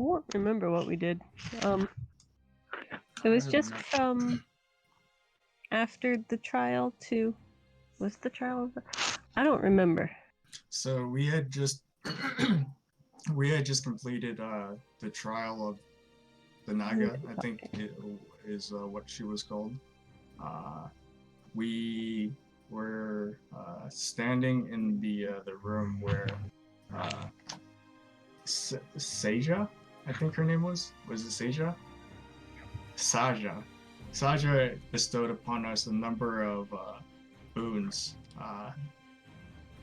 won't remember what we did. It was just from after the trial to... Was the trial? I don't remember. So we had just completed the trial of the Naga. I think it is what she was called. We were standing in the room where Saja, I think her name was it Saja? Saja bestowed upon us a number of boons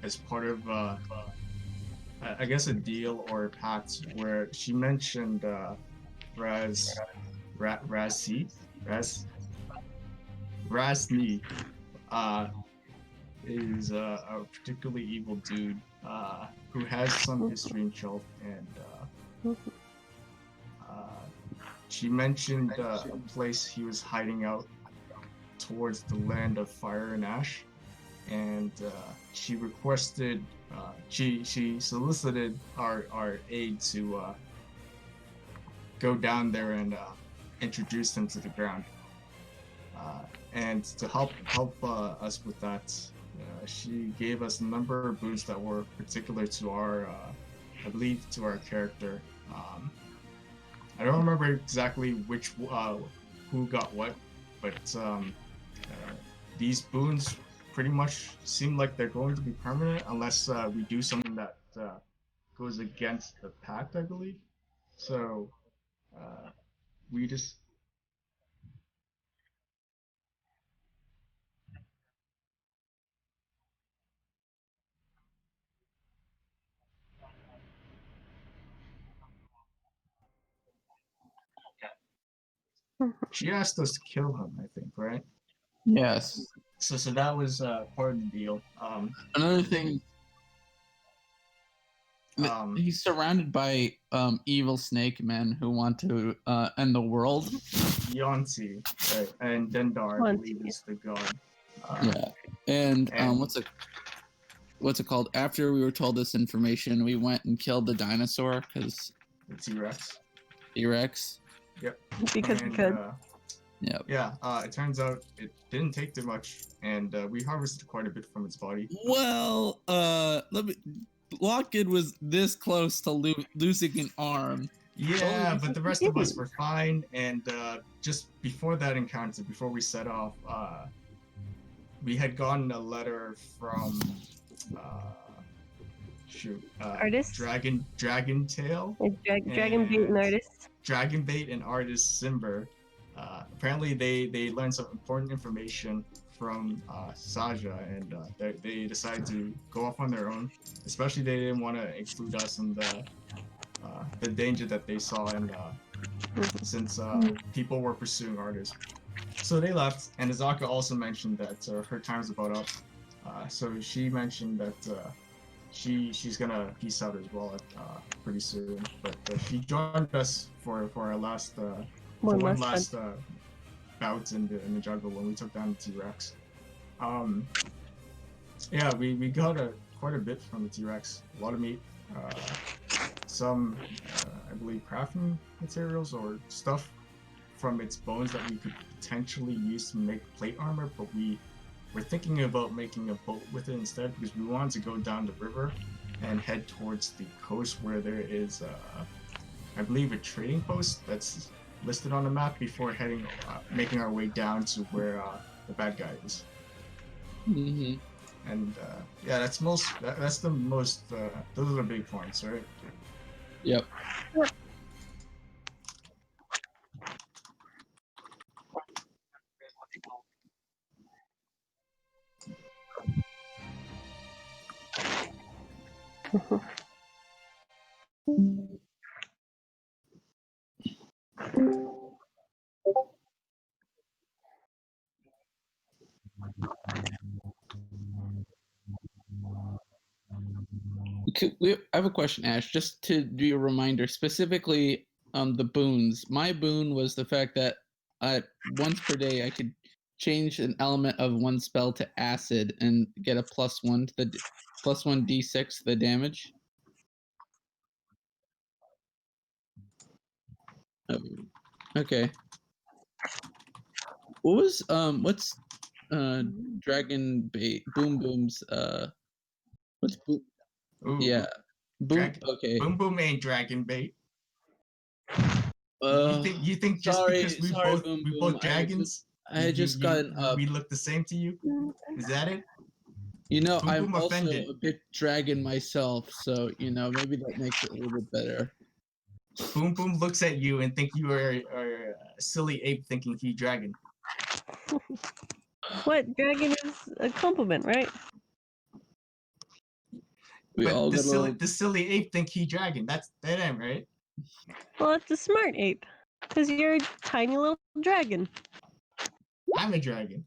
as part of I guess a deal or a pact where she mentioned Rasni is a particularly evil dude who has some history in Chult, and she mentioned a place he was hiding out towards the land of fire and ash, and she requested, she solicited our aid to go down there and introduce him to the ground. And to help us with that, she gave us a number of boons that were particular to our, I believe, to our character. I don't remember exactly which who got what, but these boons pretty much seem like they're going to be permanent unless we do something that goes against the pact, I believe. So we just. She asked us to kill him, I think, right? Yes. So that was part of the deal. Another thing, he's surrounded by evil snake men who want to end the world. Yonti, right, and Dendar, I believe, is the god. Yeah, and what's it called? After we were told this information, we went and killed the dinosaur because the T-Rex. T-Rex. Yep. Because we could. Yep. Yeah. It turns out it didn't take too much, and we harvested quite a bit from its body. Well, Lockett was this close to losing an arm. Yeah, but the rest of us were fine, and just before that encounter, before we set off, we had gotten a letter from artist? Dragon Tail? Dragon Bait and artist. Dragon Bait and artist Simber. Apparently they learned some important information from Saja, and they decided to go off on their own. Especially they didn't want to include us in the danger that they saw, and since people were pursuing artists. So they left, and Azaka also mentioned that her time's about up. So she mentioned that she's gonna peace out as well pretty soon. But she joined us for our last one last bout in the jungle when we took down the T-Rex. Yeah, we got quite a bit from the T-Rex. A lot of meat, some I believe crafting materials or stuff from its bones that we could potentially use to make plate armor, but we were thinking about making a boat with it instead because we wanted to go down the river and head towards the coast where there is, I believe, a trading post that's listed on the map before making our way down to where the bad guy is. Mm-hmm. And yeah, that's the most. Those are the big points, right? Yep. I have a question, Ash, just to do a reminder, specifically the boons. My boon was the fact that once per day I could change an element of one spell to acid and get a +1 to the +1d6 to the damage. Okay. What was what's Dragon Bait Boom Boom's what's Boom? Ooh, Yeah, Boom. Dragon, Okay. Boom Boom ain't dragon bait. Uh, You think just sorry, because we Boom Boom. both dragons, I just gotten up. we look the same to you? Is that it? You know, Boom I'm Boom also offended. a bit dragon myself, so you know maybe that makes it a little bit better. Boom Boom looks at you and think you are a silly ape thinking he dragon. What? Dragon is a compliment, right? We all But got the silly ape think he dragon. That ain't right. Well, it's a smart ape. Because you're a tiny little dragon. I'm a dragon.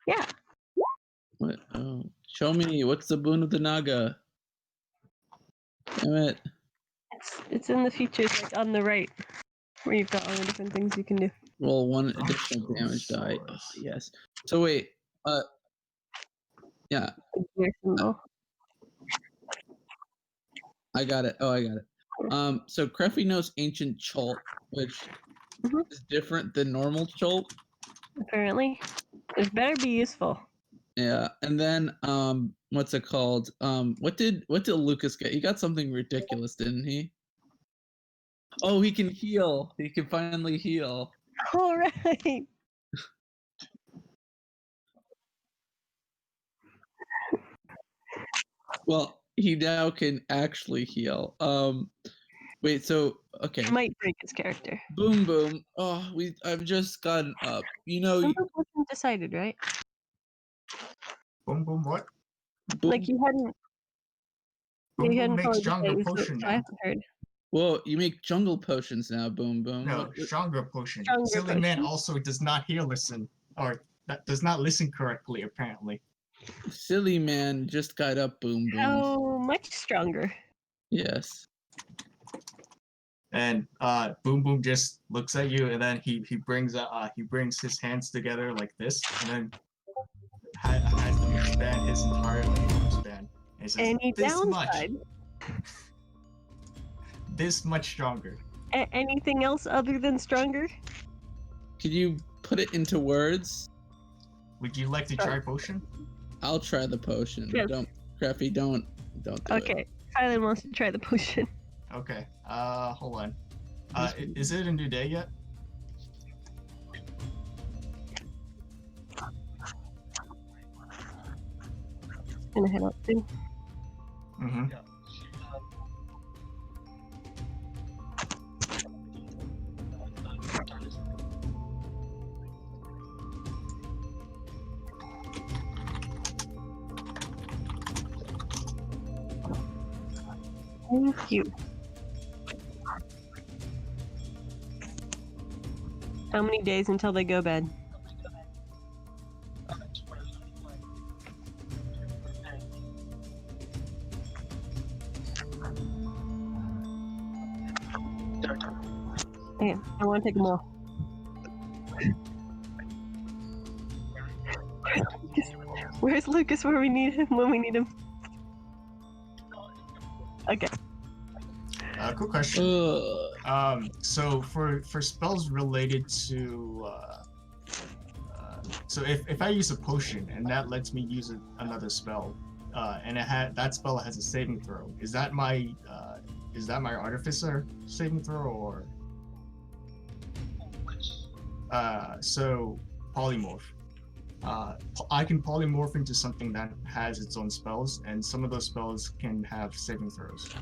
Yeah. What? Oh, show me. What's the boon of the Naga? Damn it. It's in the features, like on the right, where you've got all the different things you can do. Roll 1 additional damage die. Oh, yes. So wait. Yeah. Gear symbol. I got it. Oh, I got it. So Creffy knows ancient Chult, which is different than normal Chult. Apparently. It better be useful. Yeah, and then what's it called? What did Lucas get? He got something ridiculous, didn't he? Oh, he can heal. He can finally heal. All right. Well, he now can actually heal. Wait, so okay. It might break his character. Boom Boom. Oh, I've just gotten up. You know, Boom Boom wasn't decided, right? Boom Boom what? Boom, Like you hadn't. Boom you Boom hadn't makes told stronger things, potion so I now. haven't heard. well, you make jungle potions now, Boom Boom. No, stronger potion. Stronger Silly man potion. also does not listen, or that does not listen correctly apparently. Silly man just got up, Boom Boom. How much stronger? Yes. And Boom Boom just looks at you, and then he brings his hands together like this, and then has them expand his entire arm span. And he says, Any downside? This much stronger. Anything else other than stronger? Could you put it into words? Would you like to try potion? I'll try the potion. Yes. Don't, Creffy, don't do it. Okay, Kylan wants to try the potion. Okay. Hold on. Is it a new day yet? Gonna head up soon. Mm-hmm. Thank you. How many days until they go bed? Yeah, I want to take them all. Where's Lucas where we need him when we need him? Okay. Quick question. So for spells related to so if I use a potion and that lets me use another spell, and that spell has a saving throw, is that my artificer saving throw, or so polymorph? I can polymorph into something that has its own spells, and some of those spells can have saving throws.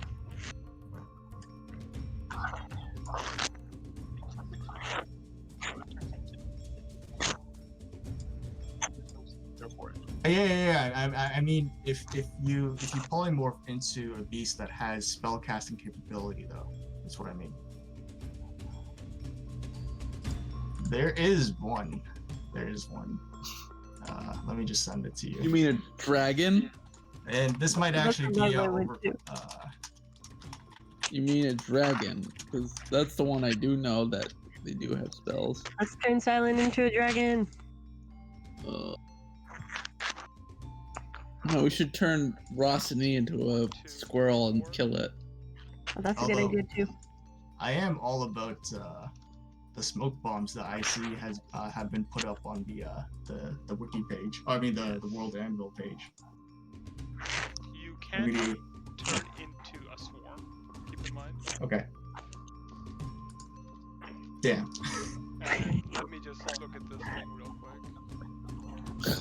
Yeah. I mean, if you polymorph into a beast that has spell casting capability, though, that's what I mean. There is one. Let me just send it to you. You mean a dragon? And this might actually be over. You mean a dragon? Because that's the one I do know that they do have spells. Let's turn Silent into a dragon. No, we should turn Rossini into a squirrel and kill it. Oh, that's a good idea too. I am all about smoke bombs that I see have been put up on the wiki page. I mean the World Anvil page. You can turn into a swarm. Keep in mind. Okay. Damn. And let me just look at this thing real quick.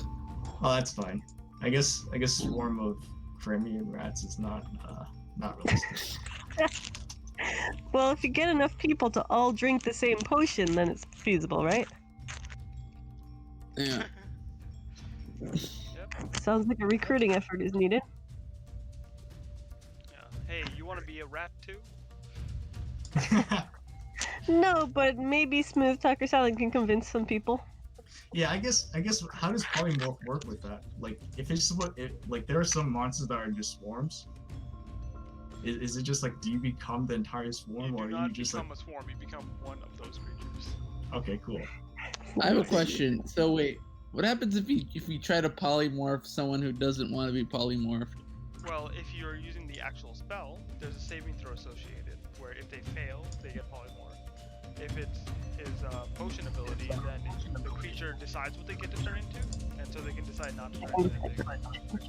Oh, that's fine. I guess swarm of Crimean rats is not realistic. Well, if you get enough people to all drink the same potion, then it's feasible, right? Yeah. Yep. Sounds like a recruiting effort is needed. Yeah. Hey, you want to be a rat too? No, but maybe Smooth Talker Salad can convince some people. Yeah, I guess how does polymorph work with that? Like, if it's like there are some monsters that are just swarms. Is it just like, do you become the entire swarm, or You do are not you just become like? a swarm. You become one of those creatures. Okay, cool. I have a question. So wait, what happens if we try to polymorph someone who doesn't want to be polymorphed? Well, if you're using the actual spell, there's a saving throw associated, where if they fail, they get polymorphed. If it's his potion ability, then the creature decides what they get to turn into, and so they can decide not to turn into anything.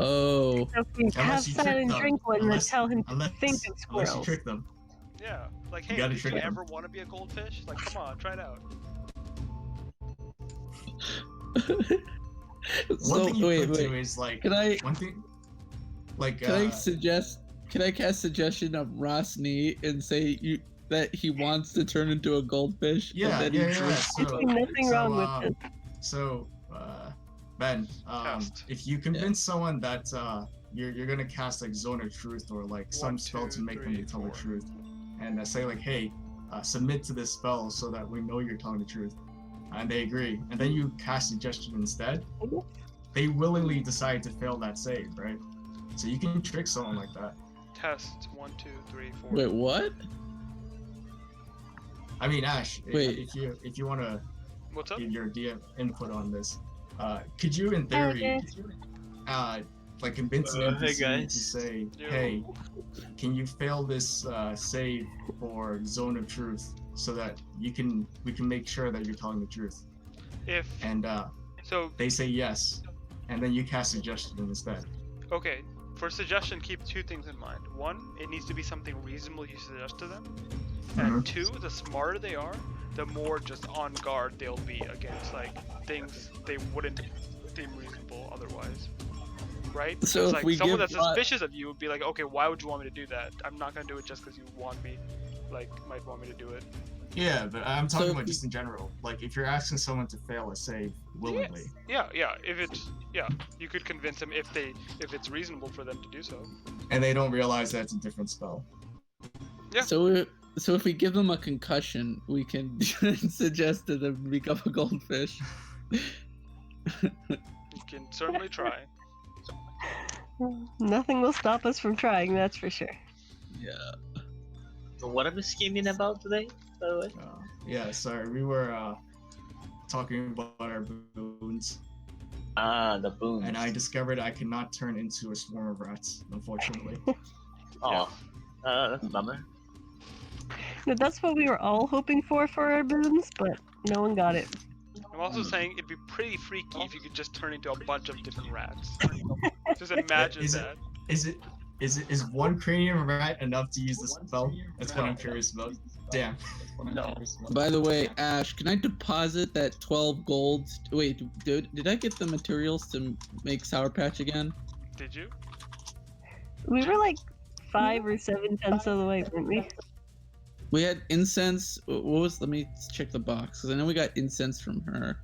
Oh. So if you have you Silent trick them. drink one, then Unless- tell him to Unless think of unless you squirrels. trick them. Yeah, like, You hey, gotta did trick you them. ever want to be a goldfish? Like, come on, try it out. One thing you wait, could wait. do is like Can I one thing, like can I suggest? Can I cast suggestion of Rosny and say that he wants to turn into a goldfish? yeah, and then yeah, he yeah. drinks- I see nothing wrong with it. So, Ben, Test. if you convince someone that you're gonna cast like Zone of Truth or like some 1, spell to 2, make them 3, tell the 4. truth, and say like, hey, submit to this spell so that we know you're telling the truth, and they agree, and then you cast suggestion instead, they willingly decide to fail that save, right? So you can trick someone like that. Test 1, 2, 3, 4. Wait, what? I mean, Ash, Wait. if you want to What's up? give your DM input on this, could you, in theory, like convince an Hey, NPC to guys. say, Yo. hey, can you fail this save for Zone of Truth so that we can make sure that you're telling the truth? If And so, they say yes, and then you cast suggestion instead. okay. For suggestion, keep two things in mind. One, it needs to be something reasonable you suggest to them. And two, the smarter they are, the more just on guard they'll be against like things they wouldn't deem reasonable otherwise. Right? So it's if like we someone give that's suspicious of you would be like, okay, why would you want me to do that? I'm not gonna do it just because you want me, like, might want me to do it. Yeah, but I'm talking So about if just in general. Like, if you're asking someone to fail a save willingly. Yeah. If it's you could convince them if it's reasonable for them to do so. And they don't realize that it's a different spell. Yeah. So if we give them a concussion, we can suggest to them to become a goldfish. You can certainly try. Nothing will stop us from trying, that's for sure. Yeah. So what are we scheming about today, by the way? Yeah, sorry, we were talking about our boons, Ah, the boons. and I discovered I cannot turn into a swarm of rats, unfortunately. Oh, that's a bummer. No, that's what we were all hoping for our boons, but no one got it. I'm also saying it'd be pretty freaky if you could just turn into a bunch of different rats. Just imagine Is that. Is one cranium rat enough to use the spell? That's what I'm curious about. Damn. No. By the way, Ash, can I deposit that 12 gold? Wait, did I get the materials to make Sour Patch again? Did you? We were like 5 or 7 tenths of the way, weren't we? We had incense. What was? Let me check the box because I know we got incense from her.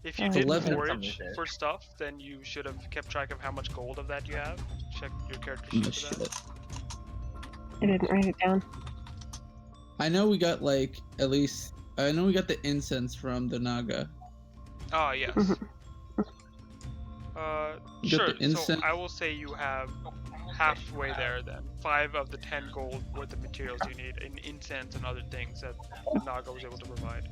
If you Oh, did 11. forage for stuff, then you should have kept track of how much gold of that you have. Check your character Oh, sheet for that. shit. I didn't write it down. I know we got like at least. I know we got the incense from the Naga. Ah, yes. Mhm. You got Sure. the incense- So I will say you have halfway there then. 5 of the 10 gold worth of materials you need in incense and other things that Naga was able to provide.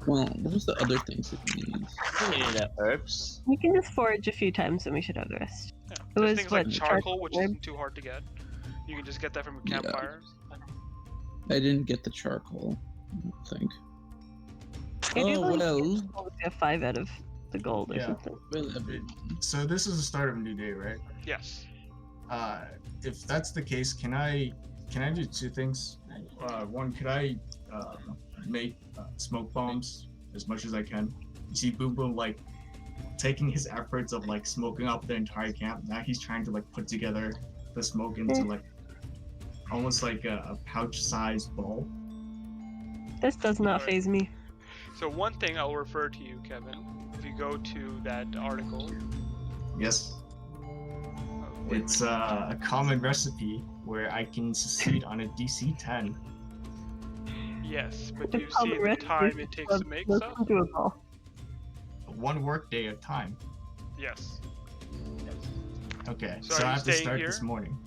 Well, what was the other things that we need? We need the herbs. We can just forage a few times and we should have the rest. Yeah. It There's was things like what, charcoal, which wood? isn't too hard to get. You can just get that from a Yeah. campfire. I didn't get the charcoal. I don't think. I do Oh believe well. it's a 5 out of the gold or Yeah. something. Well, everyone. So this is the start of a new day, right? Yes. If that's the case, can I do two things? One, could I make smoke bombs as much as I can? You see Boom Boom like taking his efforts of like smoking up the entire camp. Now he's trying to like put together the smoke into like almost like a pouch-sized ball. This does not phase me. So one thing I'll refer to you, Kevin. If you go to that article, Yes. It's a common recipe where I can succeed on a DC 10. yes, but do you It's called see the recipe time it takes to make stuff? Into a ball. One work day at a time. Yes. Okay, So so are I you have to staying start here? this morning.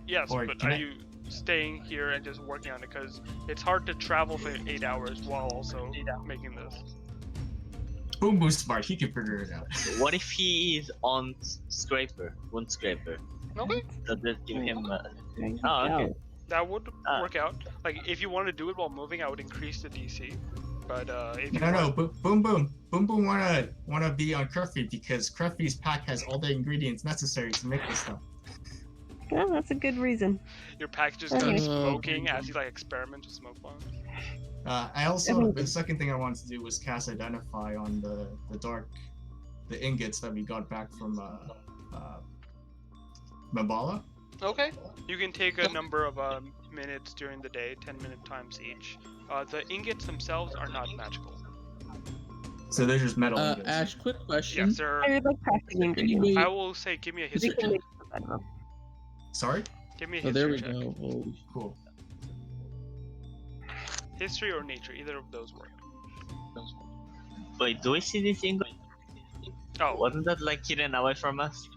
Yes, Or but can are I- you staying here and just working on it? Because it's hard to travel for 8 hours while also making this. Boom Boom's smart, he can figure it out. What if he is on Scraper, Wound Scraper? Okay. Does that give him a... There you Oh, okay. go. That would Ah. work out. Like, if you want to do it while moving, I would increase the DC. But if you No, want... Boom Boom wanna be on Curfew because Curfew's pack has all the ingredients necessary to make this stuff. Yeah, that's a good reason. Your package is Okay. done smoking as you like experiment with smoke bombs. I also the second thing I wanted to do was cast Identify on the ingots that we got back from Mabala. Okay. You can take a number of minutes during the day, 10-minute times each. The ingots themselves are not magical. So they're just metal ingots. Ash, quick question. Yes, they're... I would like crafting ingredients. Wait. I will say, give me a We history can check. make stuff out of them. Sorry? Give me a Oh, there history we check. go. Holy Cool. History or nature, either of those work. Wait, do we see this ingot? Oh, Wasn't that like hidden away from us?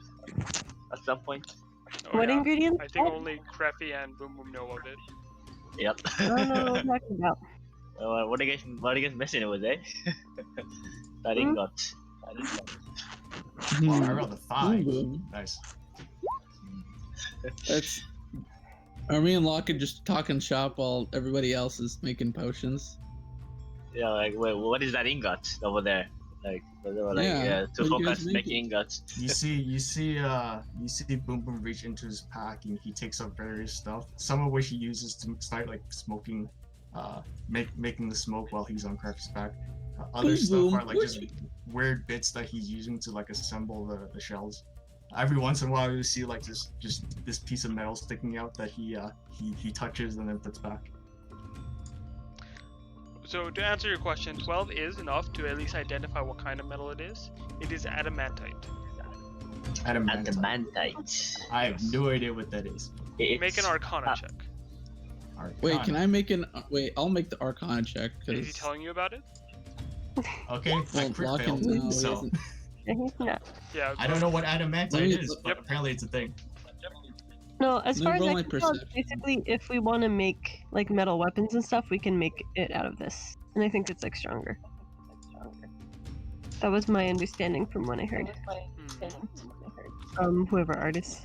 At some point? oh What yeah. ingredients? I think only Creppy and Boom Boom know of it. Yep. I don't know what you're talking about. What are you guys messing with, eh? That ingot. Wow, I Hmm. rolled a 5. Boom. Nice. That's. Are me and Lockett just talking shop while everybody else is making potions? Yeah, like, wait, what is that ingot over there? Like, they were like, Yeah, to what are you guys focus making making? ingots. You see Boom Boom reach into his pack and he takes up various stuff. Some of which he uses to start like smoking, making the smoke while he's on Crafty's back. Other Boom stuff Boom, are like what just weird bits that he's using to like assemble the shells. Every once in a while you see like just this piece of metal sticking out that he touches and then puts back. So to answer your question, 12 is enough to at least identify what kind of metal it is. It is adamantite. Adamantite. Adamantite. I have no idea what that is. Make an Arcana check. Wait, can I make an? Wait, I'll make the Arcana check Is he because. telling you about it? Okay, I Well, crit Lockett failed, now so isn't- Yeah, he's not. Yeah. I don't know what adamantite Let me- is, but Yep. apparently it's a thing. No, as Let far me as I roll my can tell, it's perception. basically if we want to make like metal weapons and stuff, we can make it out of this, and I think it's like stronger. That was my understanding from what I heard from whoever artist.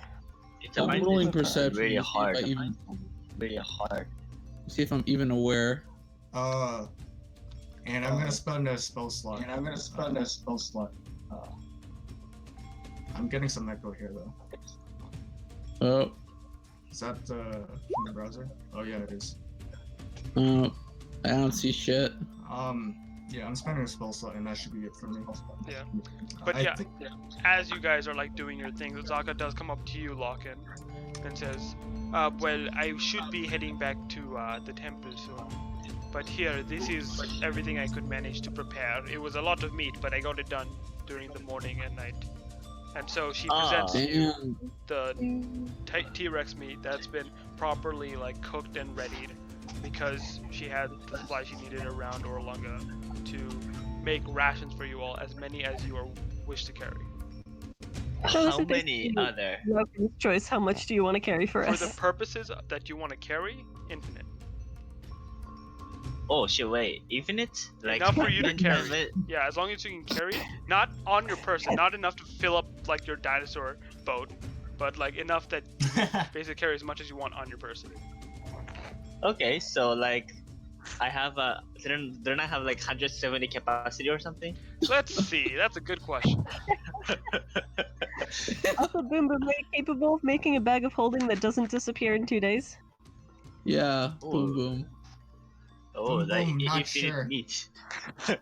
It's I'm apparently rolling perception. really to see if hard. I even Really hard. see if I'm even aware. And I'm gonna spend a spell slot. I'm getting some echo here though. Oh, Is that from the browser? Oh yeah, it is. I don't see shit. Yeah, I'm spending a spell slot, and that should be it for me. Yeah. But I yeah, think- as you guys are like doing your thing, Zaka does come up to you, Lock-in, and says, well, I should be heading back to the temple soon. But here, this is everything I could manage to prepare. It was a lot of meat, but I got it done during the morning and night. And so she presents you Damn. the T-Rex meat that's been properly like cooked and readied because she had the supply she needed around Orolunga to make rations for you all, as many as you are wish to carry. So this How is many basically other? Weapons choice. How much do you want to carry for For us? the purposes that you want to carry, infinite. Oh shit! Wait, infinite? Like Enough for you to carry. infinite? Yeah, as long as you can carry it, not on your person, not enough to fill up like your dinosaur boat, but like enough that you basically carry as much as you want on your person. Okay, so like, I have a. Didn't I have like 170 capacity or something? Let's see. That's a good question. Also, Boom Boom, are you capable of making a bag of holding that doesn't disappear in 2 days? Yeah, boom Ooh. boom. Oh, Boom like Boom, not infinite sure. meat. Fair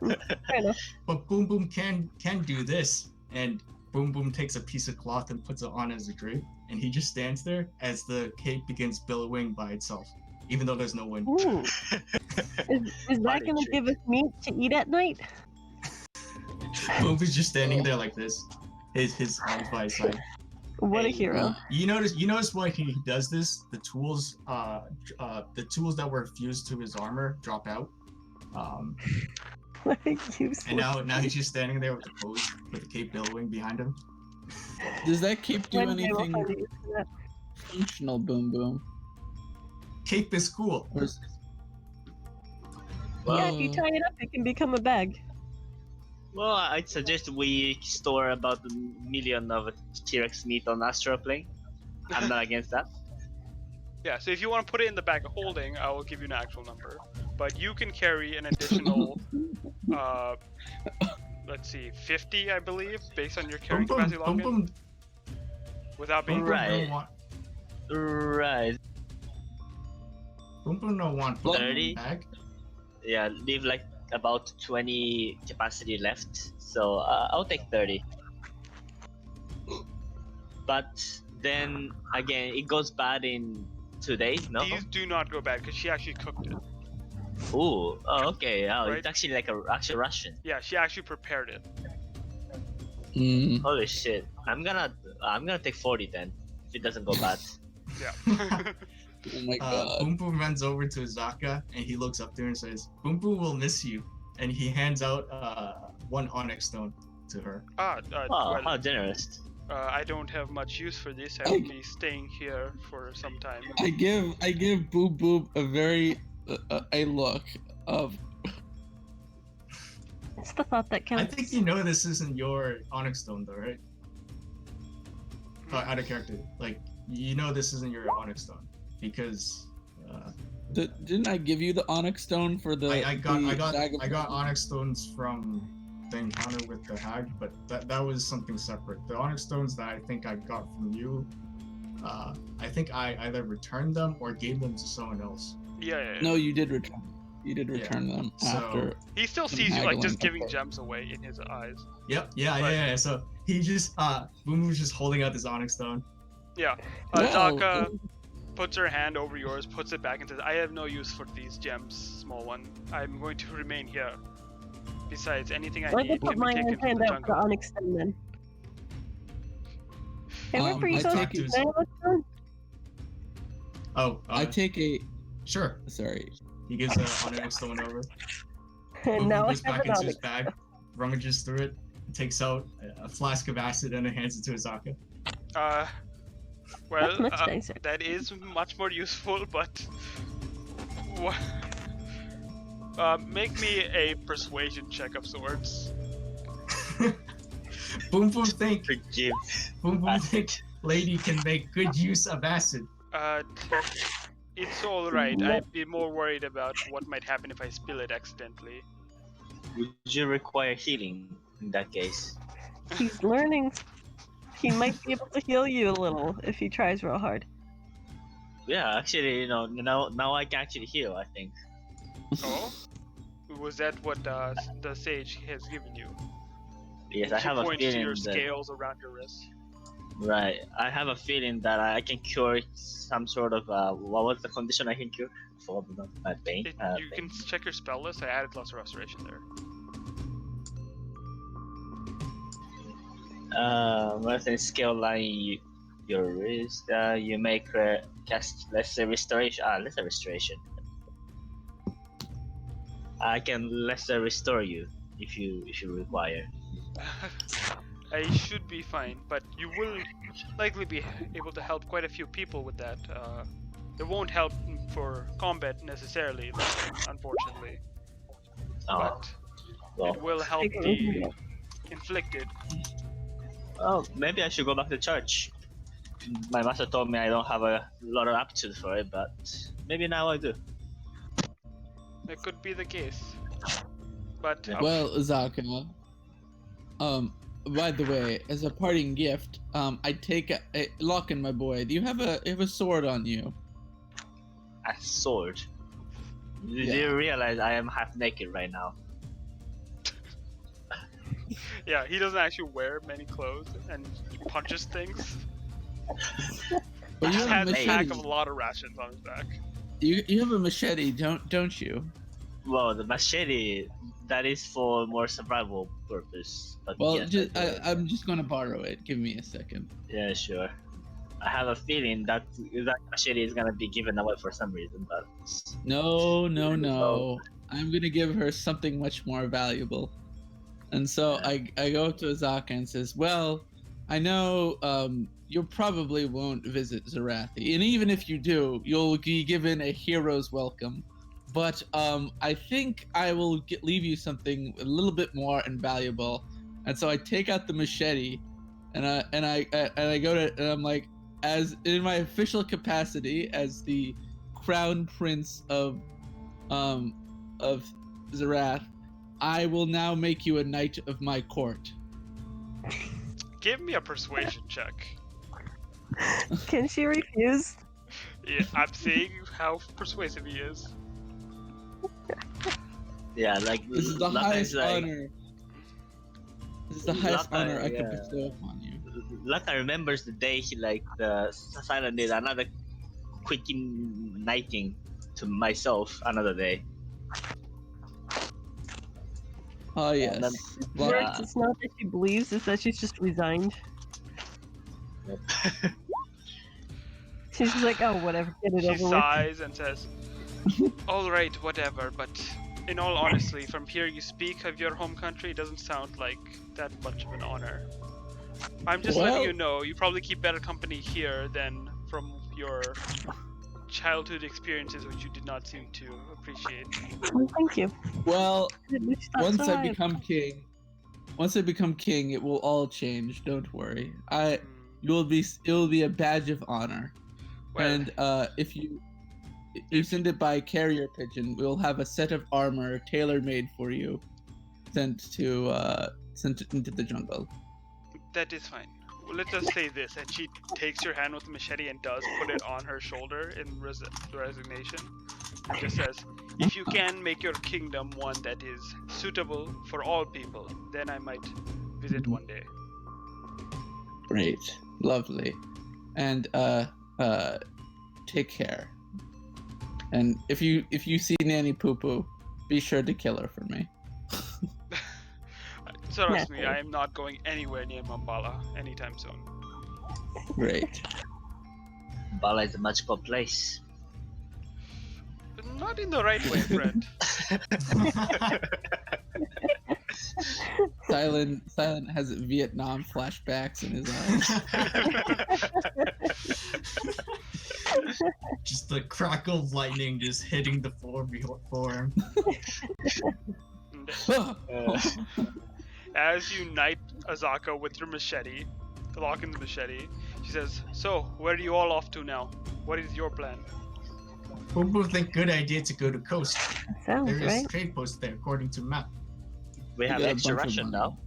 enough. But Boom Boom can do this, and Boom Boom takes a piece of cloth and puts it on as a drape, and he just stands there as the cape begins billowing by itself, even though there's no wind. Ooh. Is that Party gonna trick. give us meat to eat at night? Boom Boom's just standing there like this, his arms by his side. What a Hey. hero. You notice why he does this? The tools that were fused to his armor drop out. What a useless. And now he's just standing there with the pose, with the cape billowing behind him. Does that cape do One day we'll anything find a use for that. functional, boom boom? Cape is cool. Or is... Yeah, if you tie it up, it can become a bag. Well, I'd suggest we store about 1 million of T-Rex meat on Astral Plane. I'm not against that. Yeah, so if you want to put it in the bag of holding, I will give you an actual number. But you can carry an additional, let's see, 50, I believe, based on your carrying Boom capacity Boom, login, without being Right. Right. Boom Boom don't want put it in 30? the bag. Yeah, leave like about 20 capacity left. So I'll take 30. But then again, it goes bad in 2 days, no? These do not go bad because she actually cooked it. Ooh, oh, okay. Oh, Right. it's actually like a actual Russian. Yeah, she actually prepared it. Mm. Holy shit! I'm gonna take 40 then. If it doesn't go bad. Yeah. Oh my god. Boom Boom runs over to Zaka and he looks up there and says, "Boom Boom will miss you," and he hands out one onyx stone to her. Oh, Well, how generous. I don't have much use for this. I will be staying here for some time. I give Boom Boom a very a look of It's the thought that I counts. think you know this isn't your onyx stone though, right? Out of character, like you know this isn't your onyx stone because didn't I give you the onyx stone for the I bag of- got onyx stones from the encounter with the hag, but that was something separate. The onyx stones that I think I got from you, I think I either returned them or gave them to someone else. Yeah. No, you did return. You did return them So- after. He still sees you like just haggling. giving gems away in his eyes. Yep, yeah. So he just Boom was just holding out this onyx stone. Yeah. Wow. Zaka puts her hand over yours, puts it back, and says, "I have no use for these gems, small one. I'm going to remain here. Besides, anything I I can need put can be my taken from hand the out for the jungle." onyx stone then. Hey, Um, wait for you, I son. take it- Can I have a stone? Oh, I take a. sure. Sorry. He gives an onyx stone over. And Boom now I goes have back an into his onyx. bag, rummages through it, takes out a flask of acid, and then hands it to Azaka. Well, That's much nicer. that is much more useful, but make me a persuasion check of sorts. Boom Boom think Forgive. lady can make good use of acid. It's all right. I'd be more worried about what might happen if I spill it accidentally. Would you require healing in that case? He's learning. He might be able to heal you a little if he tries real hard. Yeah, actually, you know, now I can actually heal. I think. Oh, was that what the sage has given you? Yes, I She have a points to feeling your that. scales around your wrist. Right, I have a feeling that I can cure some sort of what was the condition I can cure? For my pain. You can check your spell list. I added lots of restoration there. What's the skill line? Your wrist. You make cast lesser restoration. Lesser restoration. I can lesser restore you if you require. I should be fine, but you will likely be able to help quite a few people with that. It won't help for combat necessarily, unfortunately, Oh, but well. it will help the inflicted. Oh, maybe I should go back to church. My master told me I don't have a lot of aptitude for it, but maybe now I do. It could be the case. But Well, Zaka, by the way, as a parting gift, I take a Lockin, my boy. Do you have a sword on you? A sword. Do Yeah. you realize I am half naked right now? yeah, he doesn't actually wear many clothes and he punches things. But He you just have a has a pack machete. of a lot of rations on his back. You have a machete, don't you? Well, the machete, that is for more survival purpose. But Well, yes, I'm just gonna borrow it. Give me a second. yeah, sure. I have a feeling that machete is gonna be given away for some reason, but No. I'm gonna give her something much more valuable. And so I go up to Azaka and says, "Well, I know you probably won't visit Zarathi, and even if you do, you'll be given a hero's welcome. But I think I will leave you something a little bit more invaluable." And so I take out the machete, and I go to, and I'm like, as in my official capacity as the crown prince of Zarath, I will now make you a knight of my court. Give me a persuasion check. Can she refuse? Yeah, I'm seeing how persuasive he is. yeah, like This is the Laka highest like, honor. This is the highest Laka, honor I could yeah. bestow upon you. Laka remembers the day he Silent did another quick knighting to myself another day. Oh yes. then- Worse, it's not that she believes, it's that she's just resigned. She's just like, oh, whatever, get it She over with. sighs and says, "All right, whatever. But in all honesty, from hearing you speak of your home country, it doesn't sound like that much of an honor. I'm just letting Well- you know, you probably keep better company here than from your childhood experiences, which you did not seem to appreciate." Oh, thank you. Well, At least that's once I alive. become king, it will all change. Don't worry. It will be a badge of honor. Well, And if you send it by carrier pigeon, we'll have a set of armor tailor-made for you, sent into the jungle. that is fine. Well, let's just say this, and she takes your hand with the machete and does put it on her shoulder in resignation. And just says, "If you can make your kingdom one that is suitable for all people, then I might visit one day." Great, lovely, and take care. And if you see Nanny Poo Poo, be sure to kill her for me. Trust me, I am not going anywhere near Mambala anytime soon. Great. Bala is a magical place. But not in the right way, friend. Silent has Vietnam flashbacks in his eyes. Just the crackle of lightning just hitting the floor before him. As you knight Azaka with your machete, lock in the machete, she says, "So, where are you all off to now? What is your plan?" People think good idea to go to coast. Sounds There is right. trade post there according to map. We have got a extra bunch of ration money. now.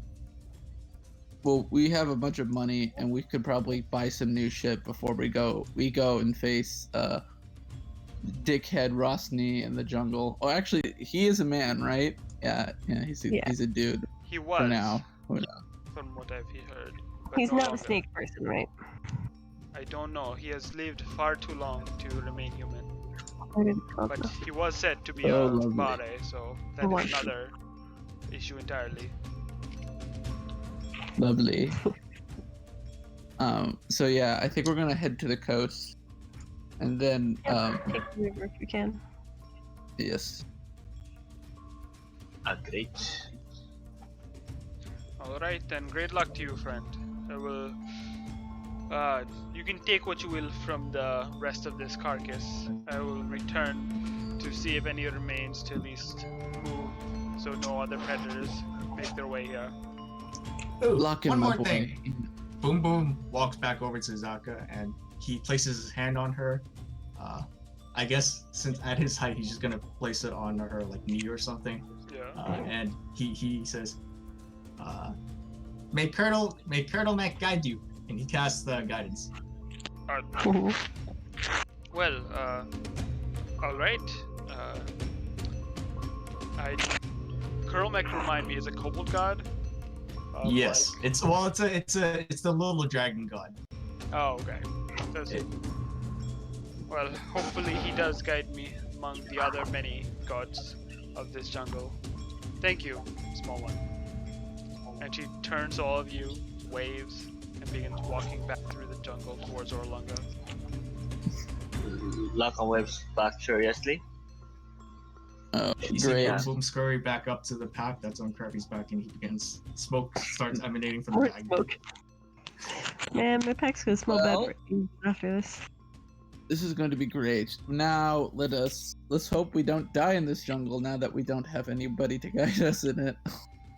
Well, we have a bunch of money, and we could probably buy some new shit before we go and face dickhead Rosny in the jungle. Oh, actually, he is a man, right? Yeah, he's a dude He was, for now. from what I've heard. But He's no not a longer. snake person, right? I don't know. He has lived far too long to remain human. I didn't know. But he was said to be Oh, a lovely. Bare, so that Oh, is another issue entirely. Lovely. So yeah, I think we're gonna head to the coast, and then Take the river if you can. yes. Great. Alright, then great luck to you, friend. I will. You can take what you will from the rest of this carcass. I will return to see if any remains to at least move so no other predators make their way here. Oh, Lock in, one my more boy. thing. Boom Boom walks back over to Zaka and he places his hand on her. I guess since at his height, he's just gonna place it on her like knee or something. Yeah. And he says, "May Colonel Mac guide you," and he casts guidance. Well, all right. Colonel Mech remind me is a kobold god. Yes, like- it's the little dragon god. Oh, okay. Well, hopefully he does guide me among the other many gods of this jungle. Thank you, small one. And she turns to all of you, waves, and begins walking back through the jungle towards Orolunga. Locke waves back curiously. Oh, You see great. Boom Boom scurry back up to the pack that's on Krabby's back, and he begins. Smoke starts emanating from the More bag. smoke. Man, my pack's gonna smell Well- bad after this. This is going to be great. Now let's hope we don't die in this jungle now that we don't have anybody to guide us in it.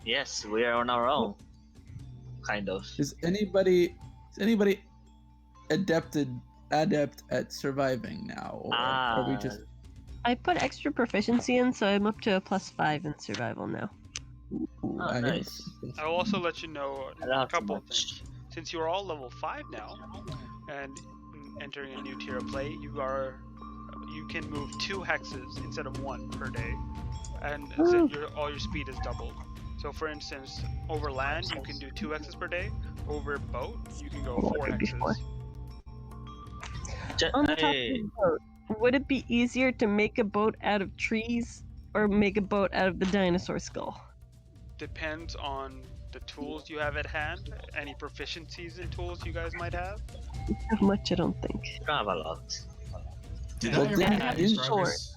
Yes, we are on our own. Kind of. Is anybody adept at surviving now, or are we just? I put extra proficiency in, so I'm up to a +5 in survival now. Ooh, Oh, nice. I will also let you know I don't a have too couple of much. things. Since you are all level 5 now, and entering a new tier of play, you can move 2 hexes instead of 1 per day, and Ooh. all your speed is doubled. So for instance, over land you can do 2 hexes per day. Over boat you can go Oh, 4 it could be hexes. 4. On the top of Hey, the boat, would it be easier to make a boat out of trees or make a boat out of the dinosaur skull? Depends on the tools you have at hand, any proficiencies in tools you guys might have. Not much, I don't think. you don't have a lot. Did Well, I ever didn't- make any didn't- progress?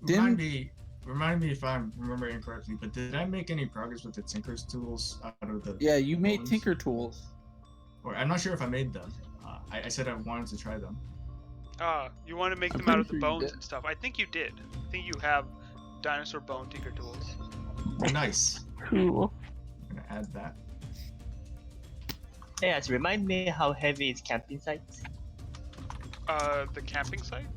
Didn't- Remind me if I'm remembering correctly, but did I make any progress with the Tinker's tools out of the? Yeah, you made bones? Tinker tools. Or I'm not sure if I made them. I said I wanted to try them. You want to make I'm them out of pretty the sure you bones did. and stuff. I think you did. I think you have dinosaur bone tinker tools. Nice. Cool. I'm gonna add that. Hey, guys, remind me how heavy is camping site? The camping site?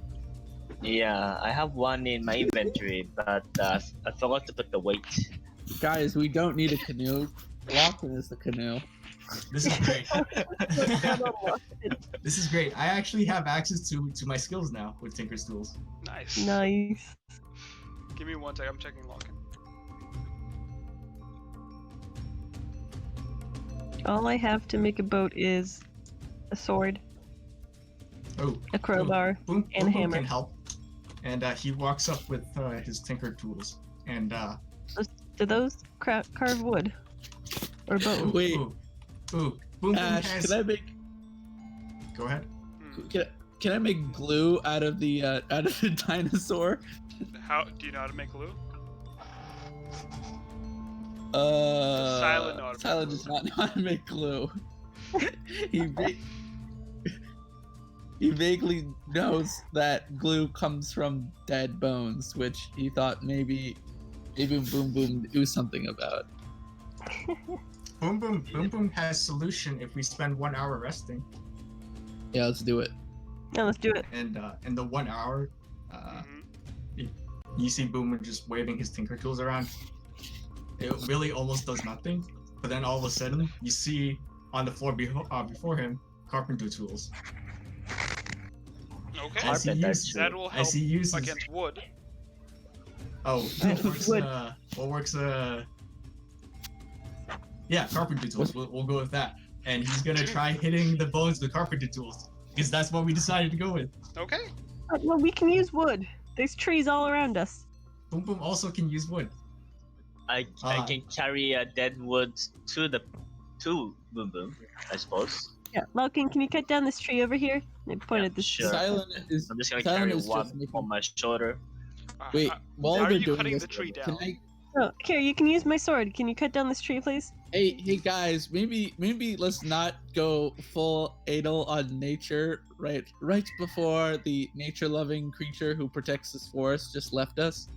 Yeah, I have one in my inventory, but I forgot to put the weight. Guys, we don't need a canoe. Lachlan is the canoe. This is great. This is great. I actually have access to my skills now with Tinker's tools. Nice. Nice. Give me 1 second. I'm checking login. All I have to make a boat is a sword, Oh, a crowbar, Boom, and Boom a hammer. can help. And he walks up with his Tinker tools. And Do those carve wood? Or bone? Wait, Ooh, Boom Boom Ash, has. can I make Go ahead. can I make glue out of the dinosaur? How do you know how to make glue? Silent know how to make Silent glue. does not know how to make glue. he vaguely knows that glue comes from dead bones, which he thought maybe Boom Boom do something about. Boom Boom has solution if we spend 1 hour resting. Yeah, let's do it. Yeah, let's do it. And in the 1 hour, Mhm. you see Boom just waving his Tinker tools around. It really almost does nothing, but then all of a sudden you see on the floor before him carpenter tools. Okay. As he Carpenter uses, That will help as he uses. against wood. Oh, Wood. what works? Yeah, carpenter tools. We'll go with that. And he's gonna try hitting the bones with carpenter tools because that's what we decided to go with. Okay. Well, we can use wood. There's trees all around us. Boom Boom also can use wood. I can carry a dead wood to Boom Boom, I suppose. Yeah. Malkin, can you cut down this tree over here? I pointed this. sure. Silent is. I'm just gonna Silent carry is one just making- on my shoulder. Wait, how while are they're you doing cutting this, the tree can down? I? Oh, here, you can use my sword. Can you cut down this tree, please? Hey guys, maybe let's not go full anal on nature right before the nature-loving creature who protects this forest just left us.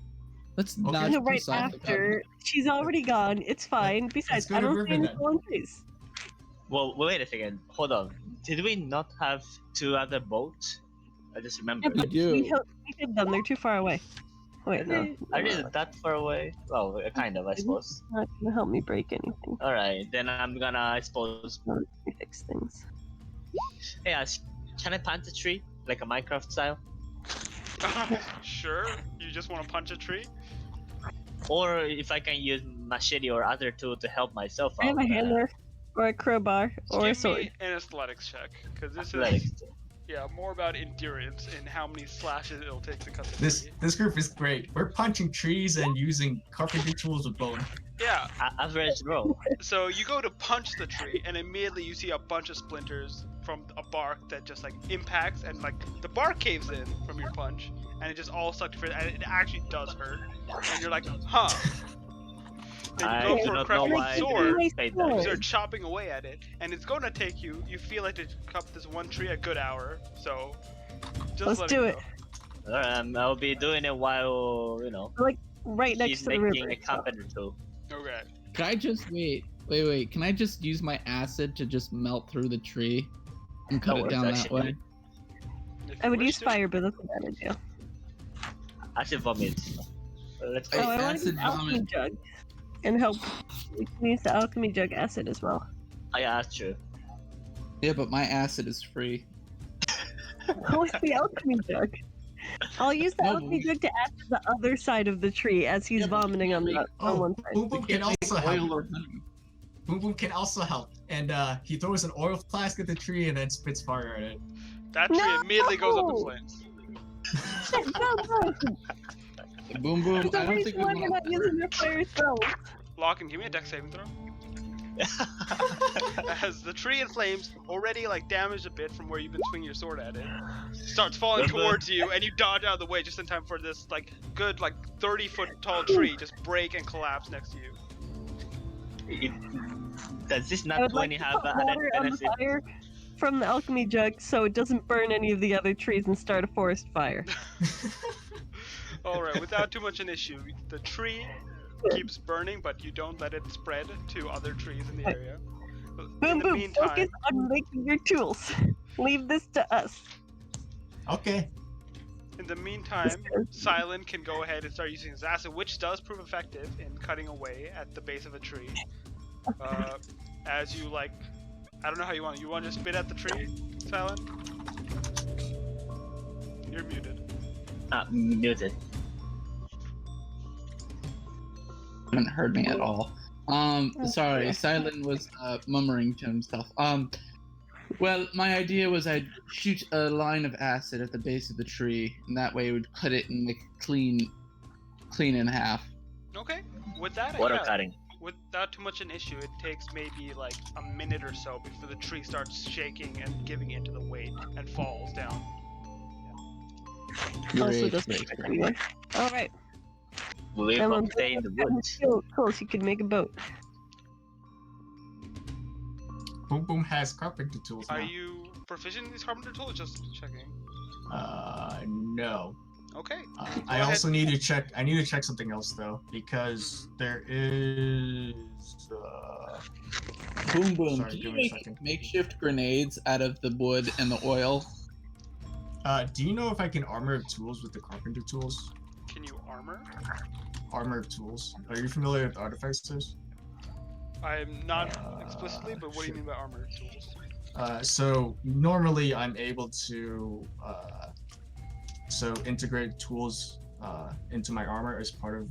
Let's Okay. not No, be right soft about after. it. She's already gone. It's fine. Besides, go I to don't River see any then. fallen trees. Well, wait a second. Hold on. Did we not have 2 other boats I just Yeah, remember. but do. we hid them. They're too far away. Wait, no. Are they that far away? Well, kind of, I suppose. Not gonna help me break anything. Alright, then I'm gonna, I suppose. Let me fix things. Hey, can I plant a tree? Like a Minecraft style? Sure. You just want to punch a tree? Or if I can use machete or other tool to help myself out. I have a hammer, or a crowbar, or a Give sword. me an athletics check, because this Athletics. is more about endurance and how many slashes it'll take to cut the tree. This group is great. We're punching trees and using carpentry tools with bone. Yeah. Average roll. So you go to punch the tree, and immediately you see a bunch of splinters from a bark that just like impacts, and like the bark caves in from your punch, and it just all sucked for it, and it actually does hurt. And you're like, huh. Then I you do go for a not know crappy why sword. they paid You that. start chopping away at it, and it's going to take you. You feel like to cut this one tree a good hour. So just Let's let do me it. know. Alright, I'll be doing it while, you know, Right next he's to the making river. a carpenter tool. Okay. Can I just wait? Can I just use my acid to just melt through the tree and cut That it works, down that actually. way? If I you would wish use to. fire, but that's a bad idea. Acid vomit. Let's Oh, go. I want to acid use alchemy vomit. jug. And help. We can use the alchemy jug acid as well. Oh, yeah, that's true. Yeah, but my acid is free. What's the alchemy jug? I'll use the No, alchemy we- jug to add to the other side of the tree as he's Yeah, but we vomiting on can't the on Oh, one side. Boom Boom We can can't also make help. oil or honey. Boom Boom can also help, and he throws an oil flask at the tree and then spits fire at it. That tree immediately goes up in No! flames. Boom boom. There's I a don't reason think we why want you're not using your fire spells. Lock, give me a dex saving throw. As the tree in flames, already like damaged a bit from where you've been swinging your sword at it, starts falling towards you, and you dodge out of the way just in time for this like good like 30-foot tall tree just break and collapse next to you. Does this I not would like only to have put added water on the benefit? fire from the alchemy jug so it doesn't burn any of the other trees and start a forest fire. All right, without too much an issue, the tree keeps burning, but you don't let it spread to other trees in the area. In Boom the boom, meantime, focus on making your tools. Leave this to us. Okay. Silent can go ahead and start using his acid, which does prove effective in cutting away at the base of a tree. As you like, I don't know how you want. You want to just spit at the tree, Silent? You're muted. Muted. Haven't heard me at all. Sorry, Silent was murmuring to himself. Well, my idea was I'd shoot a line of acid at the base of the tree, and that way it would cut it and make it clean in half. Okay. With that, Water yeah, cutting. without too much an issue, it takes maybe like a minute or so before the tree starts shaking and giving into the weight and falls down. Also Great, does great, perfect great. anyway. Alright. We Then will when stay in the Boom woods. has tools, you can make a boat. Boom Boom has carpenter tools now. Are you proficient in these carpenter tools? Just checking. No. Okay. I ahead. also need to check. I need to check something else though, because there is. Boom boom. Sorry, Can you give me a make second. makeshift grenades out of the wood and the oil? Do you know if I can armor tools with the carpenter tools? Can you armor? Armor tools. Are you familiar with artificers? I'm not explicitly, but what do you mean by armor tools? So normally I'm able to integrate tools into my armor as part of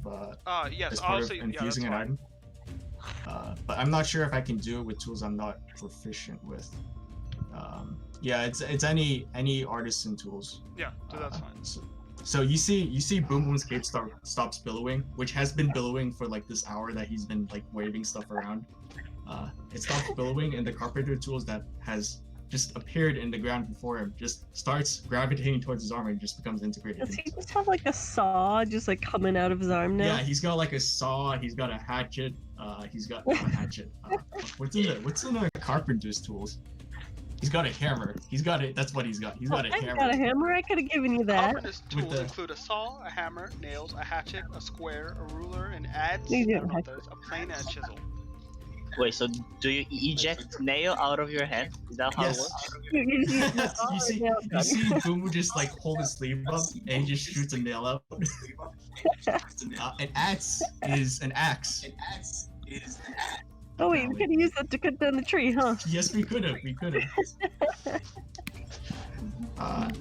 Yes, as part of obviously, yeah, that's infusing an fine. item. But I'm not sure if I can do it with tools I'm not proficient with. Yeah, it's any artisan tools. Yeah, so that's fine. So you see Boom Boom's cape stops billowing, which has been billowing for like this hour that he's been like waving stuff around. It stops billowing, and the carpenter tools that has just appeared in the ground before him just starts gravitating towards his arm and just becomes integrated. Does he just have like a saw just like coming out of his arm now? Yeah, he's got like a saw. He's got a hatchet. He's got not a hatchet. What's in the carpenter's tools? He's got a hammer. He's got it. That's what he's got. He's got a I've hammer. got a hammer. I could have given you that. Carpenter's With tools the- include a saw, a hammer, nails, a hatchet, a square, a ruler, an adze, You I do don't know have what that is, a plane, and a chisel. Wait, so do you eject nail out of your hand? Is that how it Yes. works? You see Boom Boom just like hold his sleeve up and he just shoots a nail out. An axe is an axe. Oh wait, we could have used that to cut down the tree, huh? Yes, we could have.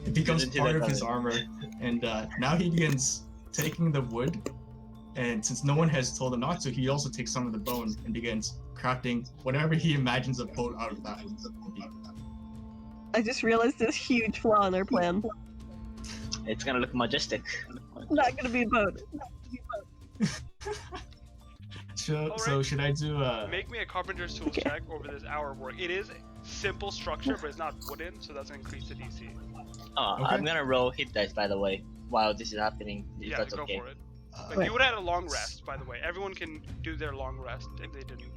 It becomes part of his armor, and now he begins taking the wood. And since no one has told him not to, he also takes some of the bone and begins crafting whatever he imagines a boat out of that would be. I just realized this huge flaw in our plan. It's gonna look majestic. Not gonna be a boat. So should I do Make me a carpenter's tools check over this hour of work. It is simple structure, but it's not wooden, so that's gonna increase the DC. Oh, Okay. I'm gonna roll hit dice, by the way, while this is happening. If Yeah, that's go okay. for it. Like, you would have had a long rest, by the way. Everyone can do their long rest if they didn't.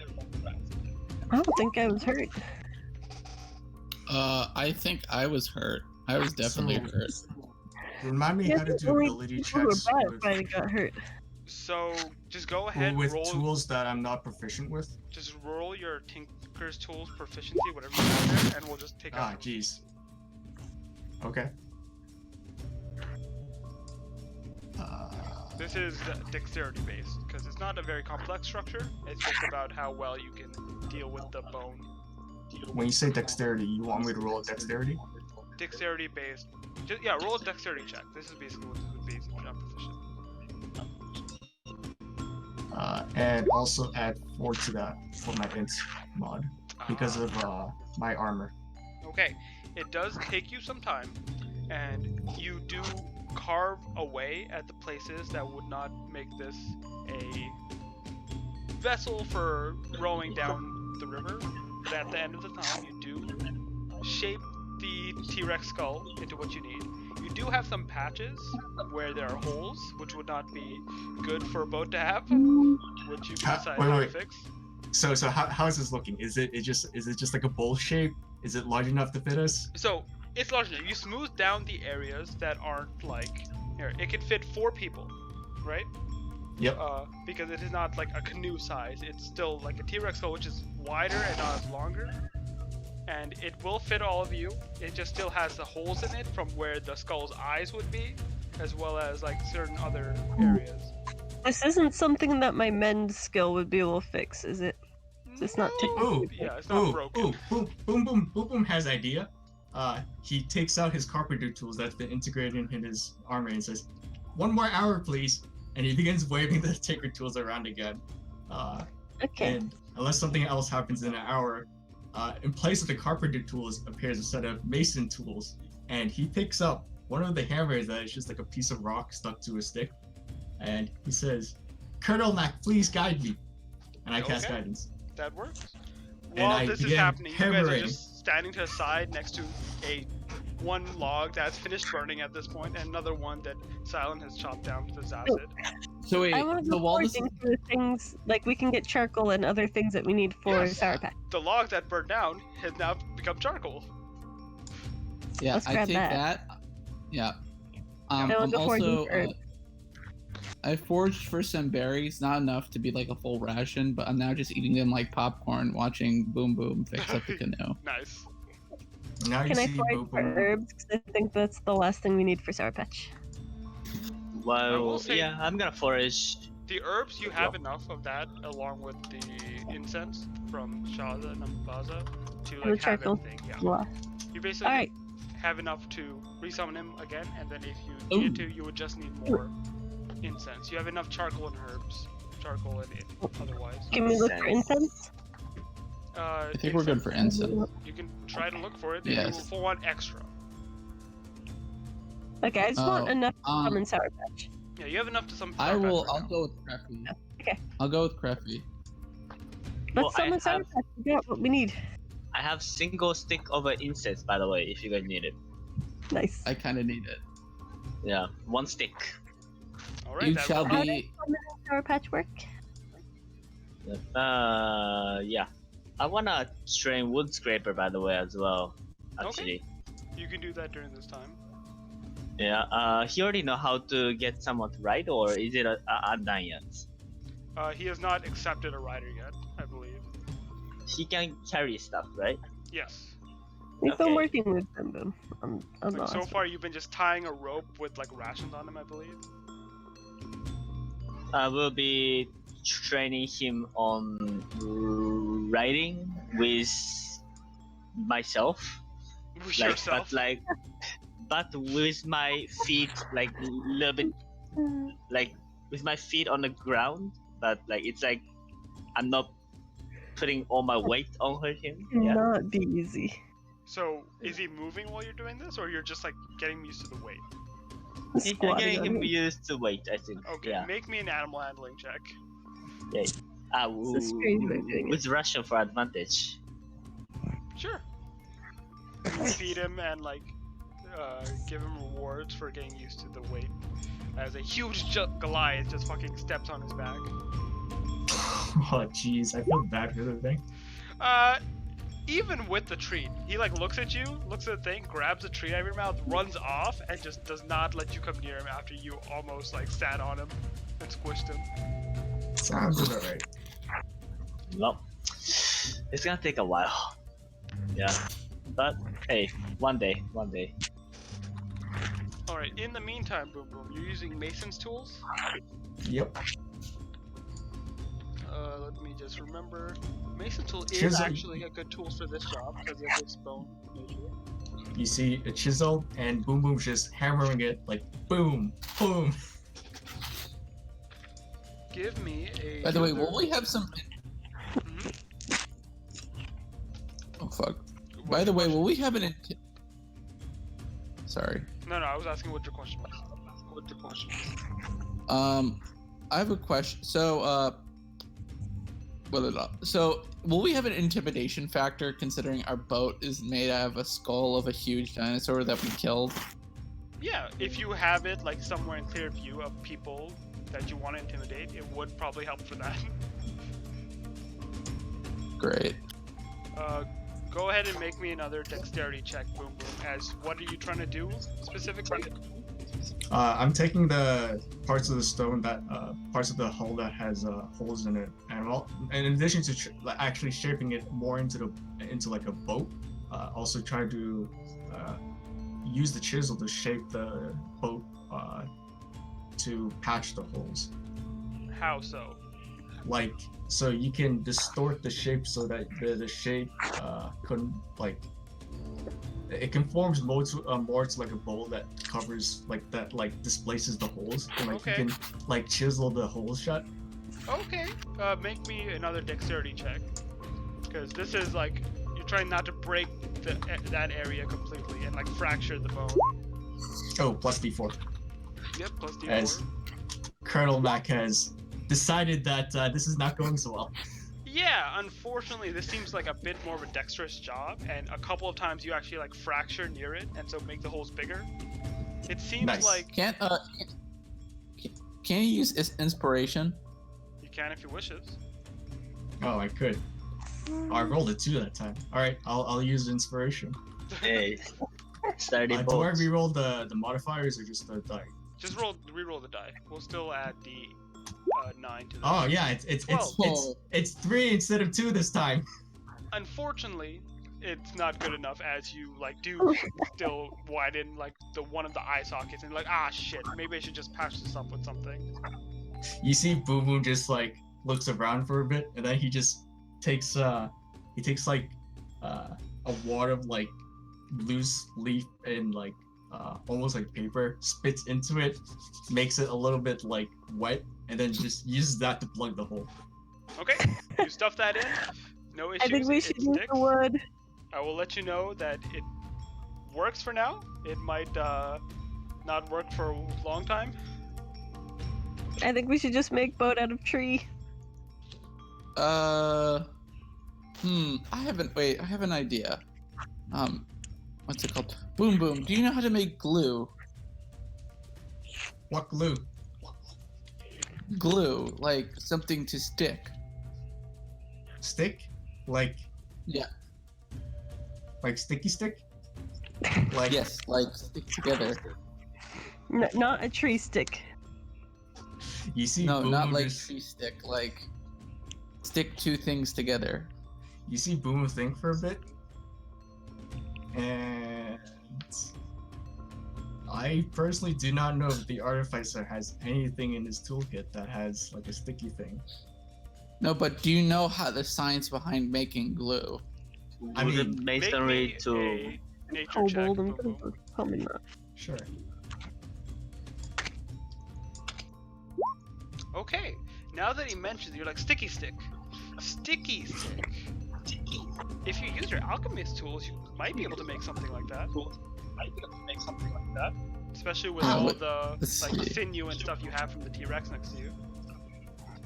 I don't think I was hurt. I think I was hurt. I was definitely hurt. remind me how to do ability People who were checks bad with, probably got hurt. So just go ahead and with roll. tools that I'm not proficient with. Just roll your Tinker's Tools proficiency, whatever you have there, and we'll just take out. Jeez. Okay. This is dexterity based, because it's not a very complex structure. It's just about how well you can deal with the bone. When you say dexterity, you want me to roll a dexterity? Dexterity based. Just, yeah, roll a dexterity check. This is basically what this would be since you're not proficient. And also add 4 to that for my int mod because of my armor. Okay, it does take you some time, and you do carve away at the places that would not make this a vessel for rowing down the river. But at the end of the time, you do shape the T-Rex skull into what you need. You do have some patches where there are holes, which would not be good for a boat to have, which you can decide how to fix. So how is this looking? Is it just like a bowl shape? Is it large enough to fit us? So it's large enough. You smooth down the areas that aren't like here. It can fit 4 people, right? Yep. Because it is not like a canoe size. It's still like a T-Rex skull, which is wider and not as longer. And it will fit all of you. It just still has the holes in it from where the skull's eyes would be, as well as like certain other areas. This isn't something that my mend skill would be able to fix, is it? It's not technically. Yeah, it's not broken. Boom Boom has idea. He takes out his carpenter tools that's been integrated in his armor and says, "1 more hour, please." And he begins waving the tinker tools around again. Okay. And unless something else happens in an hour, in place of the carpenter tools appears a set of mason tools, and he picks up one of the hammers that is just like a piece of rock stuck to a stick, and he says, "Colonel Mac, please guide me." And I cast guidance. That works. And While I this is begin happening, you guys are hammering. just standing to the side next to one log that's finished burning at this point, and another one that Silent has chopped down with his acid. So wait, I want to the go wall is foraging for things, like we can get charcoal and other things that we need for Yes. Sour Patch. The log that burned down has now become charcoal. yeah, Let's I grab take that. that. Yeah. Then we'll I'm go foraging also. for herbs. I foraged for some berries, not enough to be like a full ration, but I'm now just eating them like popcorn, watching Boom Boom fix up the canoe. Nice. Now you Can I see forage Boom for Boom. herbs? Because I think that's the last thing we need for Sour Patch. I Well, will say- yeah, I'm gonna forage. The herbs, you have enough of that, along with the incense from Saja N'baza, to The like have charcoal. everything. Yeah. Blah. You basically Alright. have enough to resummon him again, and then if you needed to, you would just need more incense. You have enough charcoal and herbs. Charcoal and otherwise. Can we look for incense? I think we're good for incense. You can try to look for it. Yes. If you want extra. Okay, I just want Oh, enough to summon Sour Patch. Yeah, you have enough to some. I'll go with Creffy. Okay. I'll go with Creffy. Let's I summon Sour have- Patch. We got what we need. I have single stick of incense, by the way, if you guys need it. Nice. I kind of need it. Yeah, 1 stick. All right. You that shall works. How be. does summoning Sour Patch work? Yeah. I want a strain wood scraper, by the way, as well. Actually. You can do that during this time. Yeah. He already know how to get someone to ride, or is it a done yet? He has not accepted a rider yet, I believe. he can carry stuff, right? Yes. We've been Okay. working with Boom Boom on the Like, so last far, you've been just tying a rope with like rations on him, I believe. We'll be training him on riding with myself, With like, yourself. but with my feet like a little bit, one. like with my feet on the ground, but like it's like I'm not putting all my weight on him. Yeah. Not be easy. So, is he moving while you're doing this, or you're just like getting used to the weight? I'm Squatting getting on him him. used to weight, I think. Okay, Yeah. make me an animal handling check. It's a strange way of doing it. With Russia for advantage. Sure. You feed him and like give him rewards for getting used to the weight. As a huge Goliath just fucking steps on his back. Oh jeez, I feel bad for the thing. Even with the treat, he like looks at you, looks at the thing, grabs the treat out of your mouth, runs off, and just does not let you come near him after you almost like sat on him and squished him. Sounds about right. Well, it's gonna take a while. Yeah. But hey, one day. Alright, in the meantime, Boom Boom, you're using Mason's tools? Yep. Let me just remember. Mason tool is Chisel. actually a good tool for this job because of its bone nature. You see a chisel and Boom Boom's just hammering it like boom, boom. Give me a. By the way, will we have some? Mhm. Oh fuck. What's By the your way, question? will we have an? Sorry. No, I was asking what your question was. I have a question. So, So, will we have an intimidation factor considering our boat is made out of a skull of a huge dinosaur that we killed? Yeah, if you have it like somewhere in clear view of people that you want to intimidate, it would probably help for that. Great. Go ahead and make me another dexterity check, Boom Boom. As what are you trying to do specifically? I'm taking the parts of the stone that parts of the hull that has holes in it, and in addition to actually shaping it more into like a boat, also try to use the chisel to shape the boat to patch the holes. How so? Like, so you can distort the shape so that the shape couldn't like. It conforms more to like a bowl that covers like that, like displaces the holes, and like Okay. you can like chisel the holes shut. Okay. Make me another dexterity check. Because this is like you're trying not to break that area completely and like fracture the bone. Oh, plus D4. Yep, plus D4. As Colonel Mac has decided that this is not going so well. Yeah, unfortunately, this seems like a bit more of a dexterous job, and a couple of times you actually like fracture near it, and so make the holes bigger. It seems Nice. like Can you use inspiration? you can if you wishes. Oh, I could. Oh, I rolled a 2 that time. All right, I'll use inspiration. Hey, starting Do I boats. reroll the modifiers or just the die? Just re-roll the die. We'll still add the 9 to this. Oh yeah, it's 3 instead of 2 this time. Unfortunately, it's not good enough as you like do still widen like one of the eye sockets and like shit, maybe I should just patch this up with something. You see Boom Boom just like looks around for a bit, and then he just takes like a wad of like loose leaf and like almost like paper, spits into it, makes it a little bit like wet, and then just uses that to plug the hole. Okay, you stuff that in. No issues. I think we it should use sticks. the wood. I will let you know that it works for now. It might not work for a long time. I think we should just make boat out of tree. I have an idea. What's it called? Boom Boom, do you know how to make glue? What glue? Glue, like something to stick. Stick? Like Yeah. like sticky stick? Like Yes, like stick together. Not a tree stick. You see No, Boom not Boom like just- tree stick, like stick two things together. You see Boom think for a bit, and I personally do not know if the Artificer has anything in his toolkit that has like a sticky thing. No, but do you know how the science behind making glue? I Would mean, the Make masonry me to a nature check. Kobold, I'm Boom, gonna boom. probably not. Sure. Okay, now that he mentions, you're like sticky stick. Sticky stick. If you use your alchemist tools, you might be able to make something like that. Especially with all the let's like see. sinew and stuff you have from the T-Rex next to you.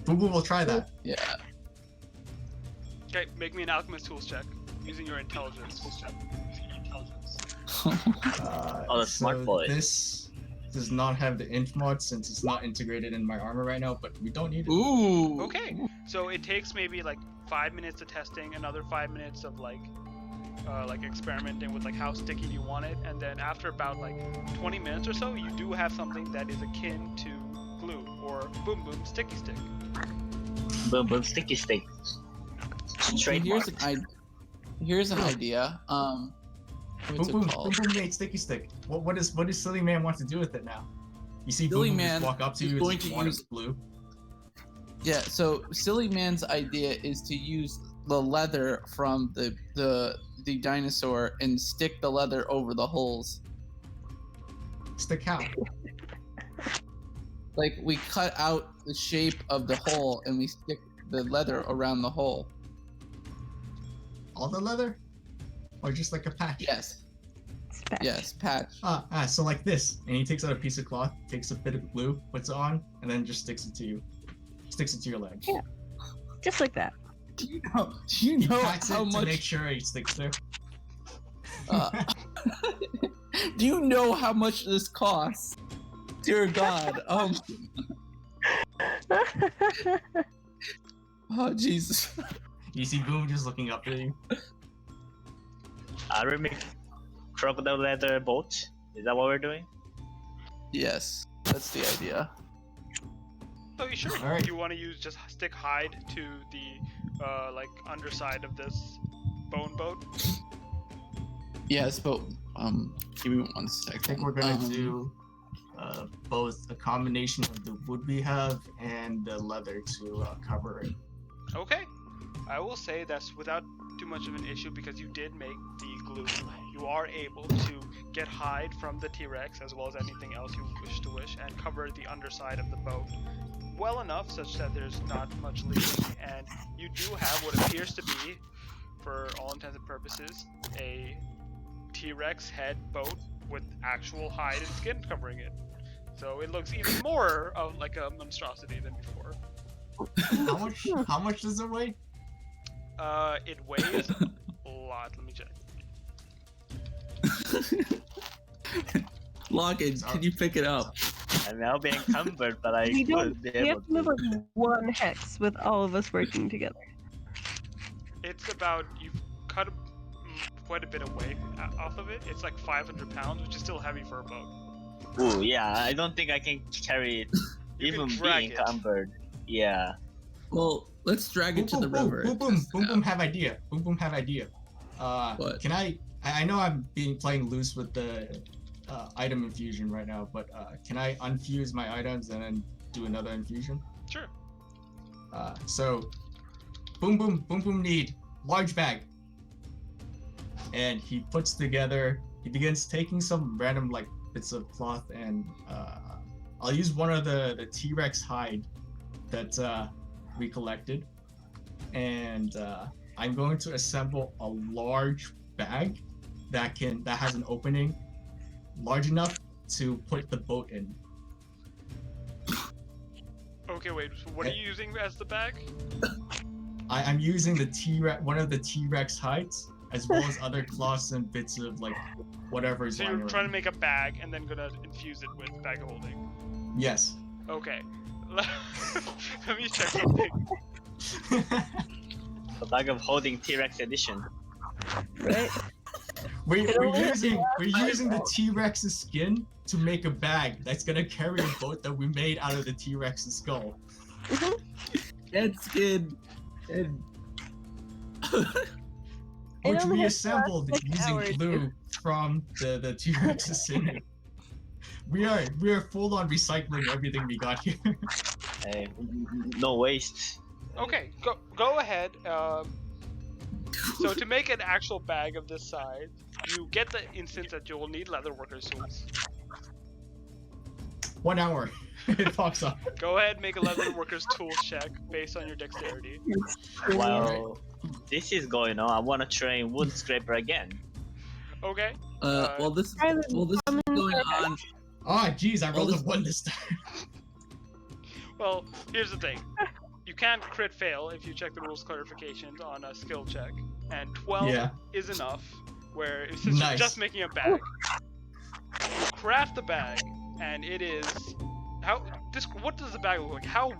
Boom Boom will try that. Yeah. Okay, make me an alchemist tools check using your intelligence. Oh, the smart boy. This does not have the int mod since it's not integrated in my armor right now, but we don't need it. Ooh. Okay, so it takes maybe like 5 minutes of testing, another 5 minutes of like experimenting with like how sticky you want it, and then after about like 20 minutes or so, you do have something that is akin to glue or Boom Boom sticky stick. boom boom sticky stick. Trademark. Here's an idea. What's Boom it Boom called? made sticky stick. What does Silly Man want to do with it now? You see Silly Boom Boom Man just walk up to is you going and just to wad use- of glue. Yeah. So Silly Man's idea is to use the leather from the dinosaur and stick the leather over the holes. Stick how? Like we cut out the shape of the hole and we stick the leather around the hole. All the leather? Or just like a patch? Yes. Spec. Yes. Patch. So like this. And he takes out a piece of cloth, takes a bit of glue, puts it on, and then just sticks it to you. Sticks it to your leg. Yeah. Just like that. Do you know He packs how it to much? make sure it sticks there. Do you know how much this costs? Dear God. Oh Jesus. You see Boom just looking up at you. Are we making crocodile leather boat? Is that what we're doing? Yes, that's the idea. So you sure Alright. you want to use just stick hide to the like underside of this bone boat? Yes, but give me 1 second. I think we're gonna do both a combination of the wood we have and the leather to cover it. Okay, I will say that's without too much of an issue because you did make the glue. You are able to get hide from the T-Rex as well as anything else you wish and cover the underside of the boat well enough such that there's not much leaking, and you do have what appears to be, for all intents and purposes, a T-Rex head boat with actual hide and skin covering it. So it looks even more of like a monstrosity than before. How much does it weigh? It weighs a lot. Let me check. Login, can you pick it up? I'm now being encumbered, but I We don't. could be We able have to move to. like 1 hex with all of us working together. It's about, you've cut quite a bit of weight off of it. It's like 500 pounds, which is still heavy for a boat. Ooh, yeah, I don't think I can carry it, You even can drag being it. encumbered. Yeah. Well, let's drag it to the river. Boom Boom, Boom Boom have idea. Boom Boom have idea. What? Can I know I'm playing loose with the item infusion right now, but can I unfuse my items and then do another infusion? Sure. So Boom Boom need large bag. And he puts together, he begins taking some random like bits of cloth and I'll use one of the T-Rex hide that we collected, and I'm going to assemble a large bag that has an opening large enough to put the boat in. Okay, wait. So what are you using as the bag? I'm using one of the T-Rex hides, as well as other cloths and bits of like whatever is So lying you're trying to around. make a bag and then gonna infuse it with bag of holding. Yes. Okay. Let me check something. A bag of holding T-Rex edition. Right? We're only has using the T-Rex's skin to make a bag that's gonna carry a boat that we made out of the T-Rex's skull. Dead skin. Dead. It which only we has to last, assembled like, using hours. glue from the T-Rex's sinew. We are full on recycling everything we got here. Hey, no waste. Okay, go ahead. So to make an actual bag of this size, you get the instance that you will need leatherworkers tools. 1 hour, it pops up. Go ahead, make a leatherworkers tools check based on your dexterity. While this is going on, I want to train wood scraper again. Okay. Well, this is going on. Ah, geez, I rolled a this- 1 this time. Well, here's the thing. You can't crit fail if you check the rules clarifications on a skill check, and 12 Yeah. is enough. Where since you're Nice. just making a bag, you craft the bag, and it is what does the bag look like? How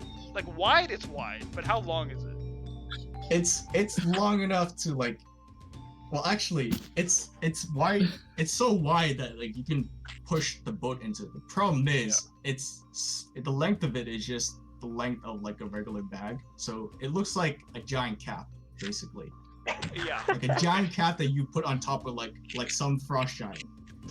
wide? It's wide, but how long is it? It's long enough to like. Well, actually, it's wide. It's so wide that like you can push the boat into it. The problem is, the length of it is just the length of like a regular bag, so it looks like a giant cap, basically. Yeah. Like a giant cap that you put on top of like some frost giant,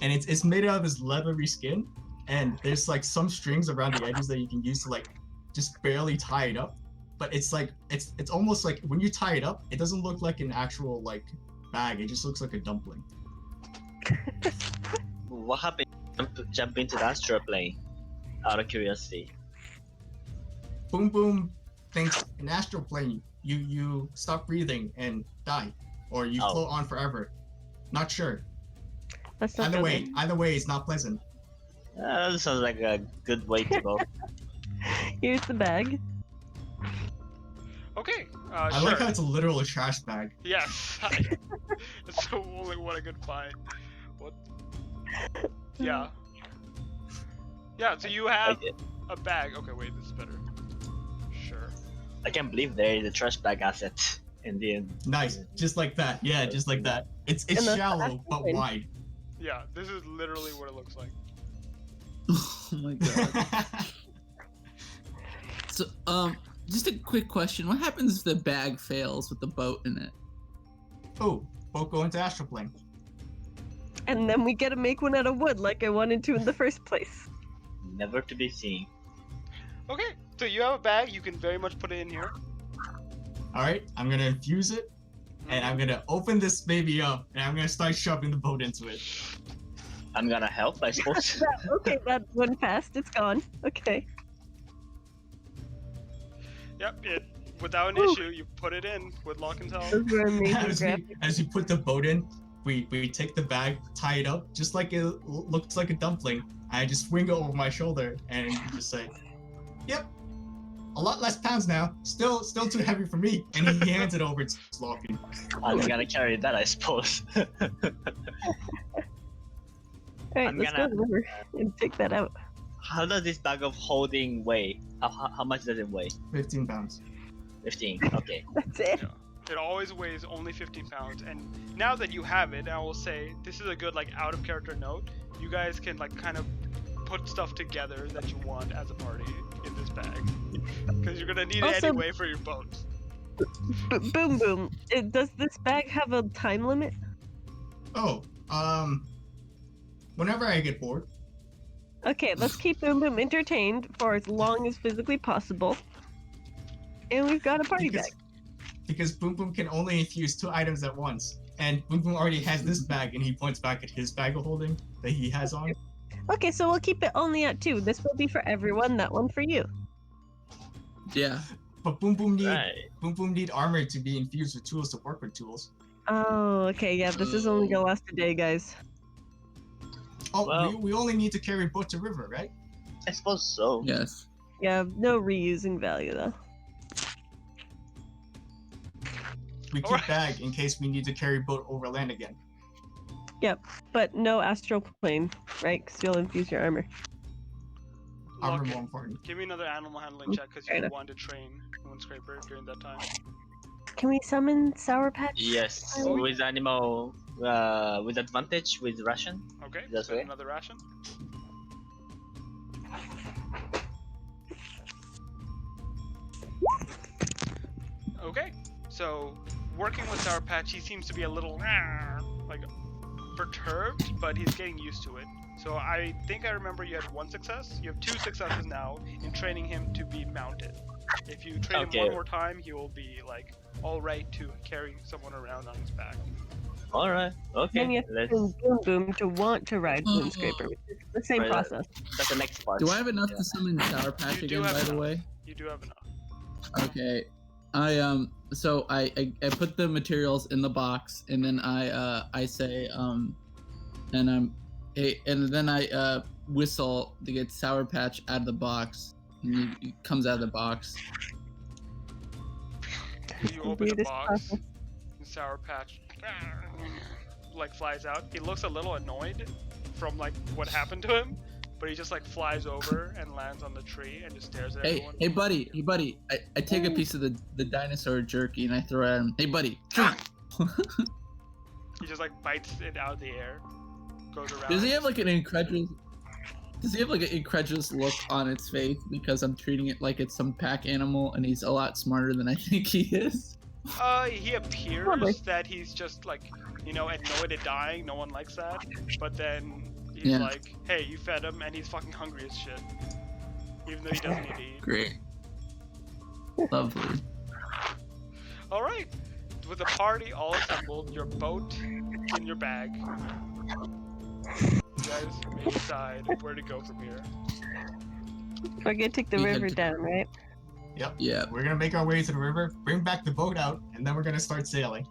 and it's made out of this leathery skin, and there's like some strings around the edges that you can use to like just barely tie it up. But it's like it's almost like when you tie it up, it doesn't look like an actual like bag. It just looks like a dumpling. What happened? Jump into the astral plane. Out of curiosity. Boom Boom thinks in astral plane you stop breathing and die, or you float on forever. Not sure. That's not Either way, it's not pleasant. That sounds like a good way to go. Here's the bag. Okay. I Sure. like how it's a literal trash bag. Yes. That's the only one I could find. What? Yeah. Yeah. So you have a bag. Okay. Wait. This is better. Sure. I can't believe there is a trash bag asset in the end. Nice, just like that. Yeah, just like that. It's And that's shallow astral but plane. wide. Yeah. This is literally what it looks like. Oh my god. So, just a quick question. What happens if the bag fails with the boat in it? Oh, boat go into astral plane. And then we get to make one out of wood like I wanted to in the first place. Never to be seen. Okay. So you have a bag. You can very much put it in here. All right, I'm gonna infuse it, and I'm gonna open this baby up, and I'm gonna start shoving the boat into it. I'm gonna help, I suppose. Okay, that went fast. It's gone. Okay. Yep. Without an issue, you put it in with lock and tell. Those were amazing As we put the boat in, we take the bag, tie it up, just like it looks like a dumpling. I just swing it over my shoulder, and just say, "Yep, a lot less pounds now. Still too heavy for me." And he hands it over to Sloppy. I'm gonna carry that, I suppose. Alright, I'm let's gonna- go over and take that out. How does this bag of holding weigh? How much does it weigh? 15 pounds. 15. Okay. That's it. It always weighs only 15 pounds, and now that you have it, I will say this is a good like out of character note. You guys can like kind of put stuff together that you want as a party in this bag, because you're gonna need it Also- anyway for your boat. Boom Boom. Does this bag have a time limit? Oh, whenever I get bored. Okay, let's keep Boom Boom entertained for as long as physically possible. And we've got a party bag. Because Boom Boom can only infuse 2 items at once. And Boom Boom already has this bag, and he points back at his bag of holding that he has on. Okay, so we'll keep it only at 2. This will be for everyone, that one for you. Yeah. But Boom Boom Right. need armor to be infused with tools to work with tools. Oh, okay, yeah, this is only gonna last a day, guys. Oh, Well- we only need to carry boat to river, right? I suppose so. Yes. Yeah, no reusing value though. We keep Alright. bag in case we need to carry boat over land again. But no astral plane, right? Because you'll infuse your armor. Armor Lock it. more important. Give me another animal handling check because Fair you enough. want to train Moonscraper during that time. Can we summon Sour Patch? Yes. Oh. With animal, with advantage, with ration. Okay, That's so right. another ration. Okay, so working with Sour Patch, he seems to be a little like perturbed, but he's getting used to it. So I think I remember you had 1 success. You have 2 successes now in training him to be mounted. If you train him one more time, he will be like all right to carry someone around on his back. All right. Okay. Then you have to Let's. train Boom Boom to want to ride Moonscraper, which is the same Right, process. That's the next part. Do I have enough to summon Sour Patch You do again, have by the enough. way? You do have enough. Okay. So I put the materials in the box, and then I say and then I whistle to get Sour Patch out of the box, and he comes out of the box. You open the box, and Sour Patch like flies out. He looks a little annoyed from like what happened to him, but he just like flies over and lands on the tree and just stares at everyone. Hey buddy, I take a piece of the dinosaur jerky and I throw it at him. Hey buddy, treat. He just like bites it out of the air, goes around. Does he have like an incredulous? Does he have like an incredulous look on its face because I'm treating it like it's some pack animal and he's a lot smarter than I think he is? He appears Probably. that he's just like, annoyed at dying. No one likes that. But then he's like, hey, you fed him, and he's fucking hungry as shit. Even though he doesn't need to eat. Great. Lovely. All right. With the party all assembled, your boat in your bag. You guys may decide where to go from here. We're gonna take the We had river to- down, right? Yep. Yeah. We're gonna make our way to the river, bring back the boat out, and then we're gonna start sailing.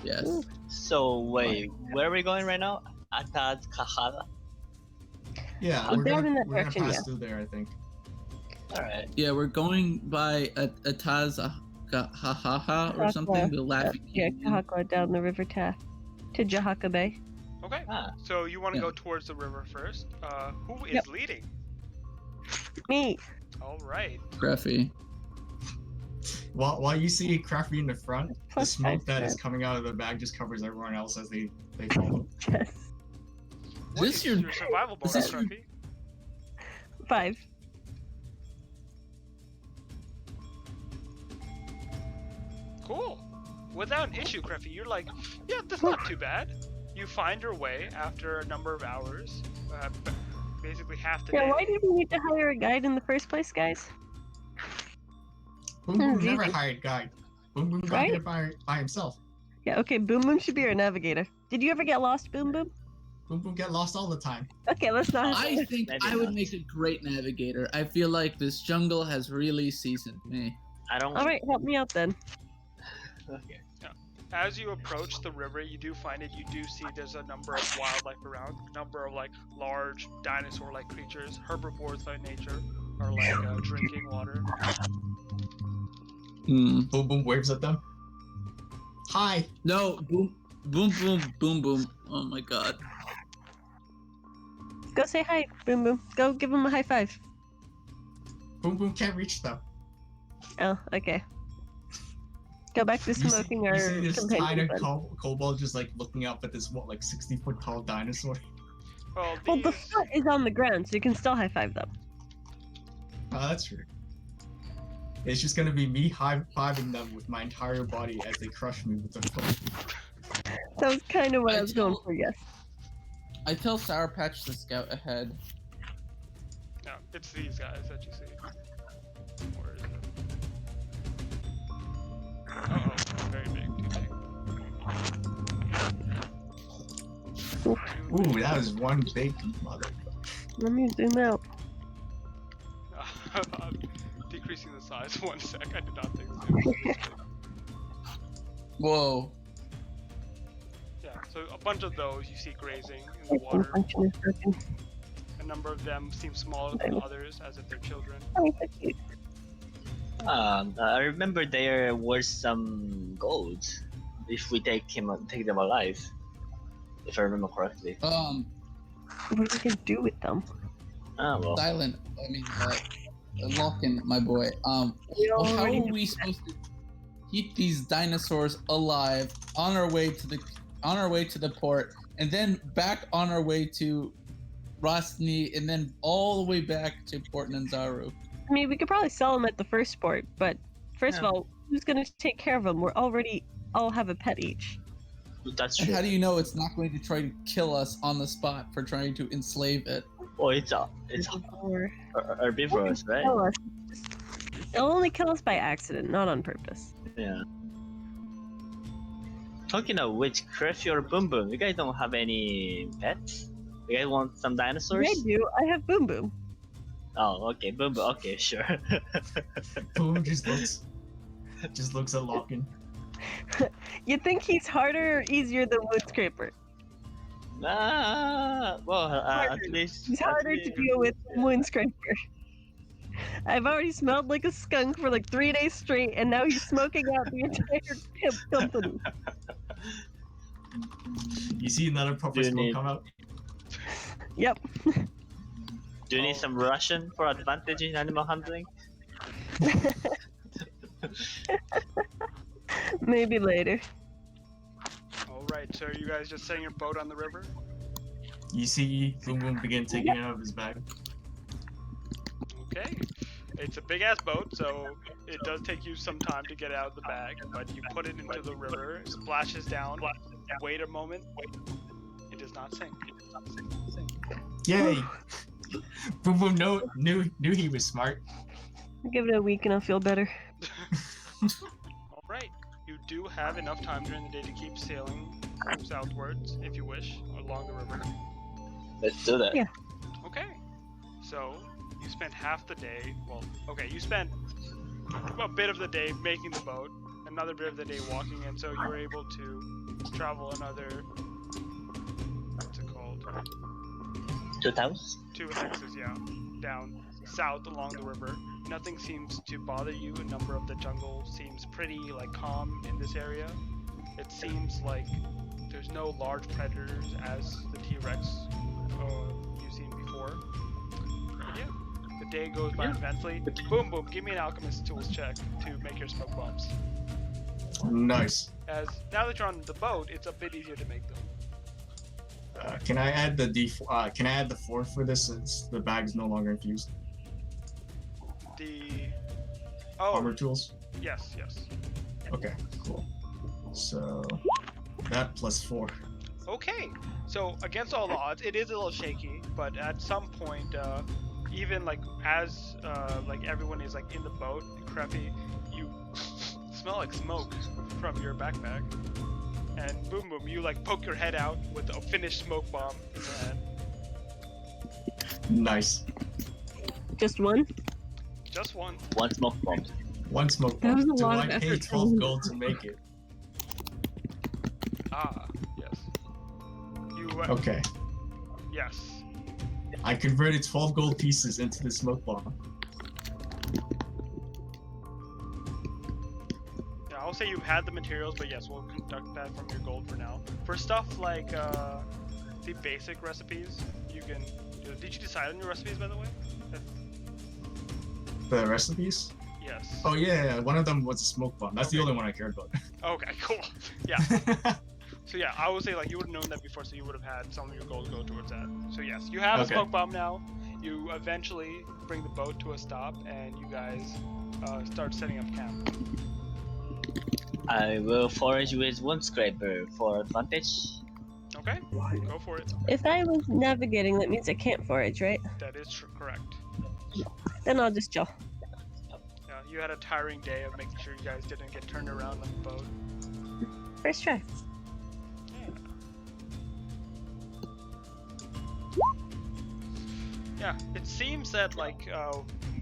Yes. So wait, where are we going right now? Atad Kahada. Yeah, I'm we're down gonna, in that we're gonna direction, pass yeah. through there, I think. All right. Yeah, we're going by a Tazahaha or something. The laughing. Yeah, Kahakwa down the river to Jahaka Bay. Okay. Ah. So you want to Yeah. go towards the river first. Who is Yep. leading? Me. All right. Gruffy. While you see Crafty in the front, the Plus smoke 5 that is strength. coming out of the bag just covers everyone else as they follow. Yes. What This is your- your survival is bonus, this your- Ruffy? 5. Cool. Without an issue, Creffy, you're like, yeah, that's not too bad. You find your way after a number of hours, basically half the Yeah, day. why did we need to hire a guide in the first place, guys? Boom Boom Easy. never hired guide. Boom Boom got Right? here by himself. Yeah, okay, Boom Boom should be our navigator. Did you ever get lost, Boom Boom? Boom Boom get lost all the time. Okay, let's not. I think Maybe I would not. make a great navigator. I feel like this jungle has really seasoned me. I don't. All right, help me out then. Okay. As you approach the river, you do find it. You do see there's a number of wildlife around, a number of like large dinosaur-like creatures, herbivores by nature, are like drinking water. Hmm. Boom Boom waves at them. Hi. No, boom, boom, boom, boom, boom. Oh my god. Go say hi, Boom Boom. Go give him a high five. Boom Boom can't reach them. Oh, okay. Go back to You see, smoking you our see this companion tiny friend. kobold just like looking up at this 60-foot tall dinosaur. Well, Well, the these, foot is on the ground, so you can still high five them. Oh, that's true. It's just gonna be me high-fiving them with my entire body as they crush me with their foot. That was kind of what I I was going tell- for, yes. I tell Sour Patch to scout ahead. no, it's these guys that you see. Where is it? Uh-oh, very big, too big. Ooh, that was one big mother. Let me zoom out. I'm decreasing the size 1 sec. I did not think this was this big. Whoa. Yeah, so a bunch of those you see grazing in the water. Function is broken. A number of them seem smaller than others, as if they're children. Oh, so cute. I remember there was some gold. If we take them alive, if I remember correctly. What are we gonna do with them? Ah well. Silent. I mean, Lockin, my boy. We Well, how already are we supposed to keep these dinosaurs alive on our way to the port, and then back on our way to Rosny, and then all the way back to Port Nanzaru? I mean, we could probably sell them at the first port, but First of all, who's gonna take care of them? We're already all have a pet each. That's And true. how do you know it's not going to try to kill us on the spot for trying to enslave it? Oh, it's Or herbivorous, right? kill us. It'll only kill us by accident, not on purpose. Yeah. Talking of which, Crafty or Boom Boom, you guys don't have any pets? You guys want some dinosaurs? I do. I have Boom Boom. Oh, okay, Boom Boom. Okay, sure. Boom just looks at Locken. You think he's harder or easier than Wood Scraper? Well, at least He's harder to deal with than Wood Scraper. I've already smelled like a skunk for like 3 days straight, and now he's smoking out the entire company. You see another proper Do you smoke need- come out? Yep. Do you need some Russian for advantage in animal handling? Maybe later. Alright, so are you guys just setting your boat on the river? You see Boom Boom begin taking it out of his bag. Okay. It's a big ass boat, so it does take you some time to get it out of the bag, but you put it into the river, it splashes down, wait a moment, it does not sink. Yay! Boom Boom knew he was smart. Give it a week and I'll feel better. Alright, you do have enough time during the day to keep sailing southwards, if you wish, along the river. Let's do that. Yeah. Okay, so you spent half the day, you spent a bit of the day making the boat, another bit of the day walking, and so you were able to travel another, what's it called? 2000? 2 hexes, yeah, down south along the river. Nothing seems to bother you. A number of the jungle seems pretty calm in this area. It seems like there's no large predators as the T-Rex you've seen before. But yeah, the day goes by eventfully. Boom Boom, give me an alchemist tools check to make your smoke bombs. Nice. As now that you're on the boat, it's a bit easier to make them. Can I add the can I add the 4 for this since the bag's no longer infused? Armor tools? Yes. Okay, cool. So that plus 4. Okay, so against all odds, it is a little shaky, but at some point, even as everyone is in the boat, Creppy, you smell like smoke from your backpack, and Boom Boom, you poke your head out with a finished smoke bomb in your hand. Nice. Just one? Just one. One smoke bomb. One smoke That bomb. was a Do lot I of pay effort. 12 gold to make it? Ah, yes. You. Okay. Yes. I converted 12 gold pieces into the smoke bomb. Yeah, I'll say you had the materials, but yes, we'll conduct that from your gold for now. For stuff like the basic recipes, you can. Did you decide on your recipes, by the way? The recipes? Yes. Oh yeah, one of them was a smoke bomb. That's the Okay. only one I cared about. Okay, cool. Yeah. So yeah, I would say you would have known that before, so you would have had some of your gold go towards that. So yes, you have a Okay. smoke bomb now. You eventually bring the boat to a stop, and you guys start setting up camp. I will forage with Wound Scraper for advantage. Okay, go for it. If I was navigating, that means I can't forage, right? That is correct. Then I'll just chill. Yeah, you had a tiring day of making sure you guys didn't get turned around on the boat. First try. Yeah, it seems that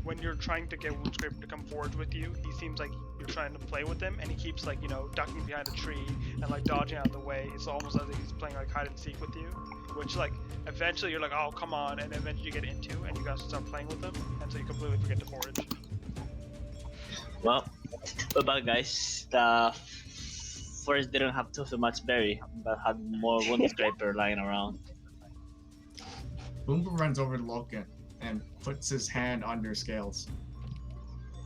when you're trying to get Wound Scraper to come forward with you, he seems like you're trying to play with him, and he keeps ducking behind a tree and dodging out of the way. It's almost as if he's playing hide and seek with you, which eventually you're oh come on, and eventually you get into, and you guys start playing with him, and so you completely forget to forage. Well, what about guys? The forest didn't have too much berry, but had more Wound Scraper lying around. Boom Boom runs over to Loken and puts his hand on your scales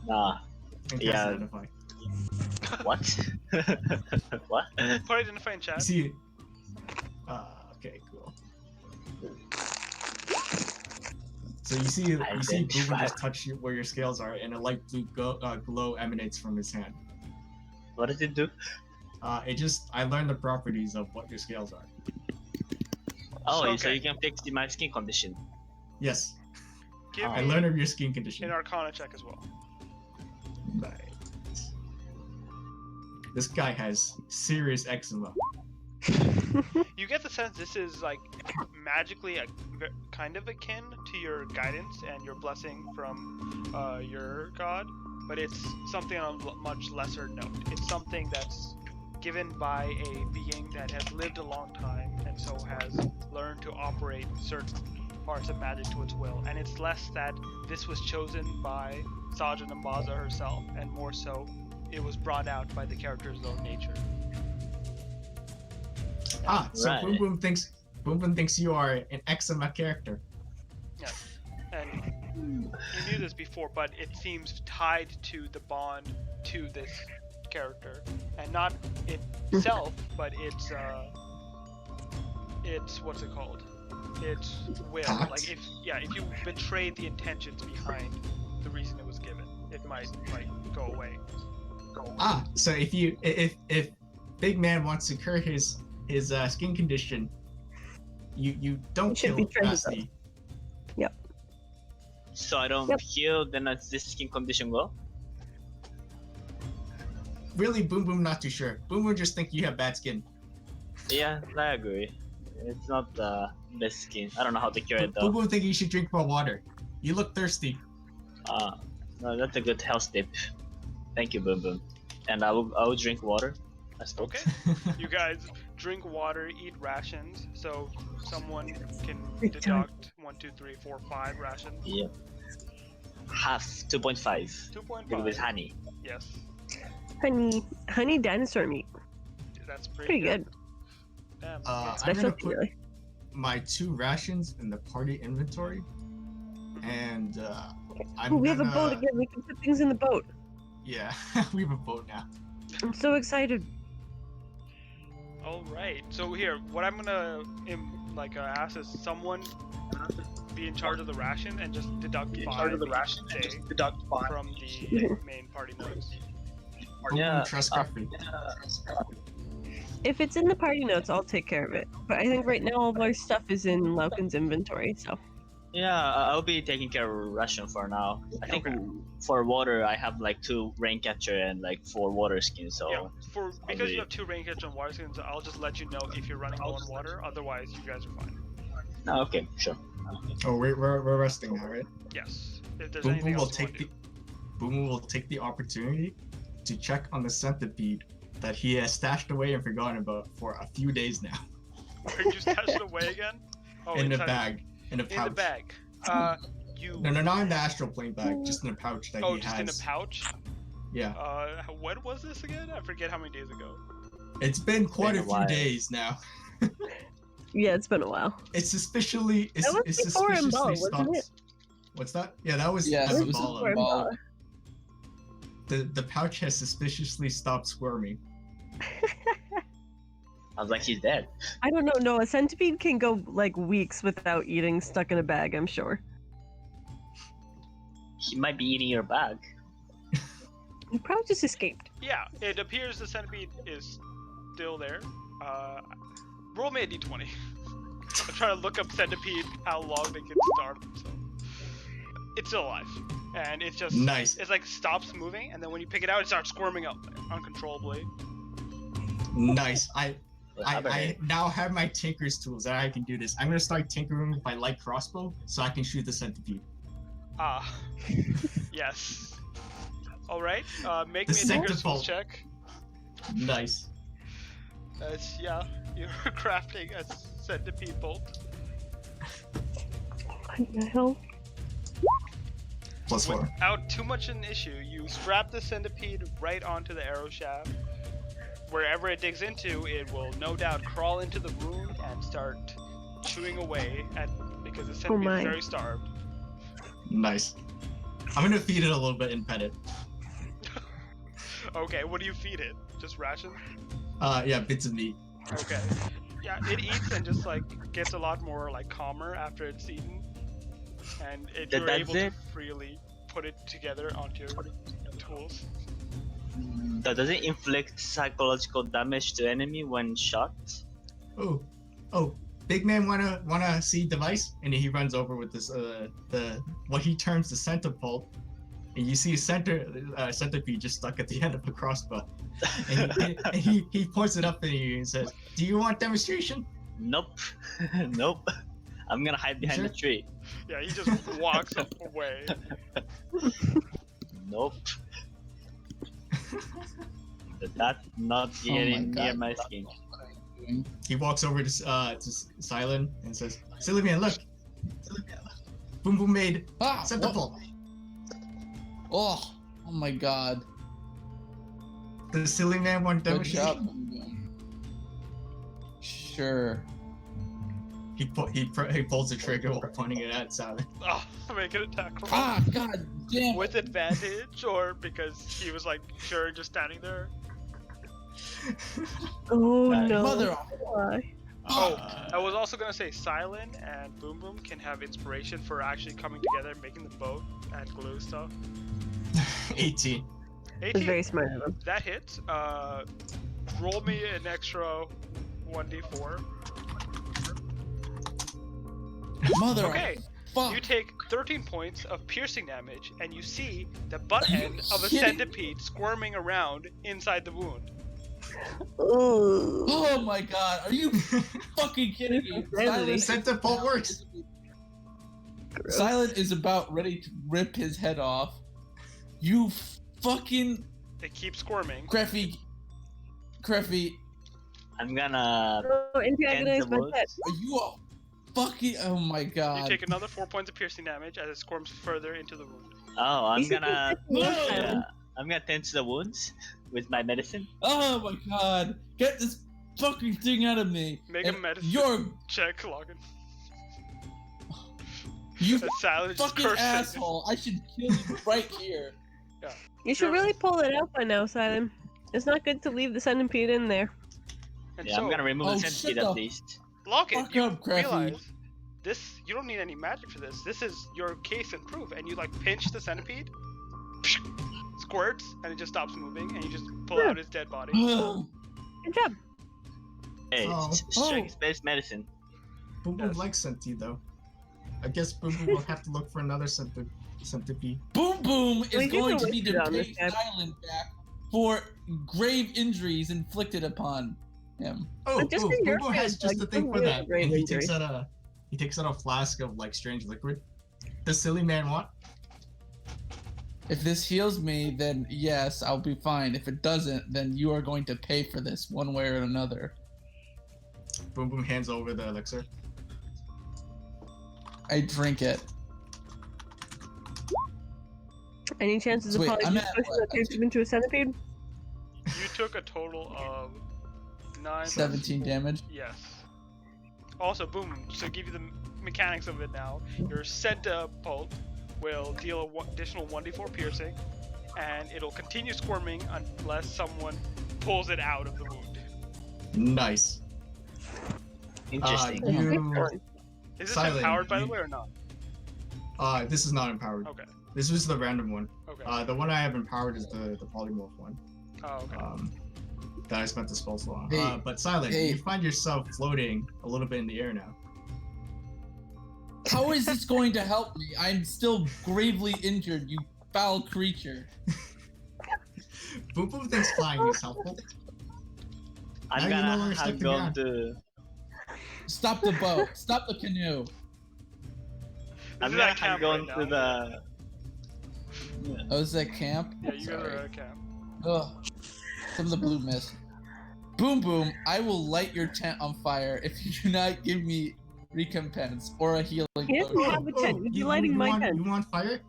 Nah. and casts Yeah. Identify. What? What? Put identify in You chat. see? Okay, cool. So you see Boom Identify. just touch where your scales are, and a light blue glow emanates from his hand. What does it do? I learned the properties of what your scales are. Oh, so Okay. you can fix my skin condition. Yes, Give I me learned of your skin condition. an Arcana check as well. Right. This guy has serious eczema. You get the sense this is like magically kind of akin to your guidance and your blessing from your god, but it's something on a much lesser note. It's something that's given by a being that has lived a long time and so has learned to operate certain parts of magic to its will. And it's less that this was chosen by Saja N'baza herself, and more so it was brought out by the character's own nature. So Right. Boom Boom thinks you are an eczema character. And you knew this before, but it seems tied to the bond to this character, and not itself, but it's what's it called? It's will. Pact? Like if you betrayed the intentions behind the reason it was given, it might go away. So if Big Man wants to cure his skin condition, you don't You should kill betray Basti. So I don't Yep. heal, then does this skin condition go? Really, Boom not too sure. Boom just think you have bad skin. Yeah, I agree. It's not the best skin. I don't know how to cure it though. Boom think you should drink more water. You look thirsty. No, that's a good health tip. Thank you, Boom Boom. And I will drink water. I suppose. Okay. You guys drink water, eat rations, so someone can Good time. deduct 1, 2, 3, 4, 5 rations. Yeah. Half 2.5 2.5. with honey. Yes, honey dinosaur meat. that's Pretty good. Damn. I'm Special gonna put really. my 2 rations in the party inventory, and I'm Oh, we have a gonna- boat again. We can put things in the boat. Yeah, we have a boat now. I'm so excited. All right. So here, what I'm gonna ask is someone be in charge of the ration and just deduct 5 from the main party notes. Yeah, Trust Guffrey. If it's in the party notes, I'll take care of it. But I think right now all of our stuff is in Lauken's inventory, so. Yeah, I'll be taking care of ration for now. I think Okay. for water, I have like 2 rain catcher and like 4 water skins. So Yeah. Because you be- have 2 rain catch and water skins, I'll just let you know if you're running low on water. Otherwise, you guys are fine. oh, okay, sure. Oh, we're resting now, right? Yes. If there's Boom anything will else you want to take do. Boom will take the opportunity to check on the centipede that he has stashed away and forgotten about for a few days now. Where you stashed it away again? Oh, In a inside- bag, in a In pouch. the bag. You. No, not in the astral plane bag, just in a pouch that Oh, he just has. in a pouch. Yeah, When was this again? I forget how many days ago. it's been quite Been a a few while. days now. Yeah, it's been a while. It's suspiciously, That was before Mbala, wasn't it? What's that? Yeah, that was Yes, that's it was Mbala. before Mbala. The pouch has suspiciously stopped squirming. I was like, he's dead. I don't know. No, a centipede can go like weeks without eating stuck in a bag, I'm sure. He might be eating your bag. He probably just escaped. Yeah, it appears the centipede is still there. Roll me a d20. I'm trying to look up centipede, how long they can starve themselves. It's still alive, and it's just Nice. It's like stops moving, and then when you pick it out, it starts squirming up uncontrollably. Nice. I Hibernate. now have my tinker's tools that I can do this. I'm gonna start tinkering with my light crossbow so I can shoot the centipede. Ah, yes. All right. Make The me a Tinker's centipede. Tools check. Nice. Yeah, you're crafting a centipede bolt. What the hell? +4. Without too much an issue, you strap the centipede right onto the arrow shaft. Wherever it digs into, it will no doubt crawl into the wound and start chewing away because the centipede my. is very starved. Nice. I'm gonna feed it a little bit and pet it. Okay, what do you feed it? Just rations? Yeah, bits of meat. Okay. Yeah, it eats and just like gets a lot more like calmer after it's eaten. and That's you're able to it? freely put it together onto your tools. Does it inflict psychological damage to enemy when shot? Oh, big man wanna see device, and he runs over with this the what he terms the centipede, and you see a centipede just stuck at the end of a crossbow, and he points it up at you and says, "Do you want demonstration?" Nope. Nope. I'm gonna hide behind the tree. Yeah, he just walks away. Nope. That's not getting near my skin. He walks over to Silent and says, "Silly man, look, Boom Boom made centipede." Oh my god. The silly man want Good demonstration. job. Sure. He pulls the trigger while pointing it at Silent. Oh, make an attack roll. God damn. With advantage, or because he was like, sure, just standing there? Oh Nice. no. Mother of Why? Oh, I was also gonna say Silent and Boom Boom can have inspiration for actually coming together and making the boat and glue stuff. 18. It was 18. very smart of him. That hits. Roll me an extra 1d4. Mother Okay. of fuck. You take 13 points of piercing damage, and you see the butt Are you end of a kidding? centipede squirming around inside the wound. Ooh. Oh my god, are you fucking kidding me? Deadly. Centipede works. Silent is about ready to rip his head off. You fucking They keep squirming. Creffy. I'm gonna Oh, antagonize my Tentacles. pet. Are you a fucking? Oh my You god. take another 4 points of piercing damage as it squirms further into the wound. I'm You should gonna keep taking more time. I'm gonna tend to the wounds with my medicine. Oh my god. Get this fucking thing out of me. Make a And medicine You're check, Logan. you The salad just fucking cursing. asshole. I should kill you right here. You should really pull it out by now, Silent. It's not good to leave the centipede in there. And Yeah, so, I'm gonna remove Oh, the shut centipede the at least. Logan, fuck you up, Creffy. realize this, you don't need any magic for this. This is your case and proof. And you like pinch the centipede, squirts, and it just stops moving, and you just pull out his dead body. Good job. Hey, Oh. strength-based medicine. Boom Boom Yes. likes centipede though. I guess Boom Boom will have to look for another centipede. Boom Boom is Well, you going can to need wait to on pay this guy. Silent back for grave injuries inflicted upon him. Oh, But just oh, in Boom your Boom has case, just like, the thing you for really that, great and he injury. takes out a flask of like strange liquid. Does silly man want? If this heals me, then yes, I'll be fine. If it doesn't, then you are going to pay for this one way or another. Boom Boom hands over the elixir. I drink it. Any chances So of wait, probably I'm just at pushing what? that tube into a centipede? You took a total of 9. 17 damage. Yes. Also, boom. So give you the mechanics of it now. Your centipede will deal an additional 1d4 piercing, and it'll continue squirming unless someone pulls it out of the wound. Nice. Interesting. You. Is this Silent, empowered, by the you- way, or not? This is not empowered. Okay. This was the random one. Okay. The one I have empowered is the polymorph one. Oh, okay. That I spent the spell slot on. Hey, But Silent, hey. you find yourself floating a little bit in the air now. How is this going to help me? I'm still gravely injured, you foul creature. Boom Boom thinks flying is helpful. I'm now you no gonna longer stuck I'm to going ground. to Stop the boat. Stop the canoe. This is at camp going right to now. the Oh, is that camp? Yeah, you guys Sorry. are at camp. Ugh. From the blue mist. Boom Boom, I will light your tent on fire if you do not give me recompense or a healing He doesn't potion. have a tent. He's lighting my tent. You want fire?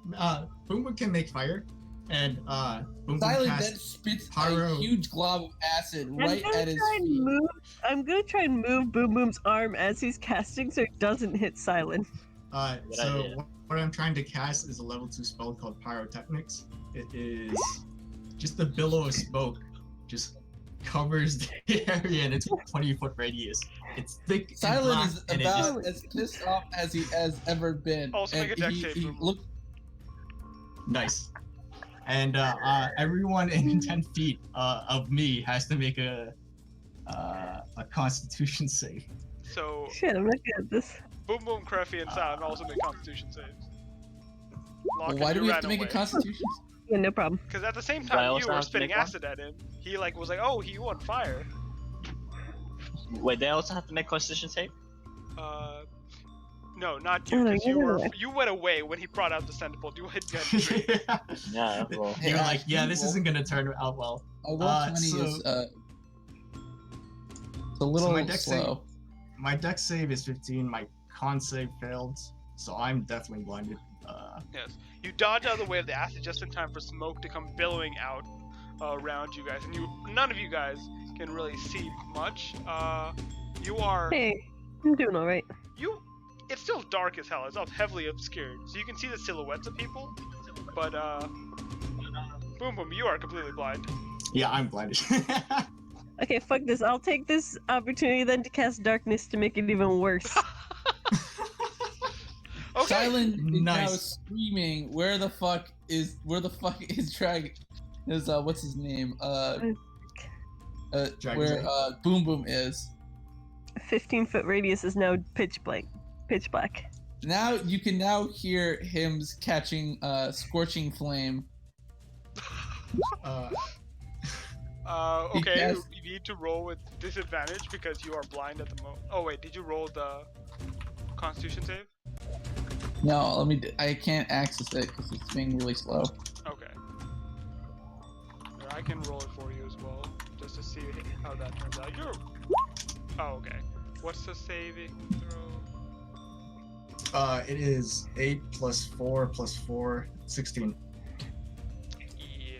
Boom Boom can make fire, and Boom Boom Silent then casts spits pyro. a huge glob of acid right I'm gonna at his try and feet. move. I'm gonna try and move Boom Boom's arm as he's casting, so it doesn't hit Silent. Good So idea. what I'm trying to cast is a level 2 spell called Pyrotechnics. It is just a billow of smoke, just covers the area and it's a 20-foot radius. It's thick and Silent black, is and about as pissed off as he has ever been. Also and make a dex he, save, he Boom. look, nice. And everyone in 10 feet of me has to make a Constitution save. So Shit, I'm not good at this. Boom Boom, Creffy, and Silent also make Constitution saves. well, why do we have to make a Constitution? Yeah, no problem. Because at the same I time you also were have to spitting make one? acid at him, he like was like, "Oh, you on fire." Wait, they also have to make Constitution save? No, not you. Oh, Because yeah. you went away when he brought out the centipede. You hit the tree. Yeah, well. You were Hey, like, Ash, yeah, you this roll- isn't gonna turn out well. A roll 20 so- is it's a little my dex slow. My dex save is 15. My con save failed, so I'm definitely blinded. Yes. You dodge out of the way of the acid just in time for smoke to come billowing out around you guys, and none of you guys can really see much. You are Hey, I'm doing alright. It's still dark as hell. It's all heavily obscured, so you can see the silhouettes of people, but Boom Boom, you are completely blind. Yeah, I'm blinded. Okay, fuck this. I'll take this opportunity then to cast darkness to make it even worse. Okay. Silent is now Nice. screaming, where the fuck is Dragon? Is what's his name? Dragon's Where Egg. Boom Boom is. 15-foot radius is now pitch black. Now you can now hear him catching scorching flame. Okay, Yes. you need to roll with disadvantage because you are blind at the moment. Oh wait, did you roll the Constitution save? No, I can't access it because it's being really slow. Okay. Here, I can roll it for you as well, just to see how that turns out. Oh, okay. What's the saving throw? It is 8 plus 4 plus 4, 16. Yeah.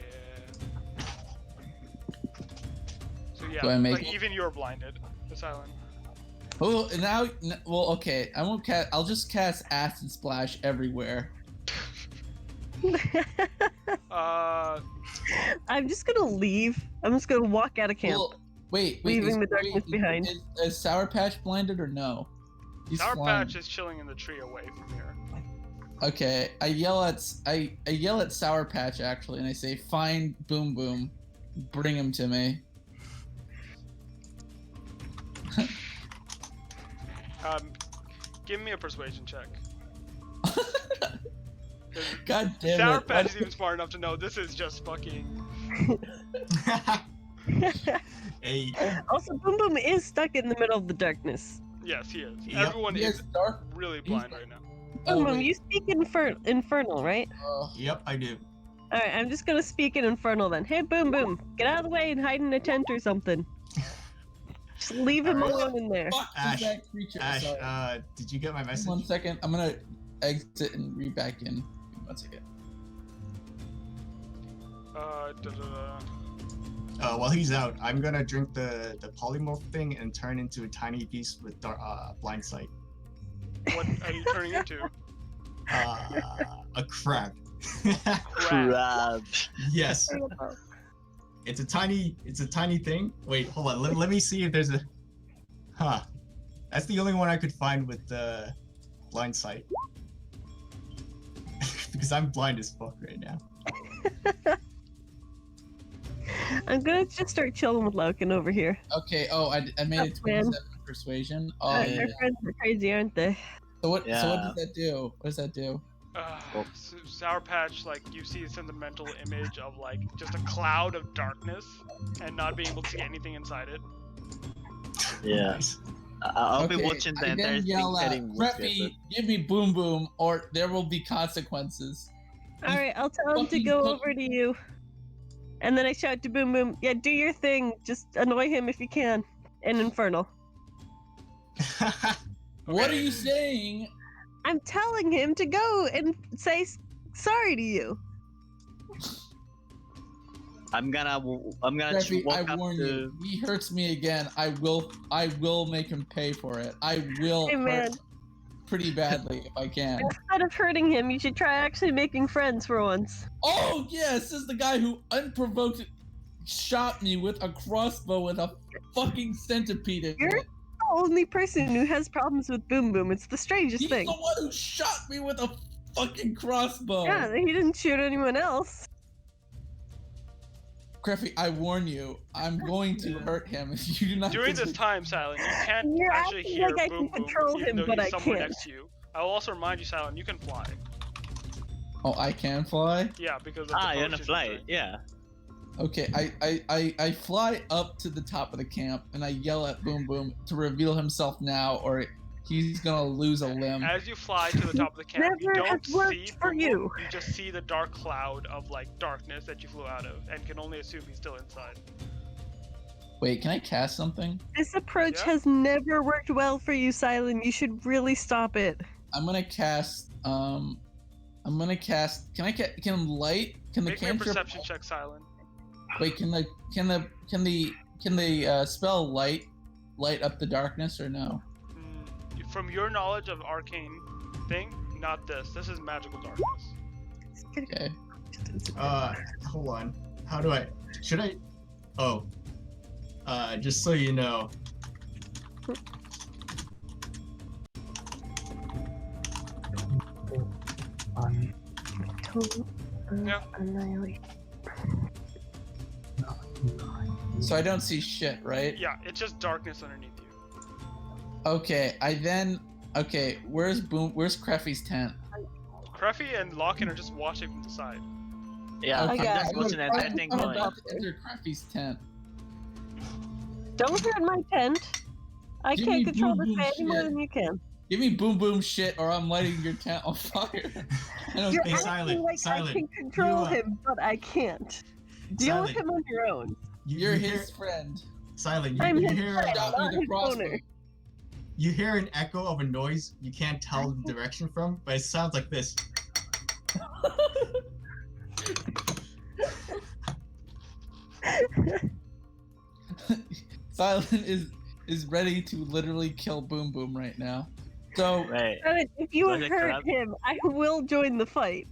So yeah, Do I make- like even you're blinded. The silent. Oh, now, well, okay. I won't cast. I'll just cast Acid Splash everywhere. I'm just gonna leave. I'm just gonna walk out of camp. Well, wait, Leaving the darkness behind. Is Sour Patch blinded or no? He's Sour flying. Patch is chilling in the tree away from here. Okay, I yell at Sour Patch actually, and I say, "Find Boom Boom, bring him to me." Give me a persuasion check. God damn Sour it! Patch is even smart enough to know this is just fucking. 8. Also, Boom Boom is stuck in the middle of the darkness. Yes, he is. Yep. Everyone He is has dark. really blind right now. Boom Boom, wait, you speak Infernal, right? Yep, I do. Alright, I'm just gonna speak in Infernal then. Hey, Boom Boom, get out of the way and hide in a tent or something. Just leave him Alright. alone in there. fuck Ash, is that creature? Ash, Sorry. did you get my message? 1 second. I'm gonna exit and re back in. 1 second. While he's out, I'm gonna drink the polymorph thing and turn into a tiny beast with blind sight. What are you turning into? A crab. Crap. Yes. It's a tiny thing. Wait, hold on. Let me see if there's a. Huh. That's the only one I could find with the blind sight. Because I'm blind as fuck right now. I'm gonna just start chilling with Loken over here. Okay. Oh, I made it Up, man. 27 persuasion. Oh, Our yeah. friends are crazy, aren't they? So what? So what Yeah. does that do? What does that do? Sour Patch, like you see a sentimental image of like just a cloud of darkness and not being able to see anything inside it. Yeah. Nice. I'll be Okay, watching the I entire then thing yell out, getting worse. "Preppy, give me Boom Boom, or there will be consequences." Alright, I'll tell him to fucking go cook- over to you. And then I shout to Boom Boom, yeah, do your thing. Just annoy him if you can. In Infernal. What are Okay. you saying? I'm telling him to go and say sorry to you. I'm gonna Preppy, I walk up warn to. you. He hurts me again. I will make him pay for it. I will Hey, man. hurt pretty badly if I can. Instead of hurting him, you should try actually making friends for once. Oh yes, this is the guy who unprovoked shot me with a crossbow with a fucking centipede in You're it. only person who has problems with Boom Boom. It's the strangest He's thing. the one who shot me with a fucking crossbow. Yeah, he didn't shoot anyone else. Creffy, I warn you, I'm going to hurt him if you do not. During this time, Silent, you can't You're actually acting hear like I Boom can Boom, control even him, though but he's I somewhere can't. next to you. I will also remind you, Silent, you can fly. Oh, I can fly? Yeah, because of the Ah, you're gonna potion fly. you drank. Yeah. Okay, I fly up to the top of the camp and I yell at Boom Boom to reveal himself now or he's gonna lose a limb. As you fly to the top of the camp, you Never don't has worked see for Boom you. Boom, you just see the dark cloud of like darkness that you flew out of, and can only assume he's still inside. Wait, can I cast something? This approach Yeah. has never worked well for you, Silent. You should really stop it. I'm gonna cast can light can the Make me a cantrip perception check, Silent. wait can the spell light up the darkness or no? From your knowledge of arcane thing, not this. This is magical darkness. Okay. Hold on. How do I? Should I? Oh. Just so you know. Total Yeah. annihilation. So I don't see shit, right? Yeah, it's just darkness underneath you. Okay, where's Creffy's tent? Creffy and Lockin are just watching from the side. Yeah, I I'm got just it. watching that I'm thing about going. to enter Creffy's tent. Don't hurt my tent. I Give can't me control Boom this Boom any more shit. than you can. Give me Boom Boom shit or I'm lighting your tent on fire. I don't You're Hey, care. acting Silent, like Silent, I can control you, him, but I can't. Deal with Silent. him on your own. You're you his hear, friend. Silent. I'm You his hear friend. Shot me not with a his crossbow. owner. you hear an echo of a noise you can't tell the direction from, but it sounds like this. Silent is ready to literally kill Boom Boom right now. So, Right. If you Was it hurt crab? him, I will join the fight.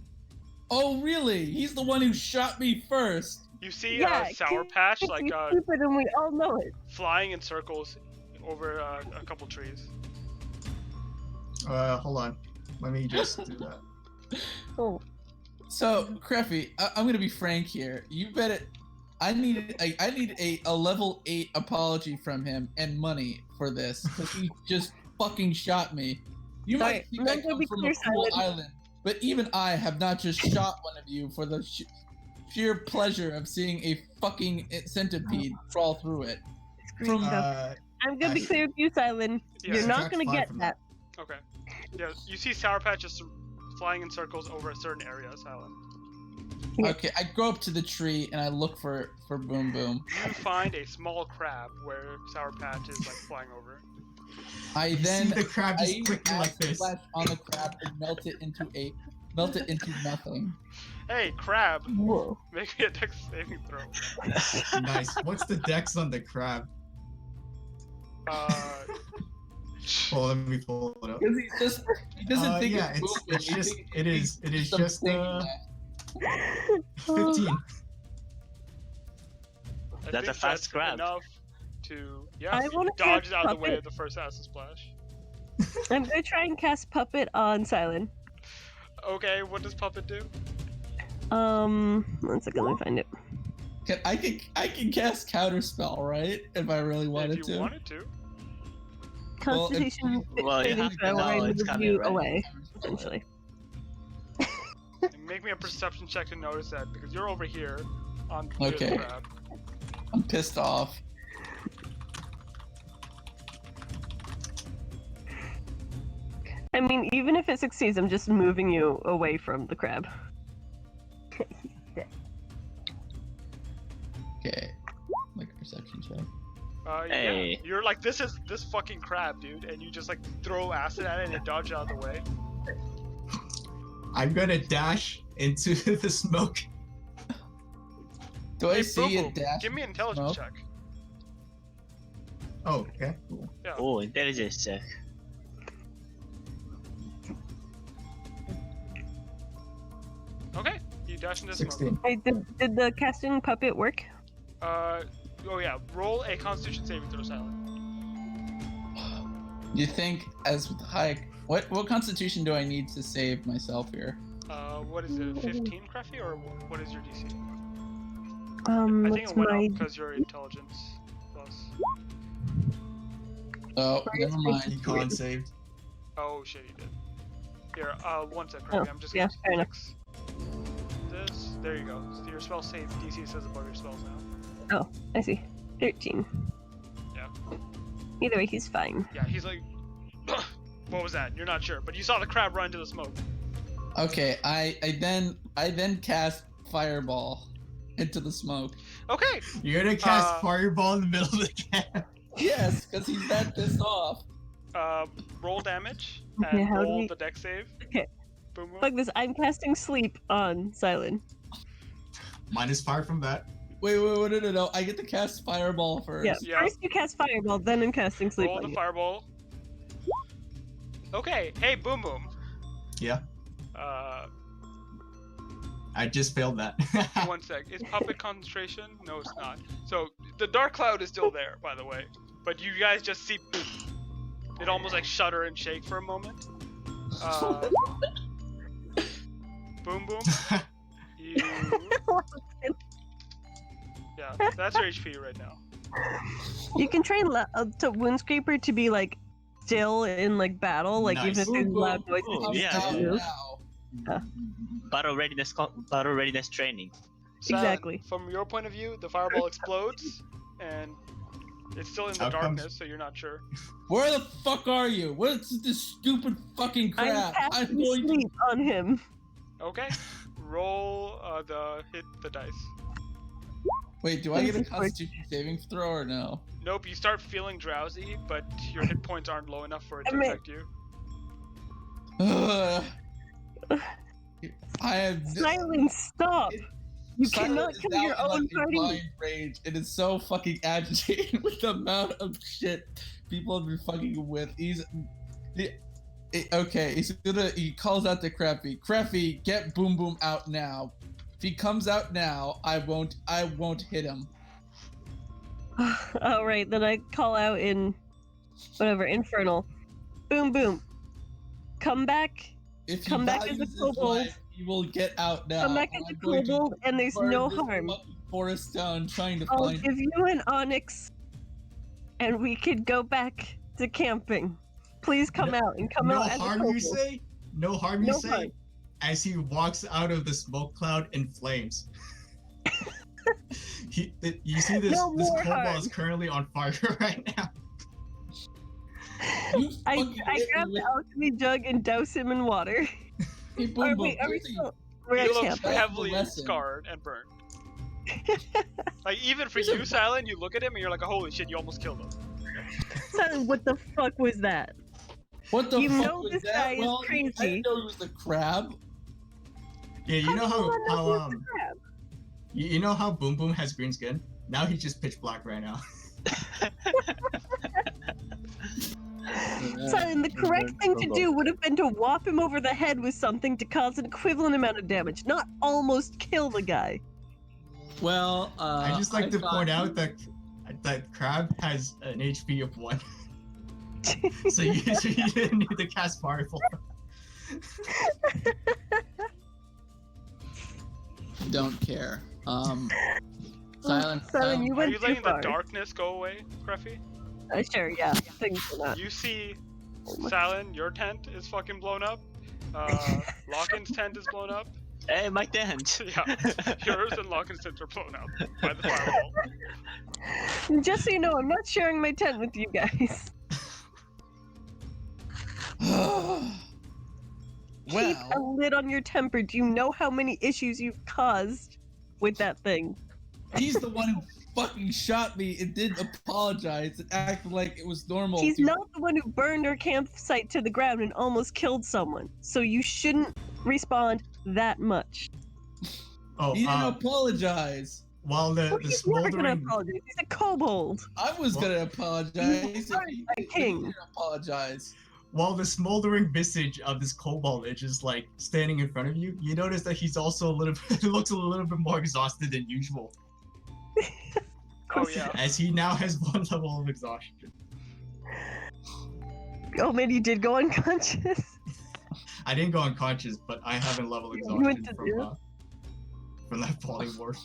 oh really? He's the one who shot me first. You see Yeah, Sour Patch He's like stupid and we all know it. flying in circles over a couple trees. Hold on. Let me just do that. Oh, So, Creffy, I'm gonna be frank here. You better. I need a level 8 apology from him and money for this because he just fucking shot me. You might Alright, think I'm I gonna come be from clear, a cool Silent. island, but even I have not just shot one of you for the sheer pleasure of seeing a fucking centipede crawl through it. it's great From- stuff. I'm gonna be I- clear with you, Silent. Yeah, You're not subtract gonna 5 get from that. Okay. Yeah, you see Sour Patch just flying in circles over a certain area, Silent. Yeah. Okay, I go up to the tree and I look for Boom Boom. You find a small crab where Sour Patch is like flying over. I You then see the crab I just use clicking like acid this. splash on the crab and melt it into nothing. Hey, crab! Whoa. Make me a dex saving throw. Nice. What's the dex on the crab? Oh, let me pull it up. Because he doesn't think yeah, it's Boom Boom. it's He just thinks it is some just thing left. 15. I That's a think fast crab. Enough to I he wanna dodges cast out of the way Puppet. of the first acid splash. I'm gonna try and cast Puppet on Silent. Okay, what does Puppet do? 1 second, let me find it. I can cast Counterspell, right? If I really wanted if you to. wanted to. Well, if- Constitution Well, you saving have to throw where I know it's move coming, you right? away, essentially. And make me a perception check to notice that because you're over here on the Okay. crab. I'm pissed off. I mean, even if it succeeds, I'm just moving you away from the crab. Okay. Like a perception check. Hey. Yeah. You're like, this fucking crab, dude, and you just like throw acid at it and it dodges out of the way. I'm gonna dash into the smoke. Do I Hey, see Boom a Boom, dash? give me an intelligence smoke? check. Oh, okay. Cool. Oh, intelligence check. Okay, you dash into smoke. 16. Hey, did the casting Puppet work? Oh yeah, roll a Constitution saving throw, Silent. You think as high? What constitution do I need to save myself here? What is it? 15, Crafty, or what is your DC? I think What's it went my up because your intelligence plus. Oh, never mind. He con saved. Oh shit, you did. Here, 1 sec, Crafty. I'm just yeah, gonna fair enough. fix this. There you go. So your spell save DC says above your spells now. Oh, I see. 13. Yeah. Either way, he's fine. Yeah, he's like. What was that? You're not sure, but you saw the crab run into the smoke. Okay, I then cast fireball into the smoke. Okay. You're gonna cast fireball in the middle of the camp. Yes, because he's that pissed off. Roll damage Okay, and how do roll we- the deck save. Okay. Boom, boom. Fuck this, I'm casting sleep on Silent. Minus 5 from that. Wait, no. I get to cast fireball first. Yeah, Yeah. first you cast Fireball, then I'm casting sleep Roll on the you. fireball. Okay. Hey, boom, boom. Yeah, Uh, I just failed that. 1 sec. Is puppet concentration? No, it's not. So the dark cloud is still there, by the way. But you guys just see it almost like shudder and shake for a moment. Boom, boom. You. Yeah, that's your HP right now. You can train to Woundscraper to be like still in like battle, like even if Nice. there's loud noises. Ooh, you yeah. still Out do. now. Battle readiness training. Silent, Exactly. From your point of view, the fireball explodes, and it's still in the Outcomes. darkness, so you're not sure. Where the fuck are you? What's this stupid fucking I'm crap? casting sleep on him. Okay. Roll hit the dice. Wait, do I get a Constitution saving throw or no? Nope, you start feeling drowsy, but your hit points aren't low enough for it to I mean- affect you. I have. Silent, stop! You cannot Silent is kill now your in, like, own a party. blind rage. It is so fucking agitated with the amount of shit people have been fucking with. Okay, he calls out to Crappy. Crappy, get Boom Boom out now. If he comes out now, I won't hit him. Alright, then I call out in whatever, Infernal. Boom boom. Come back. If he Come back as a values his kobold. life, he will get out now. Come back as I'm a going to kobold and there's burn no this harm. fucking forest down trying to I'll find give you an onyx and we could go back to camping. Please come out and come no out as a harm, kobold. you say? No harm, you No say? harm. As he walks out of the smoke cloud in flames. You see this No this more kobold harm. is currently on fire right now. You I fucking hit grab me the with- alchemy jug and douse him in water. Hey, Boom Are Boom, we listen, still... We're He at looks camp. That's the heavily lesson. scarred and burned. Like, even for you, Silent, you look at him and you're like, holy shit, you almost killed him. Silent, what the fuck was that? What the You fuck know was this that? guy is Well, I crazy. didn't know he was the crab. Yeah, you know do you how know he's the crab? you know how Boom Boom has green skin? Now he's just pitch black right now. Silent, the correct thing to do would have been to whop him over the head with something to cause an equivalent amount of damage, not almost kill the guy. Well, I just like to thought- point out that crab has an HP of 1. so you didn't need to cast fireball. Don't care. Silent. Silent, you Are went you too letting the far. darkness go away, Cruffy? Sure, yeah. Things are not. You see, Silent, your tent is fucking blown up. Lockin's tent is blown up. Hey, my tent. Yeah, yours and Lockin's tent are blown up by the fireball. Just so you know, I'm not sharing my tent with you guys. Keep a Well, lid on your temper. Do you know how many issues you've caused with that thing? he's the one who fucking shot me and didn't apologize and acted like it was normal. He's to- not the one who burned our campsite to the ground and almost killed someone. So you shouldn't respond that much. Oh, He didn't apologize. while the He's never gonna smoldering apologize. He's a kobold. I was Well, gonna apologize. are He a king. didn't apologize. while the smoldering visage of this kobold is just like standing in front of you, you notice that he's also a little bit looks a little bit more exhausted than usual, Oh yeah. as he now has 1 level of exhaustion. Oh man, you did go unconscious. I didn't go unconscious, but I haven't level You went exhaustion to zero? from that polymorph.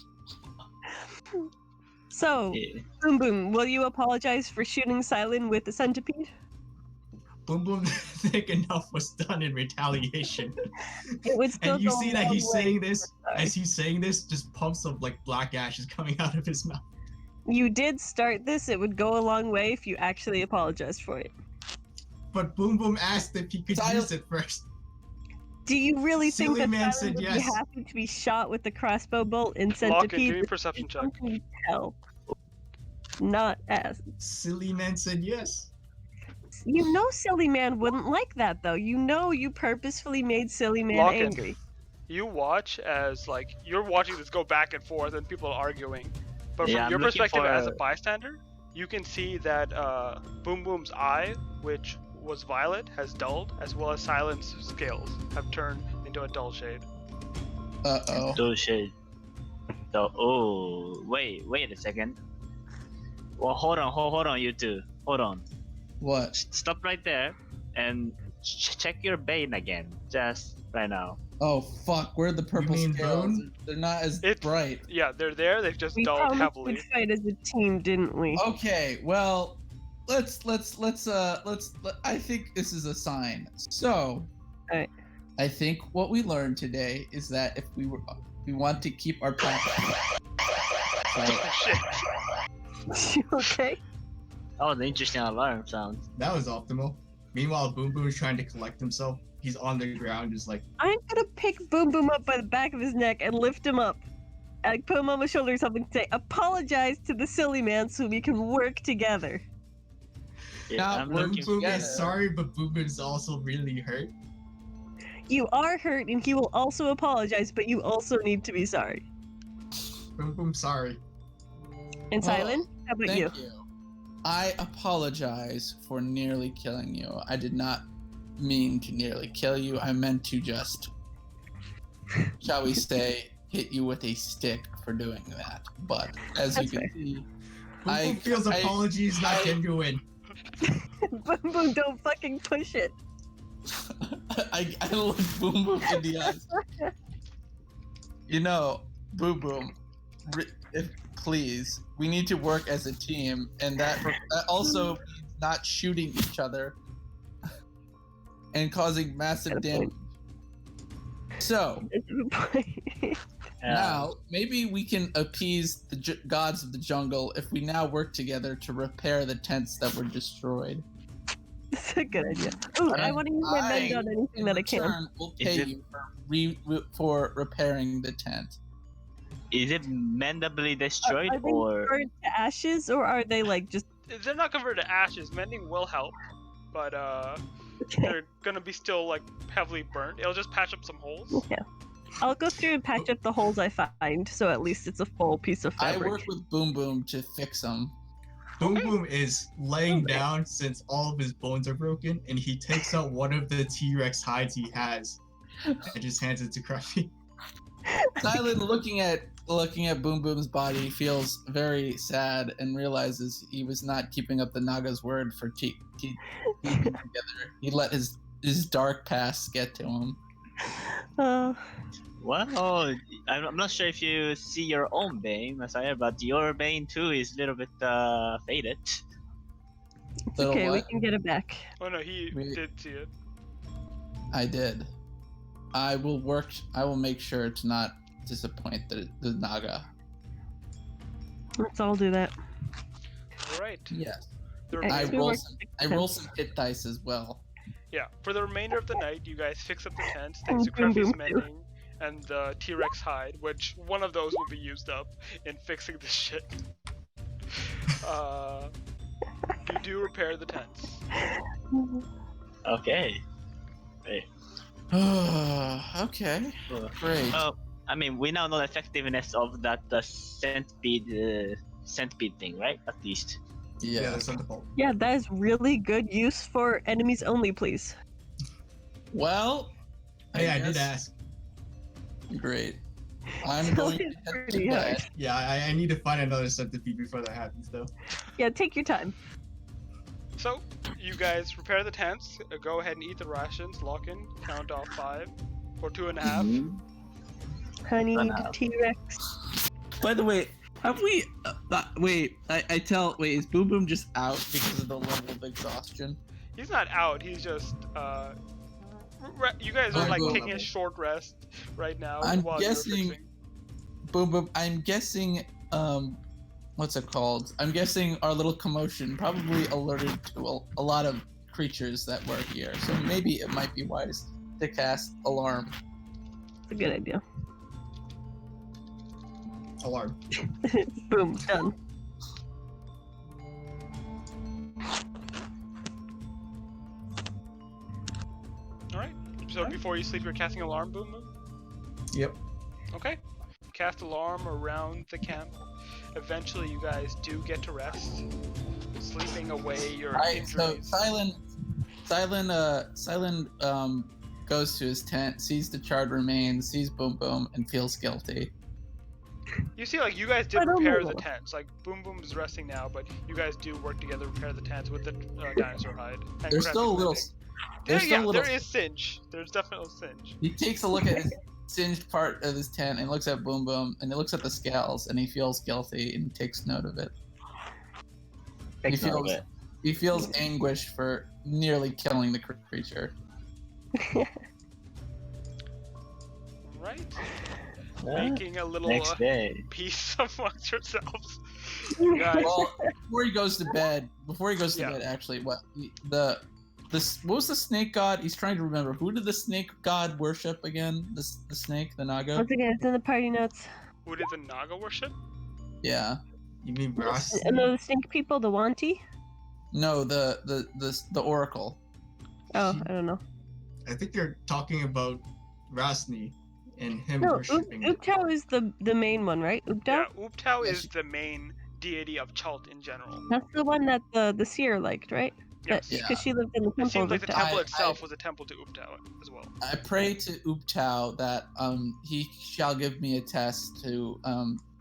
So, Yeah. Boom Boom, will you apologize for shooting Silent with the centipede? Boom Boom think enough was done in retaliation. It would still And you go see a that long he's way. saying this, Sorry. as he's saying this, just pumps of like black ash is coming out of his mouth. You did start this, it would go a long way if you actually apologized for it. But Boom Boom asked if he could Silent- use it first. Do you really think Silly that man Silent said would yes. be happy to be shot with the crossbow bolt in Lock in, centipede? give me a perception check. Something hell. Not as. Silly man said yes. You know Silly Man wouldn't like that though. You know you purposefully made Silly Man Lock in. angry. You watch as like you're watching this go back and forth and people are arguing, but Yeah, from I'm your looking perspective as a for- bystander, you can see that Boom Boom's eye, which was violet, has dulled, as well as Silent's scales have turned into a dull shade. Uh-oh. Oh shit. So, oh, wait a second. Well, hold on, you two. Hold on. What? Stop right there and check your bane again. Just right now. Oh, fuck. Where are the purple mean scales? bone? They're not as It- bright. Yeah, they're there. They've just We dulled promised heavily. we'd fight as a team, didn't we? Okay, well, let's I think this is a sign. So, Alright. I think what we learned today is that if we want to keep our pack. Shit. Okay. That was an interesting alarm sound. That was optimal. Meanwhile, Boom Boom is trying to collect himself. He's on the ground, just like, I'm gonna pick Boom Boom up by the back of his neck and lift him up. And put him on my shoulder or something and say, apologize to the Silly Man so we can work together. Yeah, Now, I'm Boom looking. Boom together. is sorry, but Boom Boom is also really hurt. You are hurt and he will also apologize, but you also need to be sorry. Boom Boom, sorry. And Well, Silent, how about Thank you? you. I apologize for nearly killing you. I did not mean to nearly kill you. I meant to just, shall we say, hit you with a stick for doing that. But as you That's can fair. see, Boom I- Boom feels I- apology is not I- genuine. Boom Boom, don't fucking push it. I look Boom Boom in the eyes. You know, Boom Boom, please, we need to work as a team, and that also means not shooting each other and causing massive Good damage. point. So Yeah. now maybe we can appease the gods of the jungle if we now work together to repair the tents that were destroyed. That's a good idea. Ooh, I And want to use my mend I, on anything In that I can. return, we'll Is pay it- you for repairing the tent. Is it mendably destroyed Are they or? burned to ashes or are they like just They're not converted to ashes. Mending will help, but okay? they're gonna be still like heavily burnt. It'll just patch up some holes. Yeah. I'll go through and patch up the holes I find, so at least it's a full piece of I fabric. work with Boom Boom to fix them. Boom Boom is laying down since all of his bones are broken, and he takes out one of the T-Rex hides he has and just hands it to Cruffy. Silent looking at Boom Boom's body feels very sad and realizes he was not keeping up the Naga's word for keeping together. He let his dark past get to him. Well, I'm not sure if you see your own bane, Messiah, but your bane too is a little bit faded. It's Little okay, we what? can get it back. Oh no, he We- did see it. I did. I will make sure to not disappoint the Naga. Let's all do that. All right. Yes. The Okay, I so we roll work some, six I roll tents. some hit dice as well. Yeah, for the remainder of the night, you guys fix up the tents Oh, thanks to boom, Cruffy's boom, boom. mending and the T-Rex hide, which one of those will be used up in fixing this shit. You do repair the tents. Okay. Hey. Okay. Great. I mean, we now know the effectiveness of that centipede thing, right? At least. Yeah, that's not the fault. Yeah, that is really good use for enemies only, please. Well. Hey, I did guess- ask. Great. I'm So going to it's head to pretty hard. bed. Yeah, I need to find another centipede before that happens, though. Yeah, take your time. So, you guys prepare the tents, go ahead and eat the rations, lock in, count off 5, or 2.5. Honey, Run the out. T-Rex. By the way, have we? Wait, wait, is Boom Boom just out because of the level of exhaustion? He's not out, he's just, you guys are Oh, like well, taking a level. short rest right now I'm while you're guessing- fixing. Boom Boom, I'm guessing, what's it called? I'm guessing our little commotion probably alerted to a lot of creatures that were here. So maybe it might be wise to cast alarm. It's a good idea. Alarm. Boom, done. Alright, so before you sleep, you're casting alarm, Boom Boom? Yep. Okay. Cast alarm around the camp. Eventually, you guys do get to rest, sleeping away your Alright, so injuries. Silent goes to his tent, sees the charred remains, sees Boom Boom, and feels guilty. You see, like, you guys did I don't repair know. the tents. Like, Boom Boom's resting now, but you guys do work together to repair the tents with the dinosaur hide. And There's still a little. There's still a little. There is singe. There's definitely singe. He takes a look at his singed part of his tent and looks at Boom Boom and he looks at the scales and he feels guilty and takes note of it. Takes note of it. He feels anguish for nearly killing the creature. Right? Yeah. Making a little Next day. peace amongst yourselves. You guys, Well, before he goes to bed, Yeah. actually, what was the snake god? He's trying to remember. Who did the snake god worship again? The snake, the Naga? Once again, it's in the party notes. who did the Naga worship? Yeah. You mean Brass? No, the stink people, the Wanti? No, the oracle. Oh, I don't know. I think you're talking about Rasni and him No, worshipping it. Ubtao is the main one, right? Ubtao? Yeah, Ubtao is the main deity of Chult in general. That's the one that the seer liked, right? Yes. Yeah. Because she lived in the It temple seems of like the Ubtao. temple I- itself was a temple to Ubtao as well. I pray to Ubtao that he shall give me a test to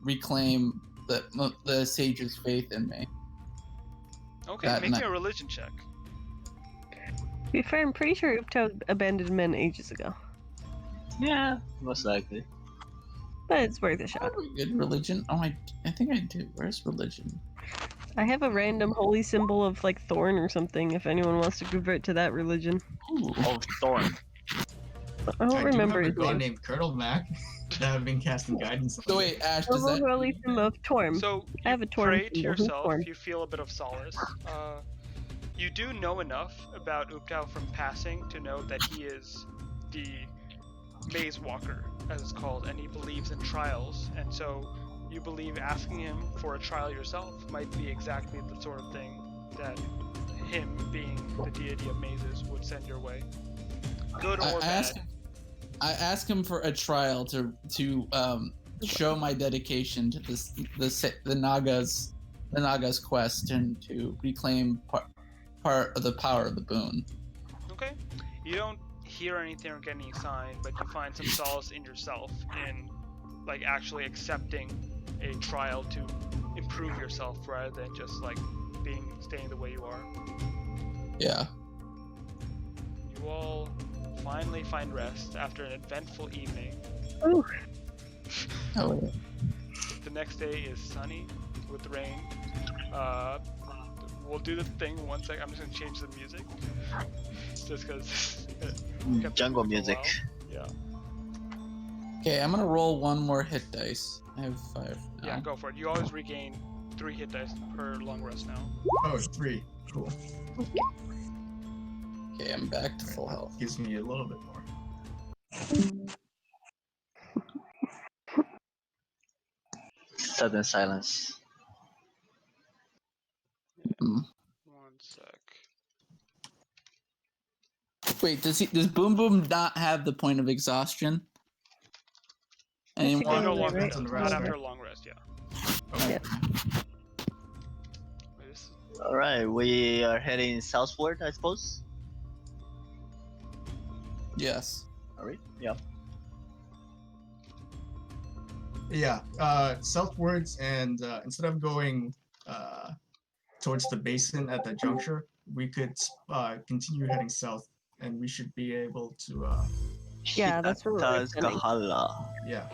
reclaim the sage's faith in me. Okay, That make me night. a religion check. To be fair, I'm pretty sure Ubtao abandoned men ages ago. Yeah, most likely. But it's worth a shot. Probably good religion. Oh, I think I do. Where's religion? I have a random holy symbol of like thorn or something if anyone wants to convert to that religion. Ooh. Oh, Thorn. I don't remember I his do have a god name. named Colonel Mac that I've been casting guidance on. So wait, Ash, does Noble that? holy symbol of Torm. So I have you a Torm pray to symbol. Who's yourself, Torm? you feel a bit of solace. You do know enough about Ubtao from passing to know that he is the maze walker, as it's called, and he believes in trials, and so you believe asking him for a trial yourself might be exactly the sort of thing that him, being the deity of mazes, would send your way. Good or bad. I ask him for a trial to show my dedication to the Naga's quest and to reclaim part of the power of the boon. Okay. You don't hear anything or get any sign, but you find some solace in yourself in like actually accepting a trial to improve yourself rather than just like staying the way you are. Yeah. You all finally find rest after an eventful evening. Ooh. Oh, The next day is sunny with rain. We'll do the thing one sec. I'm just gonna change the music, just because. Jungle music. Yeah. okay, I'm gonna roll one more hit dice. I have 5 now. Yeah, go for it. You always regain 3 hit dice per long rest now. Oh, 3. Cool. Okay, I'm back to full health. Gives me a little bit more. Sudden silence. Hmm. One sec. Wait, does Boom Boom not have the point of exhaustion anymore? No Right? longer Depends on does. the Not rest, after right? a long rest, yeah. Okay. Wait, this- Alright, we are heading southward, I suppose. Yes. Alright, yeah. Yeah, southwards, and instead of going towards the basin at the juncture, we could continue heading south, and we should be able to. Yeah, that's where we're Hitas heading. Kahala. Yeah.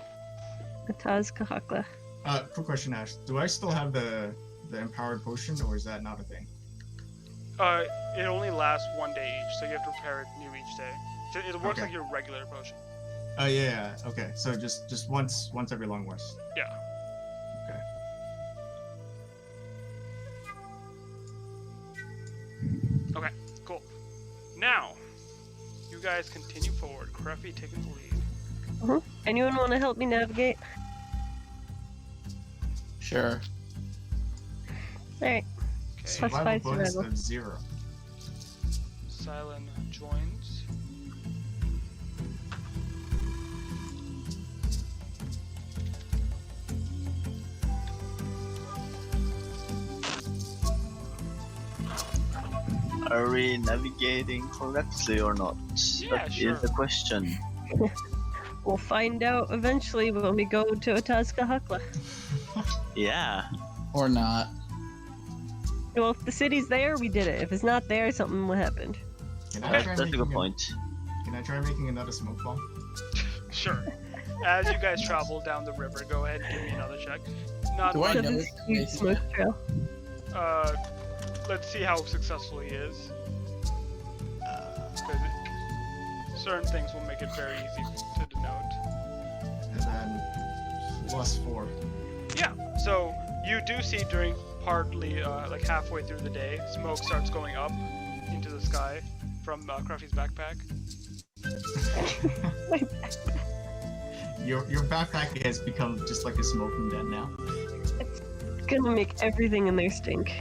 Ataz Kahakla. Quick question, Ash. Do I still have the empowered potion, or is that not a thing? It only lasts 1 day each, so you have to prepare it new each day. So it works Okay. like your regular potion. Yeah. Okay. So just once every long rest. Yeah. Okay. Okay, cool. Now, you guys continue forward. Cruffy taking the lead. Anyone want to help me navigate? Sure. Alright. Okay. Plus 5 bonus survival. of 0. Silent joins. Are we navigating correctly or not? Yeah, That sure. is the question. We'll find out eventually when we go to Ataz Kahakla. Yeah. Or not. Well, if the city's there, we did it. If it's not there, something happened. Can I try That's a good making point. Can I try making another smoke bomb? Sure. As you guys travel down the river, go ahead and give me another check. Not Do I So much. know this it's huge amazing. smoke trail. Let's see how successful he is. Because certain things will make it very easy to denote. And then plus 4. Yeah, so you do see during partly, like halfway through the day, smoke starts going up into the sky from Cruffy's backpack. Your backpack has become just like a smoking den now. It's gonna make everything in there stink.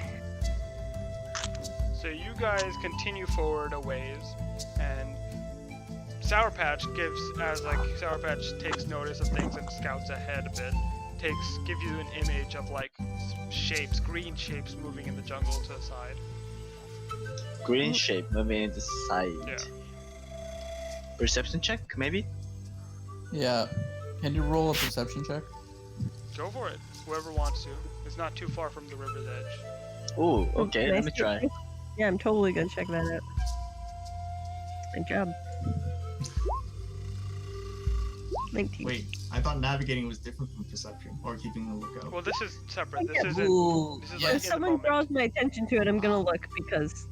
So you guys continue forward a ways, and Sour Patch Sour Patch takes notice of things and scouts ahead a bit. Gives you an image of like shapes, green shapes moving in the jungle to the side. Green shape moving into side. Yeah. Perception check, maybe? Yeah. Can you roll a perception check? Go for it. Whoever wants to. It's not too far from the river's edge. Ooh, okay, Can I let me see try. it? Yeah, I'm totally gonna check that out. Good job. 19. Wait, I thought navigating was different from perception or keeping a lookout. Well, this is separate. This Yeah. isn't. Ooh, This is yes. like If in the someone moment. draws my attention to it, I'm gonna look because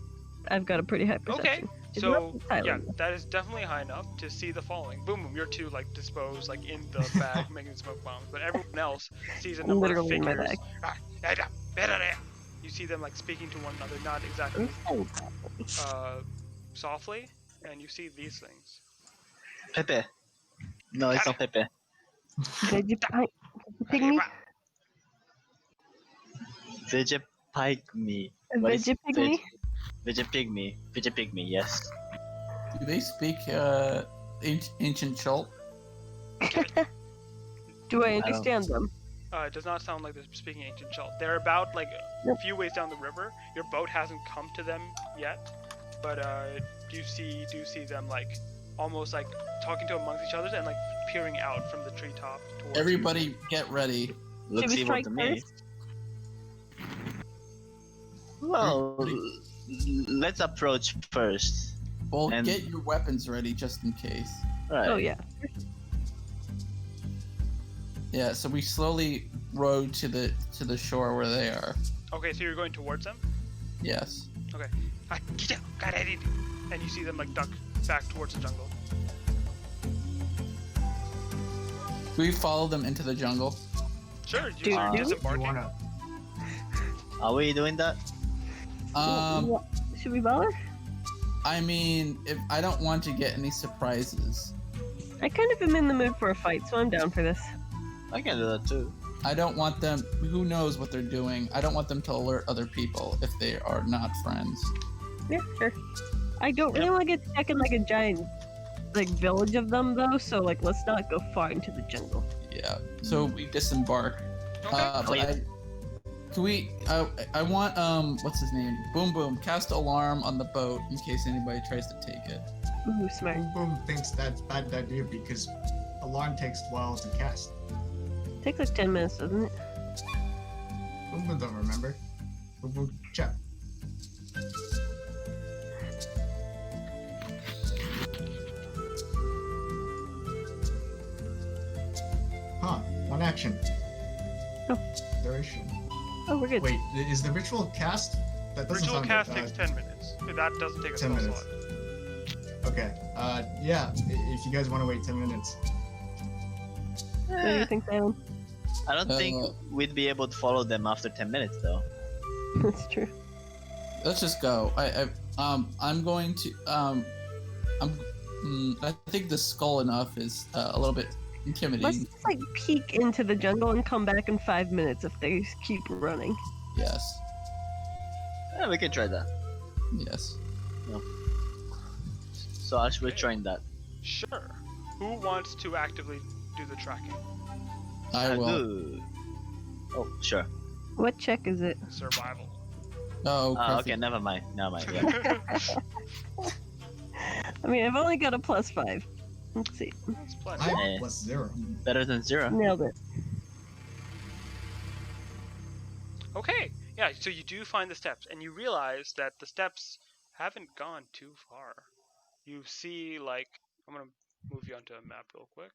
I've got a pretty high perception. It's So not yeah, silent. that is definitely high enough to see the following. Boom, boom. You're two like disposed, like in the bag, making smoke bombs. But everyone else sees a number Literally in of my figures. You see them like speaking to one another, not exactly softly, and you see these things. Pepe. No, it's not Pepe. Did you pygmy? Vegepygmy. A What is Vegepygmy? Vegepygmy. Vegepygmy, yes. Do they speak ancient Chult? Do I understand them? It does not sound like they're speaking ancient Chult. They're about like a Nope. few ways down the river. Your boat hasn't come to them yet, but you do see them like almost like talking to amongst each other and like peering out from the treetop towards you. Everybody get ready. Looks Should we evil strike to me. first? Well, Everybody- let's approach first. Well, And- get your weapons ready just in case. Right. Oh yeah. Yeah, so we slowly row to the shore where they are. Okay, so you're going towards them. Yes. And you see them like duck back towards the jungle. Do we follow them into the jungle? Sure, Do you're you- You disembarking. wanna? Are we doing that? Should we bother? I mean, if I don't want to get any surprises. I kind of am in the mood for a fight, so I'm down for this. I can do that too. I don't want them. Who knows what they're doing? I don't want them to alert other people if they are not friends. Yeah, sure. I don't really want to get stuck in like a giant like village of them though, so like let's not go far into the jungle. Yeah. So we disembark. Okay. But can we? I want what's his name? Boom Boom. Cast alarm on the boat in case anybody tries to take it. Ooh, smart. Boom Boom thinks that's a bad idea because alarm takes a while to cast. Takes like 10 minutes, doesn't it? Boom Boom don't remember. Boom Boom check. action. Oh. Duration. Oh, we're good. Wait, is the ritual cast? That doesn't Ritual sound cast like, takes 10 minutes. That doesn't take a 10 spell minutes. slot. Okay. Yeah. If you guys want to wait 10 minutes. What do you think, Simon? I don't think we'd be able to follow them after 10 minutes though. That's true. Let's just go. I'm going to I think the skull enough is a little bit Let's intimidating. just like peek into the jungle and come back in 5 minutes if they keep running. Yes. Yeah, we can try that. Yes. So I should join that. Sure. Who wants to actively do the tracking? I will. Good. Oh, sure. What check is it? Survival. Oh, Okay, never mind. Never mind. Yeah. I mean, I've only got a +5. Let's see. That's plenty. I have Eh. +0. Better than 0. Nailed it. Okay, yeah, so you do find the steps, and you realize that the steps haven't gone too far. You see, like, I'm gonna move you onto a map real quick.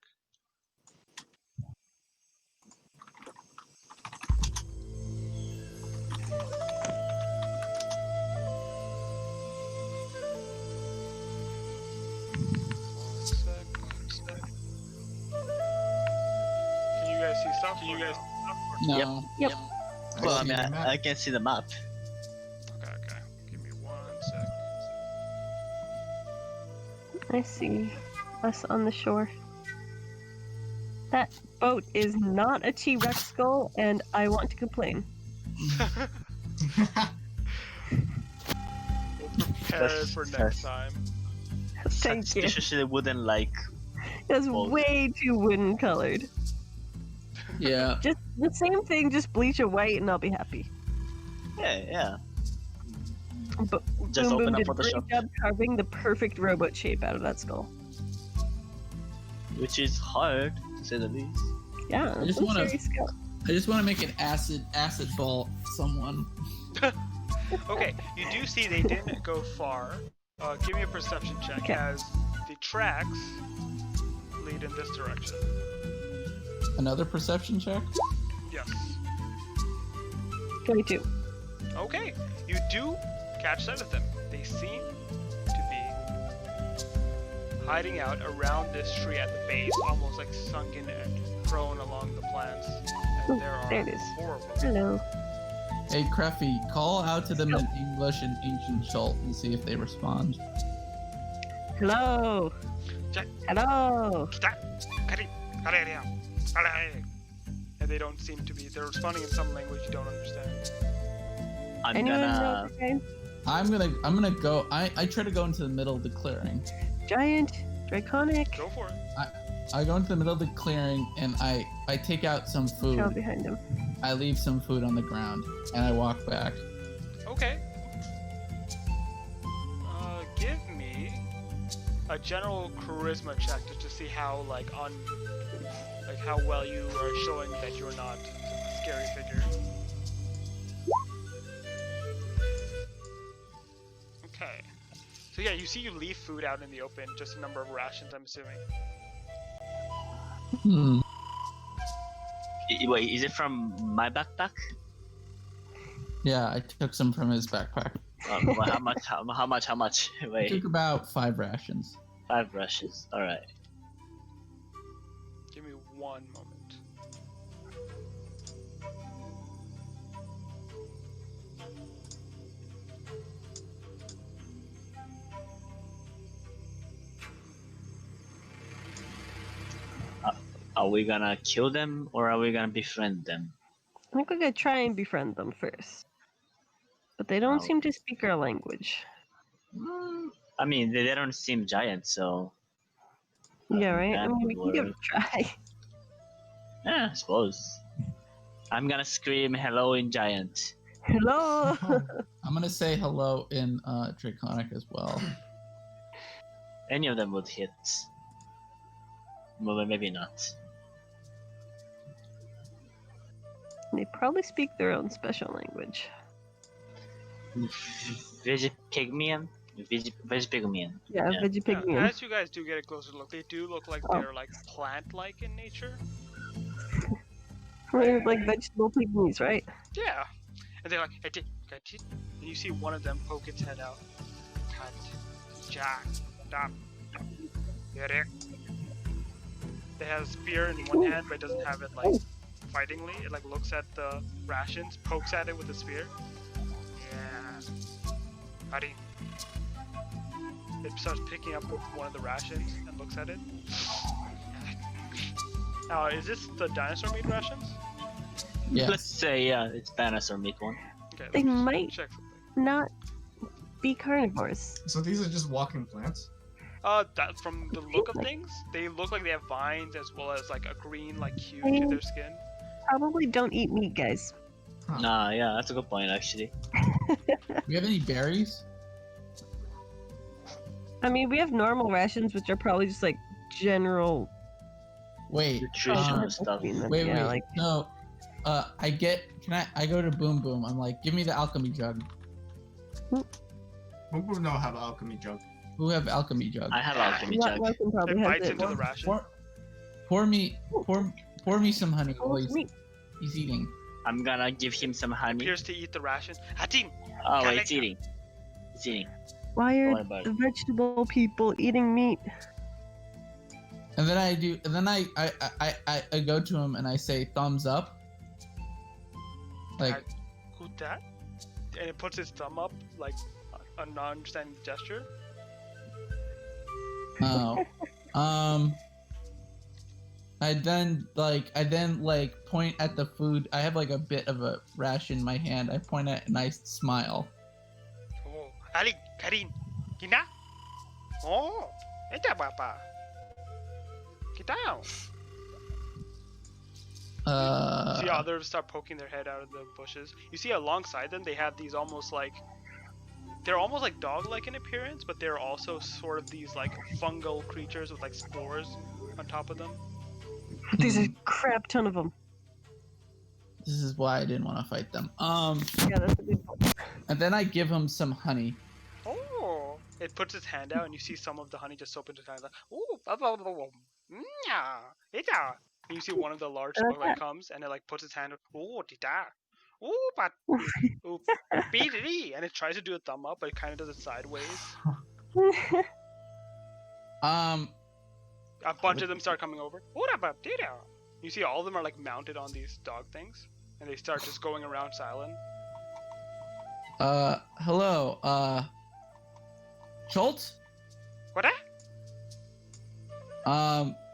One sec. Can you guys see stuff? No. Yep. Well, I see mean, the map. I can see the map. Okay. Give me 1 sec. I see us on the shore. That boat is not a T-Rex skull, and I want to complain. We'll prepare it for next time. Thank you. Suspiciously wooden like. It's boat. way too wooden colored. Yeah. Just the same thing, just bleach it white and I'll be happy. Yeah. But Just Boom open Boom up did a great Photoshop. job carving the perfect robot shape out of that skull. Which is hard, to say the least. Yeah, I just that's wanna- very skill. I just want to make an acid ball someone. Okay, you do see they didn't go far. Give me a perception check, Okay. as the tracks lead in this direction. Another perception check? Yes. 22. Okay, you do catch sight of them. They seem to be hiding out around this tree at the base, almost like sunken and prone along the plants. And there there are it is. 4 of them. Hello. Hey, Creffy, call out to them in English and Ancient Schult and see if they respond. Hello. Jack. Hello. And they don't seem to be. They're responding in some language you don't understand. I'm Anyone know gonna. what they're saying? I'm gonna go. I try to go into the middle of the clearing. Giant, draconic. Go for it. I go into the middle of the clearing and I take out some food. Trail behind him. I leave some food on the ground and I walk back. Okay. Give me a general charisma check just to see how how well you are showing that you're not a scary figure. Okay. So yeah, you see you leave food out in the open, just a number of rations, I'm assuming. Wait, is it from my backpack? Yeah, I took some from his backpack. Well, how much? How much? I Wait, took about 5 rations. 5 brushes. All right. Give me 1 moment. Are we gonna kill them or are we gonna befriend them? I think we're gonna try and befriend them first. But they don't Oh. seem to speak our language. I mean, they don't seem giant, so. Yeah, right? I that mean, we would can give it work. a try. Yeah, I suppose. I'm gonna scream hello in giant. Hello! I'm gonna say hello in Draconic as well. Any of them would hit. Well, maybe not. They probably speak their own special language. Vegipigmian? Vegipigmian. Yeah, Yeah. Vegipigmian. Yeah, as you guys do get a closer look, they do look like Oh. they're like plant-like in nature. We're like vegetable pygmies, right? Yeah. And they're like, I did. And you see one of them poke its head out. Cut. Jack. Stop. Get it. They have a spear in one hand, but it doesn't have it like fightingly. It like looks at the rations, pokes at it with the spear. Yeah. Buddy. It starts picking up one of the rations and looks at it. Is this the dinosaur meat rations? Yes. Let's say, yeah, it's dinosaur meat one. Okay, They let's might check something. not be carnivores. So these are just walking plants? That from the look of things, they look like they have vines as well as like a green like hue to their skin. Probably don't eat meat, guys. Huh. Nah, yeah, that's a good point actually. Do you have any berries? I mean, we have normal rations, which are probably just like general. Wait. Nutritional stuff. Wait. Yeah, like No. I go to Boom Boom. I'm like, give me the alchemy jug. Who would know have an alchemy jug? Who have alchemy jug? I have alchemy jug. Welcome It probably has bites it. into the ration. Pour me some honey Oh, while it's meat. he's eating. I'm gonna give him some honey. Appears to eat the ration. Hatin! Oh wait, it's eating. It's eating. Why Don't are worry about the it. vegetable people eating meat? And then I go to him and I say thumbs up. Like, Who's that? And it puts its thumb up like a non-understanding gesture. oh, I then point at the food. I have like a bit of a ration in my hand. I point at it and I smile. Oh, Ali, Karin, Kina? Oh, enta papa. Kita. You see others start poking their head out of the bushes. You see alongside them, they have these almost like dog-like in appearance, but they're also sort of these like fungal creatures with like spores on top of them. There's a crap ton of them. This is why I didn't want to fight them. Yeah, that's a good point. And then I give him some honey. Oh, it puts its hand out, and you see some of the honey just open its hand. Like, ooh, yeah. And you see one of the large like comes, and it like puts its hand. Ooh, tita. Ooh, but ooh, beady. And it tries to do a thumb up, but it kind of does it sideways. A bunch of them start coming over. You see all of them are like mounted on these dog things, and they start just going around silent. Hello, Schultz? What?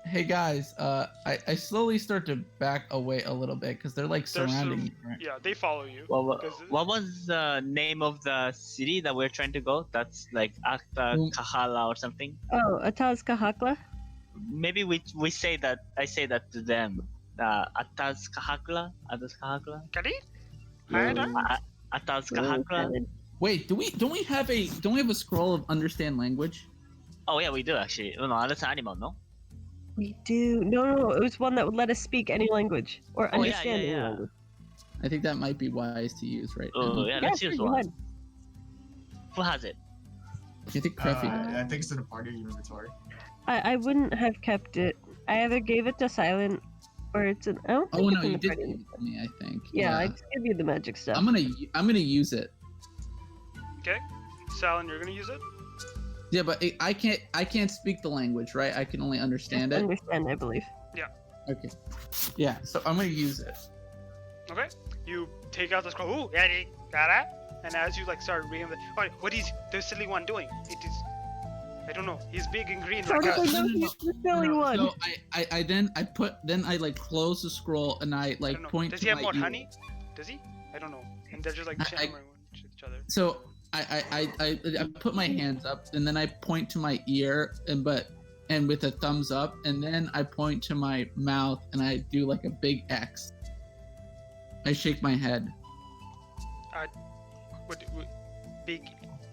Hey guys, I slowly start to back away a little bit because they're like surrounding me, right? Yeah, they follow you. What was the name of the city that we're trying to go? That's like Akta Kahala or something. Oh, Atazcahakla? Maybe we say that. I say that to them. Atazcahakla. Kari? Atazcahakla. Wait, don't we have a scroll of understand language? Oh yeah, we do actually. No, that's an animal, no? We do. No, it was one that would let us speak any language or understand any language. I think that might be wise to use right Oh now. yeah, let's sure, use go one. ahead. Who has it? Do you think Creffy? I think it's in the party inventory. I wouldn't have kept it. I either gave it to Silent or it's an. I don't think Oh it's no, in you the did party. give it to me, I think. Yeah, I just give you the magic stuff. I'm gonna use it. Okay. Salin, you're gonna use it? Yeah, but I can't speak the language, right? I can only understand it. Understand, I believe. Okay. Yeah, so I'm gonna use it. Okay. You take out the scroll. Ooh, Eddie, got it? And as you like start reading the, what is the silly one doing? It is, I don't know. He's big and green. How Like do I know no, he's the silly one? So I like close the scroll and I I like don't know. point Does to he have my more ear. honey? Does he? I don't know. And they're just like chattering with each other. So I put my hands up and then I point to my ear and with a thumbs up and then I point to my mouth and I do like a big X. I shake my head. What big?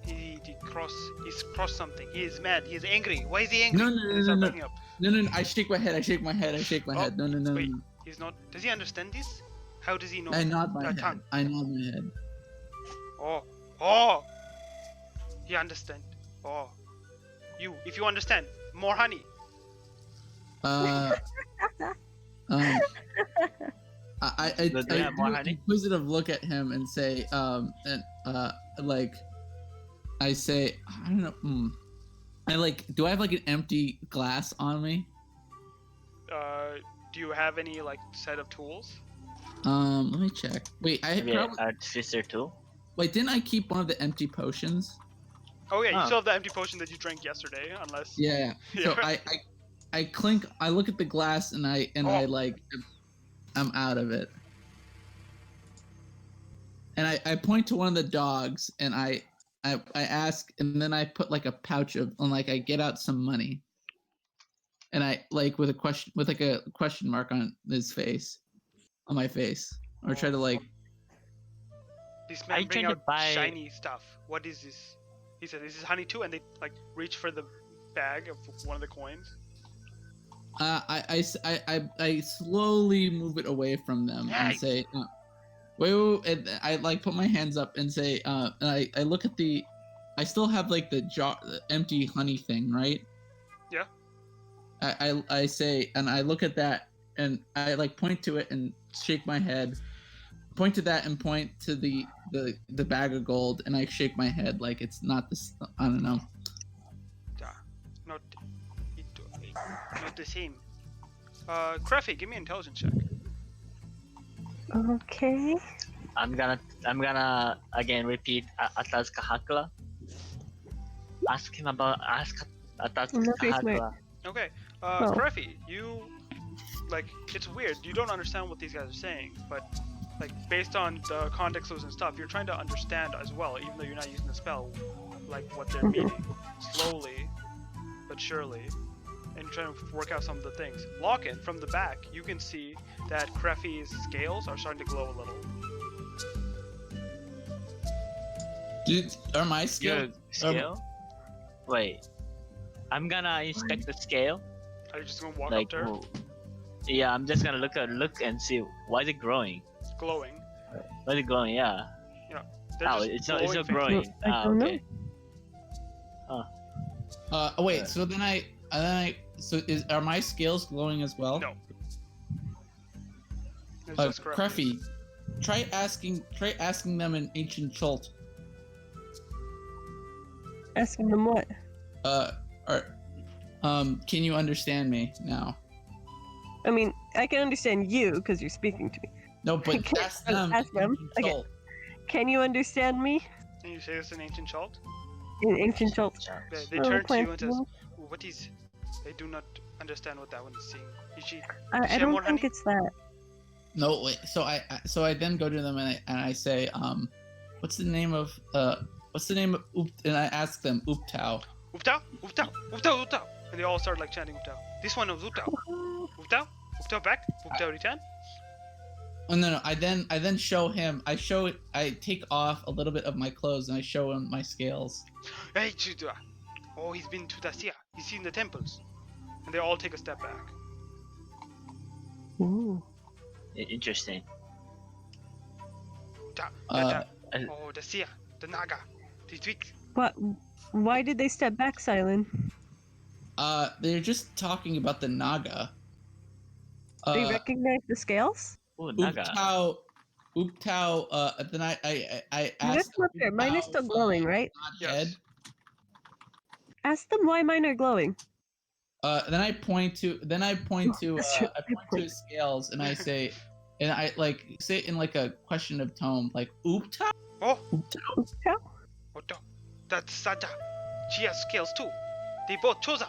He's crossed something. He is mad. He is angry. Why is he angry? No, And they start backing up. No, I shake my head. No. Wait, he's not. Does he understand this? How does he know? I nod my head. Tongue. Oh. He understand. Oh. If you understand, more honey. I Do they have more do an honey? inquisitive look at him and say, like, I say, I don't know. I like. Do I have like an empty glass on me? Do you have any like set of tools? Let me check. Wait, I Maybe probably. artificer too. Wait, didn't I keep one of the empty potions? Oh yeah, you Oh. still have the empty potion that you drank yesterday, unless. Yeah. So Yeah. I clink. I look at the glass and I Oh. like. I'm out of it. And I point to one of the dogs and I ask, and then I put like a pouch of, and like I get out some money. And I like with a question mark on his face, on my face, or try to like. These Are men you bring trying to out buy- shiny stuff. What is this? He said, "This is honey too," and they like reach for the bag of one of the coins. I slowly move it away from them and Yikes. say, wait, and I like put my hands up and say, and I look at the, I still have like the jar, the empty honey thing, right? Yeah. I say, and I look at that, and I like point to it and shake my head, point to that and point to the bag of gold, and I shake my head like it's not this. I don't know. Not, not the same. Cruffy, give me an intelligence check. Okay. I'm gonna again repeat Atas Kahakla. Ask Atas No, face Kahakla. Okay. Oh. Cruffy, you like it's weird. You don't understand what these guys are saying, but like based on the context clues and stuff, you're trying to understand as well, even though you're not using the spell, like what they're meaning, slowly but surely, and you're trying to work out some of the things. Lock-in from the back, you can see that Cruffy's scales are starting to glow a little. Dude, are my Your skills? scale? Wait. I'm gonna inspect the scale. Are you just gonna walk Like, up to her? yeah, I'm just gonna look and see why is it growing. Glowing. Why is it glowing? Yeah. They're Oh, just it's not glowing growing. faces. I don't know. Okay. Wait. So then are my scales glowing as well? No. It's just Cruffy. Cruffy, try asking them in ancient Chult. Asking them what? Can you understand me now? I mean, I can understand you because you're speaking to me. No, but Can- ask them. ask them. in Okay. Chult. Can you understand me And you say this in ancient Chult? in ancient Chult? They Oh, turn to you plant and says, world. "What is?" They do not understand what that one is saying. Is she? I Share don't more think honey? it's that. No, wait. So I then go to them and I say, what's the name of and I ask them Uptao. Uptao, Uptao, Uptao, Uptao, and they all start like chanting Uptao. This one is Uptao, Uptao, Uptao back, Uptao return. Oh no, I then show him. I take off a little bit of my clothes and I show him my scales. Hey, Chidua. Oh, he's been to Dacia. He's seen the temples, and they all take a step back. Ooh. Interesting. Uh, Oh, Dacia, the Naga, the Twig. What? Why did they step back, Silent? They're just talking about the Naga. They recognize the scales? Oh, Naga. Uptao. Then I Let's asked. look there. Mine is still glowing, right? Yes. Ask them why mine are glowing. Then I point to his scales and I say, and I like say it in like a question of tone, like Uptao. Oh, Uptao? Uptao. That's Saja. She has scales too. They both chosen.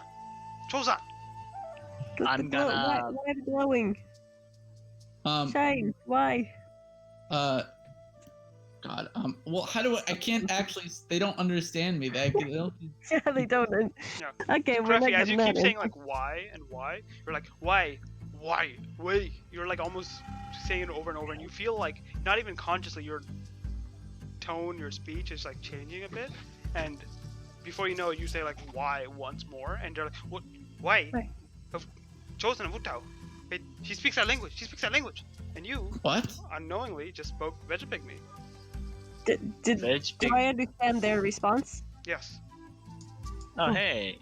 Chosen. I'm gonna- Why the glowing? Shine. Why? God. Well, how do I can't actually. They don't understand me. They don't. Yeah, they don't. Yeah. Okay, we're not Cruffy, as getting you mad keep at saying like why and why, you're like why, wait. You're like almost saying it over and over, and you feel like not even consciously your tone, your speech is like changing a bit, and before you know it, you say like why once more, and they're like what? Why? Why? Of chosen of Utao. She speaks that language. She speaks that language, and you What? unknowingly just spoke Vegapygmy. Do I understand their response? Yes. Oh, hey.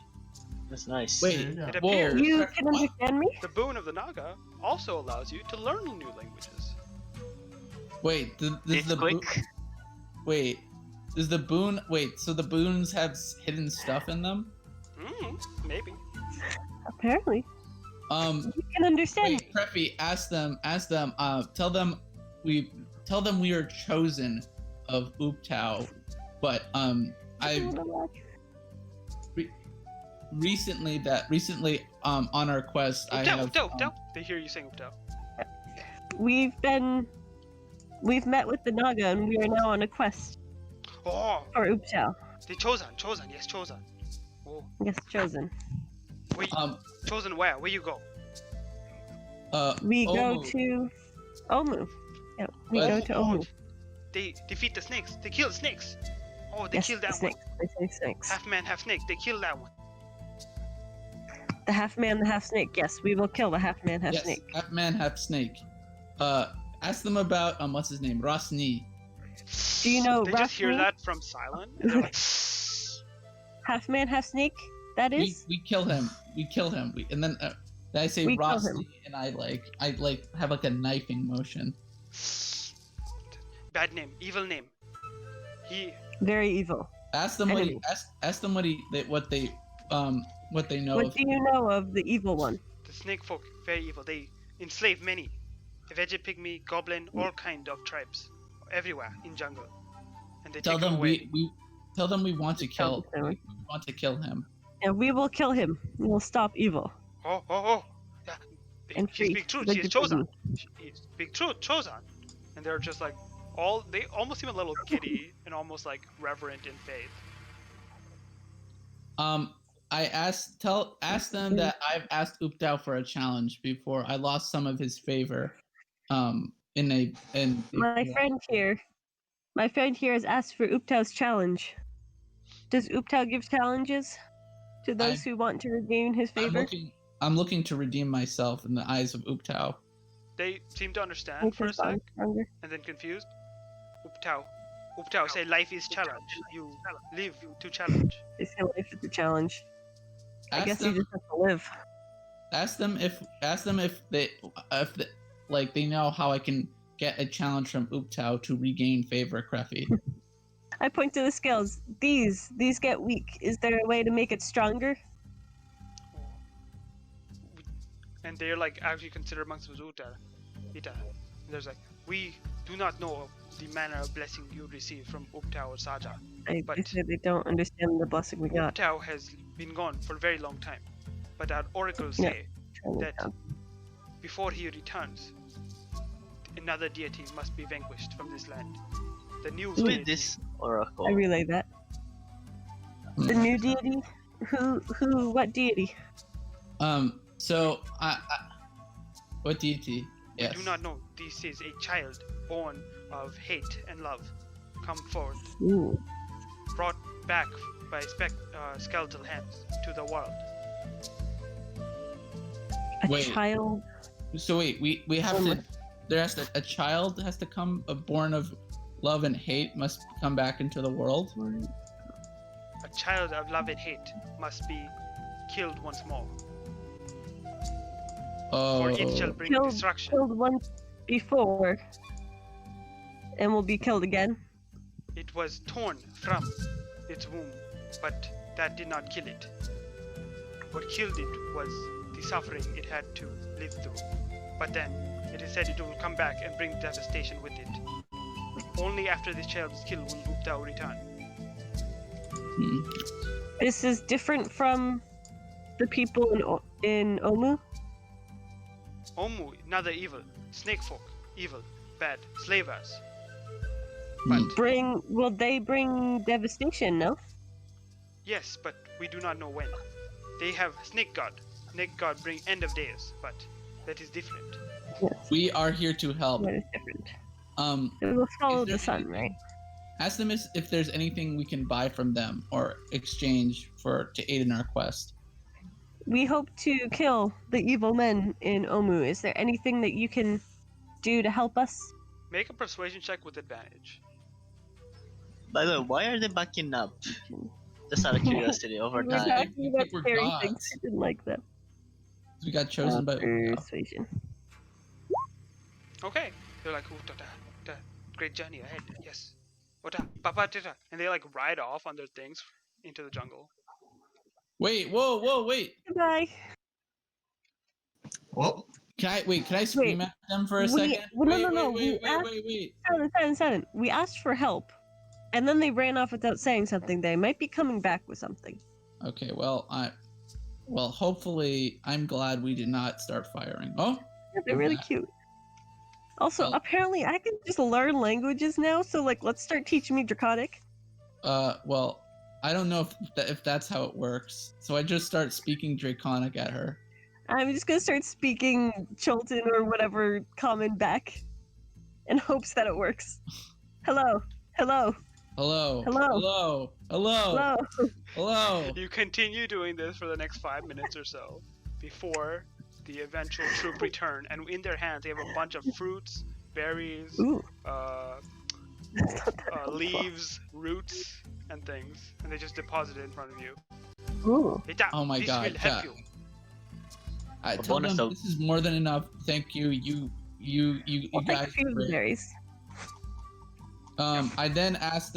That's nice. Wait. Yeah. It Whoa. appears You What? can understand me? the boon of the Naga also allows you to learn new languages. Wait, does This the quick? wait, does the boon wait? So the boons have hidden stuff in them? Maybe. Apparently, you can understand. Wait, Preppy, ask them. Tell them we are chosen of Ooptao, but I've recently on our quest I have Uptao. They hear you saying Uptao. We've met with the Naga and we are now on a quest Oh, for Uptao. they chosen. Yes, chosen. Oh, Yes, chosen. wait, chosen where? Where you go? We go Omu. to Omu. Yeah, we go to Omu. They defeat the snakes. They kill snakes. Oh, they Yes, killed the that snakes. They say snakes. one. Half man, half snake. They killed that one. The half man, the half snake. Yes, we will kill the half man, half yes, snake. half man, half snake. Ask them about what's his name, Rosni. Do you know They just hear Rosny? that from silent, and they're like, Half man, half snake. That is. We kill him. And then I say We kill Rosni, him. and I have like a knifing motion. bad name, evil name. He Very evil. Ask them what Enemy. ask them what they know What of. do you know of the evil one? The snake folk, very evil. They enslave many. Veggie, pygmy, goblin, all kind of tribes. Everywhere in jungle. And they Tell take them them away. we want to kill. them. We want to kill him. And we will kill him. We will stop evil. Oh. Yeah. And She free speak truth. the She is chosen. Japanese. She speak truth. Chosen. And they're just like, they almost seem a little giddy and almost like reverent in faith. I ask them that I've asked Ooptao for a challenge before. I lost some of his favor. My friend here has asked for Uptao's challenge. Does Uptao give challenges to those who want to regain his favor? I'm looking to redeem myself in the eyes of Ooptao. They seem to understand Make for a his bond sec stronger. and then confused. Uptao say life is challenge. You live to challenge. They say life is a challenge. I Ask guess them, you just have to live. ask them if they know how I can get a challenge from Ooptao to regain favor, Creffy. I point to the scales. These get weak. Is there a way to make it stronger? And they're like actually consider amongst Ita. There's like, we do not know the manner of blessing you receive from Uptao or Saja. They But- say they don't understand the blessing we got. Uptao has been gone for a very long time, but our oracles say that before he returns, another deity must be vanquished from this land. The new Who is deity. this oracle? I relay that. The new deity? Who, what deity? So what deity? Yes. We do not know. This is a child born of hate and love, come forth, Ooh. brought back by skeletal hands to the world. A Wait. child. So wait, we have to. A child has to come, born of love and hate, must come back into the world. A child of love and hate must be killed once more, or it shall bring destruction. Killed once before. And will be killed again. It was torn from its womb, but that did not kill it. What killed it was the suffering it had to live through. But then, it is said it will come back and bring devastation with it. Only after this child is killed will Uptao return. This is different from the people in Omu. Omu, another evil. Snake folk, evil, bad, slavers. But Will they bring devastation? No. yes, but we do not know when. They have snake god. Snake god bring end of days, but that is different. Yes. We are here to help. That is different. Is It will follow there the sun, anything- right? Ask them if there's anything we can buy from them or exchange to aid in our quest. We hope to kill the evil men in Omu. Is there anything that you can do to help us? Make a persuasion check with advantage. By the way, why are they backing up? Just out of curiosity, over We're time. talking about we're scary gods. things. I didn't like that. We got chosen by Ooptao. Persuasion. Okay. They're like, "Ooh, What a great journey ahead. Yes. What a papa tita. And they like ride off on their things into the jungle. Wait, whoa, wait. Goodbye. Well, Can I scream at them for a second? No. Wait. Silent. We asked for help, and then they ran off without saying something. They might be coming back with something. Okay, well, hopefully, I'm glad we did not start firing. Oh, Yeah, they're really cute. Also, Well- apparently, I can just learn languages now. So, like, let's start teaching me Draconic. well, I don't know if that's how it works. So I just start speaking Draconic at her. I'm just gonna start speaking Chilton or whatever common back, in hopes that it works. Hello. Hello. Hello. You continue doing this for the next 5 minutes or so before the eventual troop return, and in their hands they have a bunch of fruits, berries, Ooh. leaves, roots, and things, and they just deposit it in front of you. Ooh. Oh my this God, will help yeah. you. I A told them bonus of- this is more than enough. Thank you. You I'll take a guys. few are of the great. berries. I then asked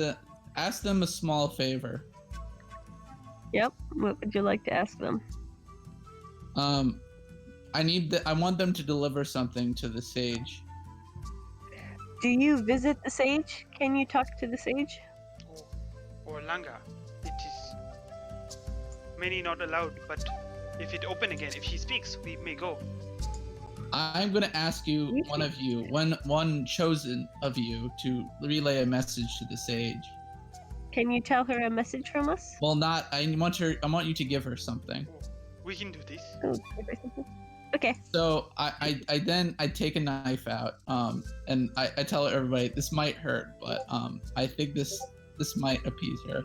them a small favor. Yep. What would you like to ask them? I want them to deliver something to the sage. Do you visit the sage? Can you talk to the sage? Orolunga, it is many not allowed, but if it open again, if she speaks, we may go. I'm gonna ask you, one chosen of you, to relay a message to the sage. Can you tell her a message from us? Well, not. I want you to give her something. We can do this. Oh, give her something. Okay. So I take a knife out, and I tell everybody this might hurt, but I think this might appease her.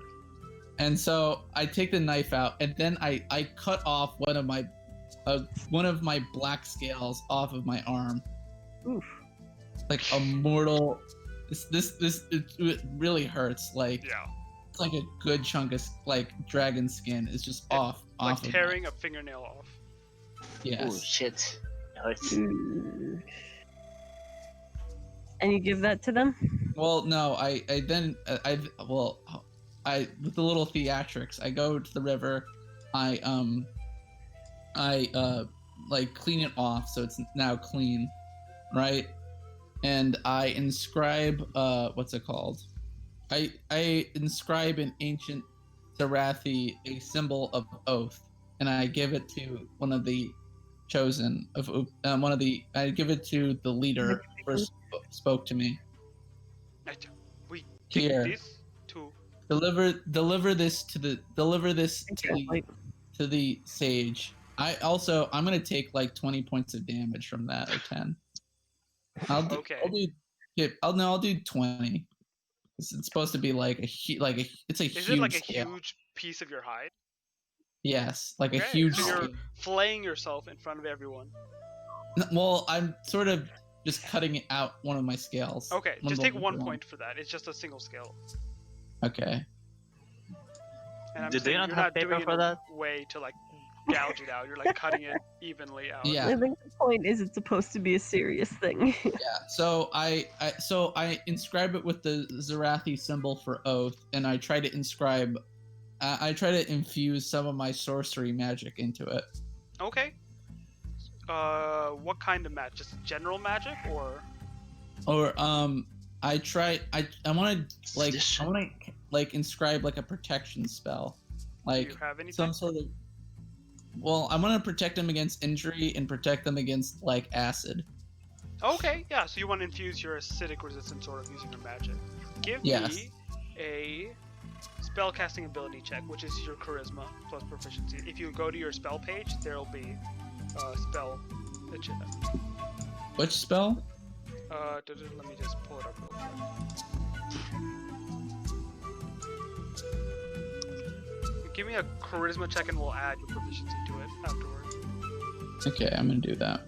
And so I take the knife out, and then I cut off one of my black scales off of my arm. Oof. Like a mortal. It really hurts. Like Yeah. it's like a good chunk of like dragon skin is just off Like of my- tearing a fingernail off. Yes. Oh shit. It hurts. Mm. And you give that to them? Well, no, I with the little theatrics, I go to the river, I like clean it off so it's now clean, right? And I inscribe what's it called? I inscribe in ancient Zarathi a symbol of oath, and I give it to one of the chosen of I give it to the leader who first spoke to me. Right. We take Here. this to Deliver this to the sage. I'm gonna take like 20 points of damage from that, or 10. Okay. I'll do 20. It's supposed to be like it's a Is huge it like a scale. huge piece of your hide? Yes, like a Okay, huge so you're scale. flaying yourself in front of everyone. Well, I'm sort of just cutting it out one of my scales. Okay, One just of the take 1 little point for that. It's just a single scale. Okay. And I'm Do they saying not you're have not paper doing it for in a that? way to like gouge it out. You're like cutting it evenly out. Yeah. I think the point is it's supposed to be a serious thing. Yeah. So I inscribe it with the Zarathi symbol for oath, and I try to infuse some of my sorcery magic into it. Okay. What kind of magic? Just general magic, or Or I want to like inscribe like a protection spell, do like you have anything? some sort of. Well, I want to protect them against injury and protect them against like acid. Okay, yeah. So you want to infuse your acidic resistance sort of using your magic. Give Yes. me a spellcasting ability check, which is your charisma plus proficiency. If you go to your spell page, there will be a spell that you have. Which spell? Let me just pull it up real quick. Give me a charisma check and we'll add your proficiency to it afterwards. Okay, I'm gonna do that.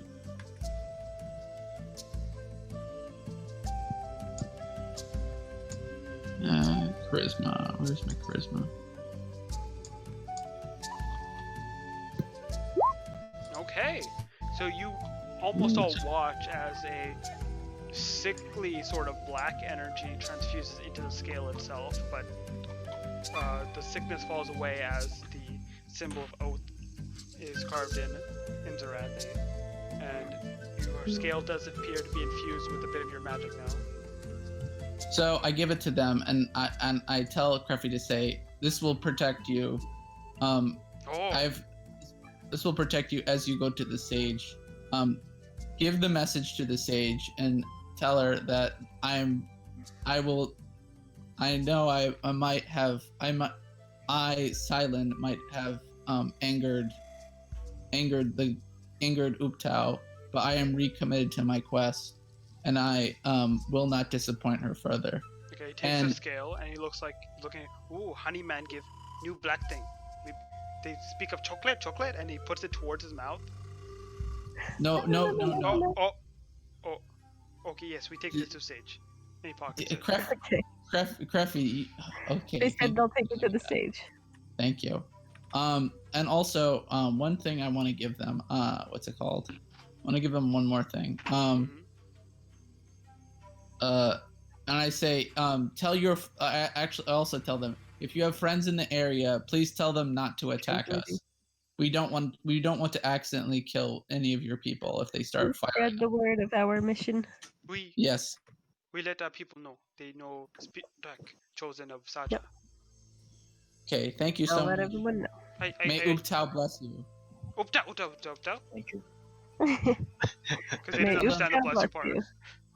Charisma. Where's my charisma? Okay, so you almost all watch as a sickly sort of black energy transfuses into the scale itself, but the sickness falls away as the symbol of oath is carved in Zerathi, and your scale does appear to be infused with a bit of your magic now. So I give it to them, and I tell Creffy to say, "This will protect you. This will protect you as you go to the sage. Give the message to the sage and tell her that I Silent might have angered Uptao, but I am recommitted to my quest, and I will not disappoint her further." Okay, he takes the scale and he looks like looking at, ooh, honey man give new black thing. They speak of chocolate, and he puts it towards his mouth. No. Oh, okay, yes, we take this to sage. And he pockets it. Creffy, okay. They said they'll take it to the stage. Thank you. And also, one thing I want to give them, what's it called? I want to give them one more thing. And I say, I also tell them, if you have friends in the area, please tell them not to attack us. We don't want to accidentally kill any of your people if they start firing. Spread the word of our mission. Yes. We let our people know. They know chosen of Saja. Yep. Okay, thank you I'll so let much. everyone know. May Uptao bless you. Uptao. Thank you. Because they May didn't understand the Uptao blessing bless part. you.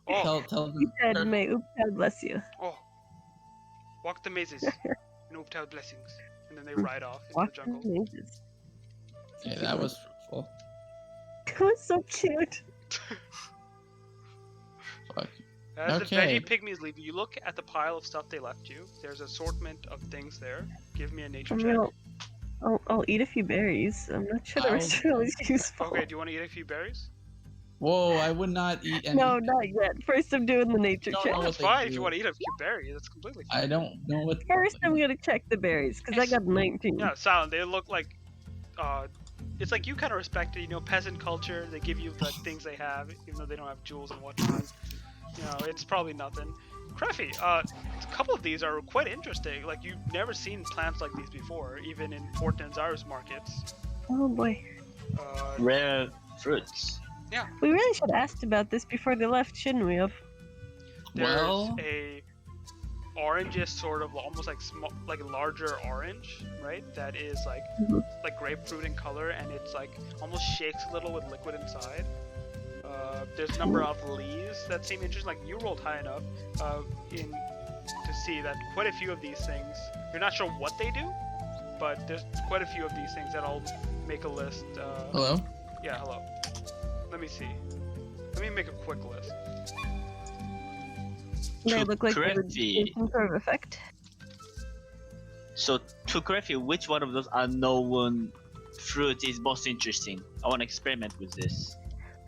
Oh, Tell them. He said, "May Uptao bless you." oh. Walk the mazes and Uptao blessings. And then they ride off into Walk the jungle. the mazes. Yeah, that was fruitful. It was so cute. Fuck. As Okay. the veggie pygmies leave, you look at the pile of stuff they left you. There's an assortment of things there. Give me a nature check. I'll eat a few berries. I'm not sure the rest are really useful. Okay, do you want to eat a few berries? Whoa, I would not eat any. No, not yet. First, I'm doing the nature Don't check. know Oh, what that's they fine do. if you want to eat a few berries. That's completely fine. I don't know what. First, I'm gonna check the berries because I got 19. Yeah, Silent. They look like, it's like you kind of respect it. You know, peasant culture. They give you the things they have, even though they don't have jewels and whatnot. You know, it's probably nothing. Creffy, a couple of these are quite interesting. Like, you've never seen plants like these before, even in Fort Nanzar's markets. Oh boy. Rare fruits. Yeah. We really should have asked about this before they left, shouldn't we have? There's Well, a orangish sort of almost like like a larger orange, right? That is like like grapefruit in color, and it's like almost shakes a little with liquid inside. There's a number of leaves that seem interesting. Like you rolled high enough to see that quite a few of these things. You're not sure what they do, but there's quite a few of these things that I'll make a list. hello. Yeah, hello. Let me see. Let me make a quick list. They look like they would Creffy. do some sort of effect. So, to Creffy, which one of those unknown fruit is most interesting? I want to experiment with this.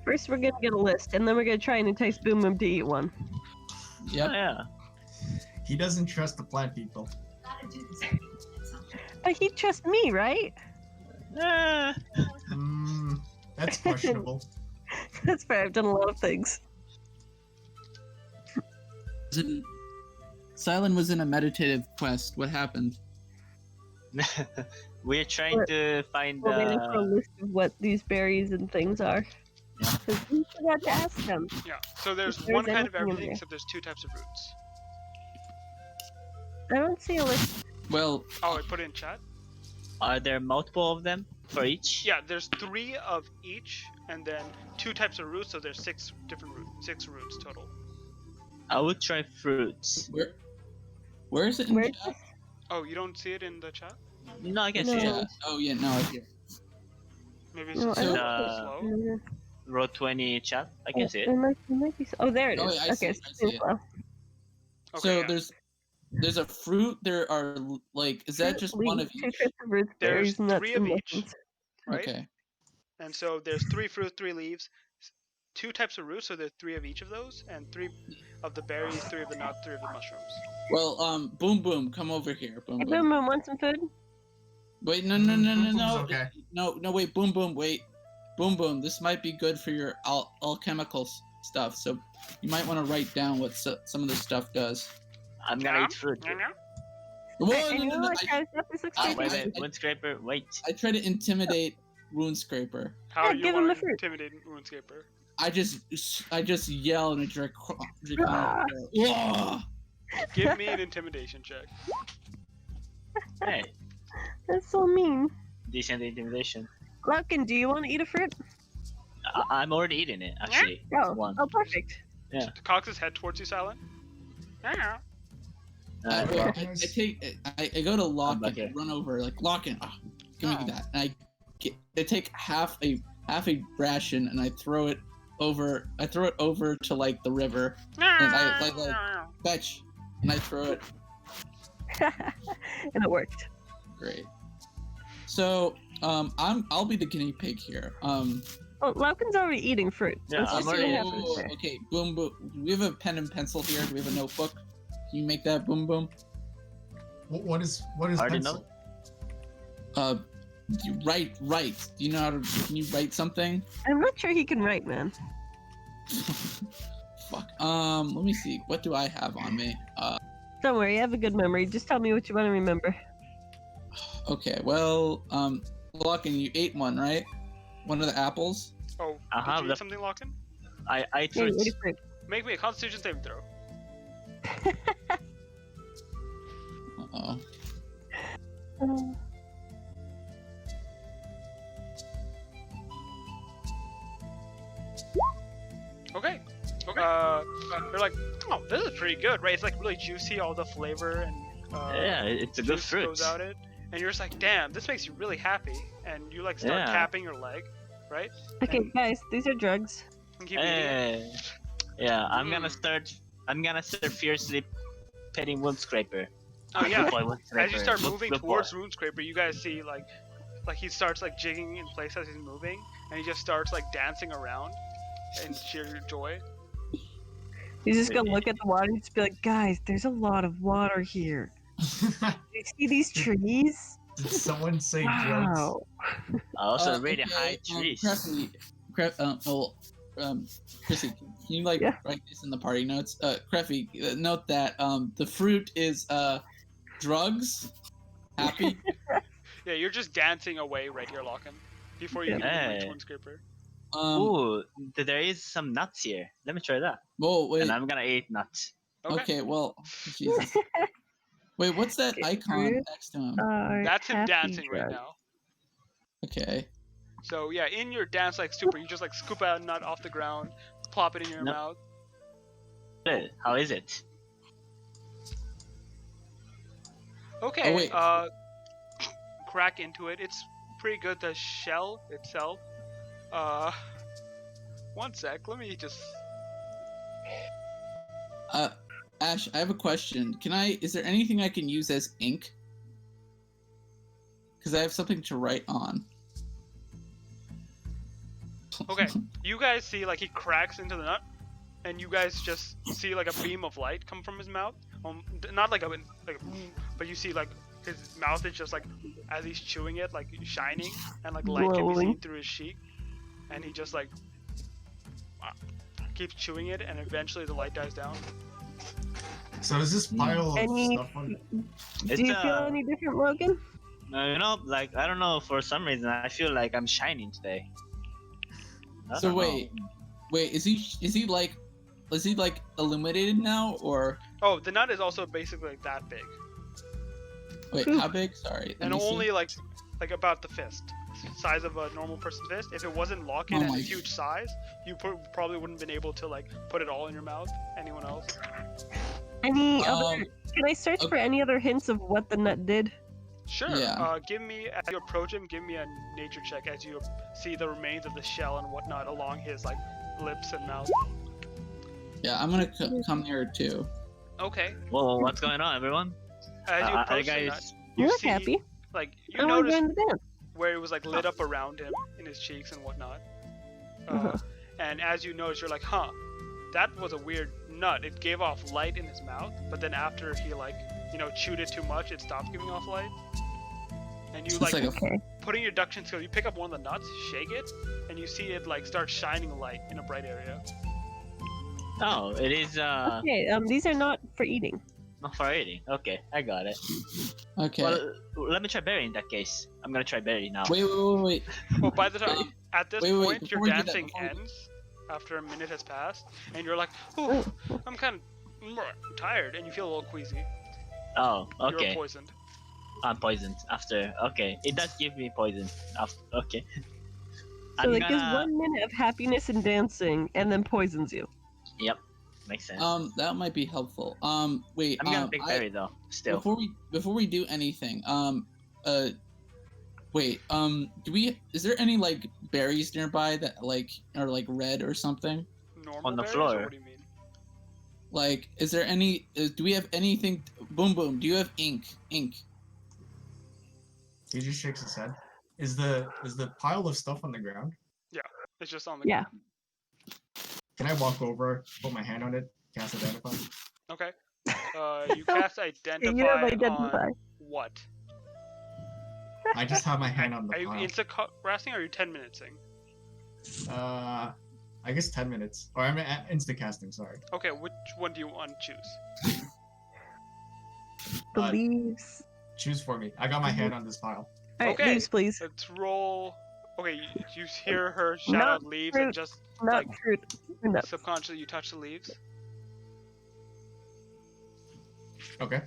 First, we're gonna get a list, and then we're gonna try and entice Boom Boom to eat one. Yep. Oh, yeah. He doesn't trust the plant people. But he trusts me, right? That's questionable. That's fair. I've done a lot of things. Silent was in a meditative quest. What happened? We're trying to find We're waiting for a list of what these berries and things are. Yeah. Because we forgot to ask them. Yeah. So there's If there's one kind of anything in everything, there. except there's two types of roots. I don't see a list. Well, Oh, I put it in chat. Are there multiple of them for each? Yeah, there's 3 of each, and then 2 types of roots, so there's 6 different roots, 6 roots total. I would try fruits. where is it in Where's chat? Oh, you don't see it in the chat? No, I can No. see it. Chat. Oh yeah, no, it's here. Maybe it's No, just I don't slow. see Row 20 chat. I can see it. There might be. Oh, there it is. Oh, yeah, I see okay, it, I see it. slow. Okay, So yeah. there's a fruit. There are like, is that just one of Two each? types of roots, There's berries, and nuts 3 and of each. muffins. Right? Okay. And so there's 3 fruits, 3 leaves, 2 types of roots, so there's 3 of each of those, and 3 of the berries, 3 of the nuts, 3 of the mushrooms. Well, Boom Boom, come over here. Boom Hey, Boom. Boom Boom, want some food? Wait, no. Okay. No, wait, Boom Boom, wait. Boom Boom, this might be good for your alchemical stuff, so you might want to write down what some of the stuff does. I'm gonna eat fruit. Whoa, I know, no, guys, this looks I- creepy. Wait, Wound Scraper, wait. I try to intimidate Wound Scraper. How Yeah, do you give him want the to fruit. intimidate RuneScaper? I just yell in a Ah. Whoa! Give me an intimidation check. Hey, That's so mean. decent intimidation. Larkin, do you want to eat a fruit? I'm already eating it, actually. Oh, One. oh, perfect. Cocks his head towards you, Silent. Yeah. I go to Lock back and here. run over like Lock and give me that. And I take half a ration and I throw it over to like the river and I like fetch and I throw it. And it worked. Great. So I'll be the guinea pig here. Oh, Larkin's already eating fruit. Yeah, Let's I'm just see already what happens there. Okay, boom boom. Do we have a pen and pencil here? Do we have a notebook? Can you make that boom boom? What is Already pencil? You write. Do you know how to? Can you write something? I'm not sure he can write, man. Fuck. Let me see. What do I have on me? Don't worry, I have a good memory. Just tell me what you want to remember. Okay. Well, Lockin, you ate one, right? One of the apples. Oh, Uh-huh, did you the- eat something, Lockin? I ate Yeah, you fruit. ate a fruit. Make me a Constitution saving throw. Uh-oh. Okay. They're like, oh, this is pretty good, right? It's like really juicy, all the flavor and Yeah, it's a good juice fruit. goes out it, and you're just like, damn, this makes you really happy, and you like start Yeah. tapping your leg, right? Okay, And guys, these are drugs. keep eating it. Hey. Yeah, I'm Mm. gonna start fiercely petting Wound Scraper. Oh yeah. Boy, Wound As you Scraper. start Look- moving look towards boy. RuneScraper, you guys see like he starts like jigging in place as he's moving, and he just starts like dancing around in sheer joy. He's just gonna look at the water and just be like, guys, there's a lot of water here. You see these trees? Did someone say drugs? Wow. Also, really Okay, high trees. Chrissy, can you like Yeah. write this in the party notes? Creffy, note that the fruit is drugs. Happy. Yeah, you're just dancing away right here, Lockin. Before you Yeah. even reach Hey. RuneScraper. Ooh, there is some nuts here. Let me try that. Whoa, wait. And I'm gonna eat nuts. Okay, well, Jesus. Wait, what's that Okay, icon fruit. next to him? That's him Happy dancing right drug. now. Okay. So yeah, in your dance like super, you just like scoop out a nut off the ground, plop it in your Nope. mouth. Good. How is it? Okay, wait. crack into it. It's pretty good. The shell itself. One sec. Let me just. Ash, I have a question. Is there anything I can use as ink? Because I have something to write on. Okay, you guys see like he cracks into the nut, and you guys just see like a beam of light come from his mouth. Not like but you see like his mouth is just like as he's chewing it, like shining, and like light can be Glowing. seen through his cheek, and he just like keeps chewing it, and eventually the light dies down. So is this pile of Any- stuff on? Do It's you feel any different, Logan? you know, like I don't know, for some reason I feel like I'm shining today. I So don't know. wait, is he like illuminated now or Oh, the nut is also basically like that big, wait, how big? Sorry. let and me see. only like about the fist size of a normal person's fist. If it wasn't lock-in Oh at my- its huge size, you probably wouldn't have been able to like put it all in your mouth. Anyone else? Any other? Um, Can I search for any other hints of what the nut did? Sure. Yeah. Give me, as you approach him, give me a nature check as you see the remains of the shell and whatnot along his like lips and mouth. Yeah, I'm gonna come here too. Okay. Whoa, what's going on, everyone? As you Are approach the guys? nut, You you look see, happy. like you I want to notice join the dance. where it was like lit up around him in his cheeks and whatnot. Uh-huh. And as you notice, you're like, huh, that was a weird nut. It gave off light in his mouth, but then after he like, chewed it too much, it stopped giving off light. And you It's like a Okay. putting your deduction skills, you pick up one of the nuts, shake it, and you see it like start shining light in a bright area. Oh, it is Okay, these are not for eating. not for eating. Okay, I got it. Okay. Well, let me try berry in that case. I'm gonna try berry now. Wait. Well, by the time at this Wait, point, before your we do that, dancing before we- ends after a minute has passed, and you're like, "Ooh, I'm kind of tired," and you feel a little queasy. Oh, You're okay. poisoned. I'm poisoned after. Okay, it does give me poison. After. Okay. So I'm it gives gonna- 1 minute of happiness and dancing, and then poisons you. Yep, makes sense. That might be helpful. Wait. I'm gonna pick berry though. Still. Before we do anything, wait. Is there any like berries nearby that like are like red or something? Normal On the berries, floor. Or what do you mean? Like, is there any? Do we have anything? Boom. Do you have ink? Ink. He just shakes his head. Is the pile of stuff on the ground? It's just on the. Yeah. Can I walk over, put my hand on it, cast identify? Okay. You cast identify, You have identify. on what? I just have my hand on the Are you pile. insta-casting or are you 10 minutesing? I guess 10 minutes. Or I'm insta casting. Sorry. Okay, which one do you want to choose? The Uh, leaves. Choose for me. I got my hand on this pile. Alright, okay. leaves, please. Let's roll. Okay, you hear her shout Not out leaves and fruit. just Not like fruit. No. subconsciously you touch the leaves. Okay.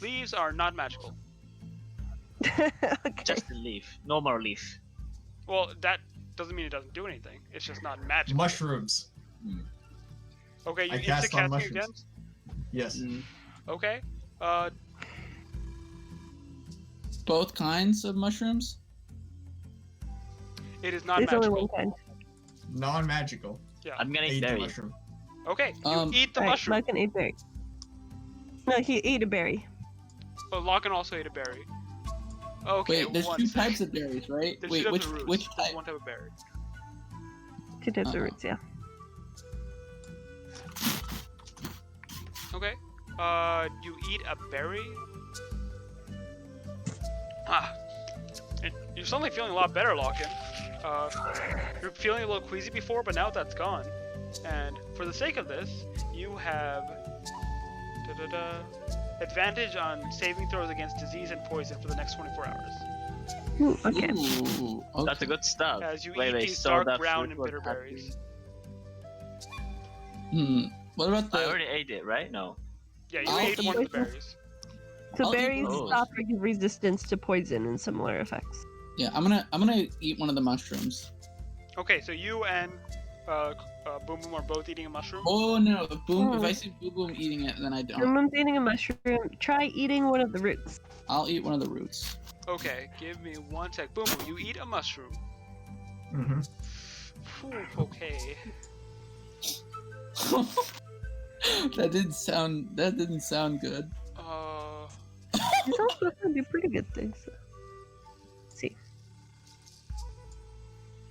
Leaves are not magical. Okay. Just the leaf. No more leaf. Well, that doesn't mean it doesn't do anything. It's just not magical. Mushrooms. Okay, you I cast on insta-casting again? mushrooms. Yes. Okay. Both kinds of mushrooms. It is not There's only magical. one kind. Non-magical. I'm gonna Eat eat the berry. mushroom. Okay, you eat the Alright, mushroom. Locken ate berry. No, he ate a berry. But Locken also ate a berry. Okay, Wait, there's one two sec. types of berries, right? There's Wait, two types of roots. which There's type? one type of berry. 2 types of Uh-oh. roots, yeah. Okay. You eat a berry. And you're suddenly feeling a lot better, Locken. You're feeling a little queasy before, but now that's gone. And for the sake of this, you have advantage on saving throws against disease and poison for the next 24 hours. Ooh, okay. Ooh, okay. That's a good stuff. As you Wait, eat wait, these so dark that brown fruit and was bitter happy. berries. What about I the? already ate it, right? No. Yeah, you I'll ate one of the poison. berries. So I'll eat berries those. stop or give resistance to poison and similar effects. Yeah, I'm gonna eat one of the mushrooms. Okay, so you and Boom Boom are both eating a mushroom. Oh no, Boom! If Hmm. I see Boom Boom eating it, then I don't. Someone's eating a mushroom. Try eating one of the roots. I'll eat one of the roots. Okay, give me one sec. Boom Boom, you eat a mushroom. Mm-hmm. Phew, okay. That didn't sound good. These all supposed to be pretty good things. Let's see.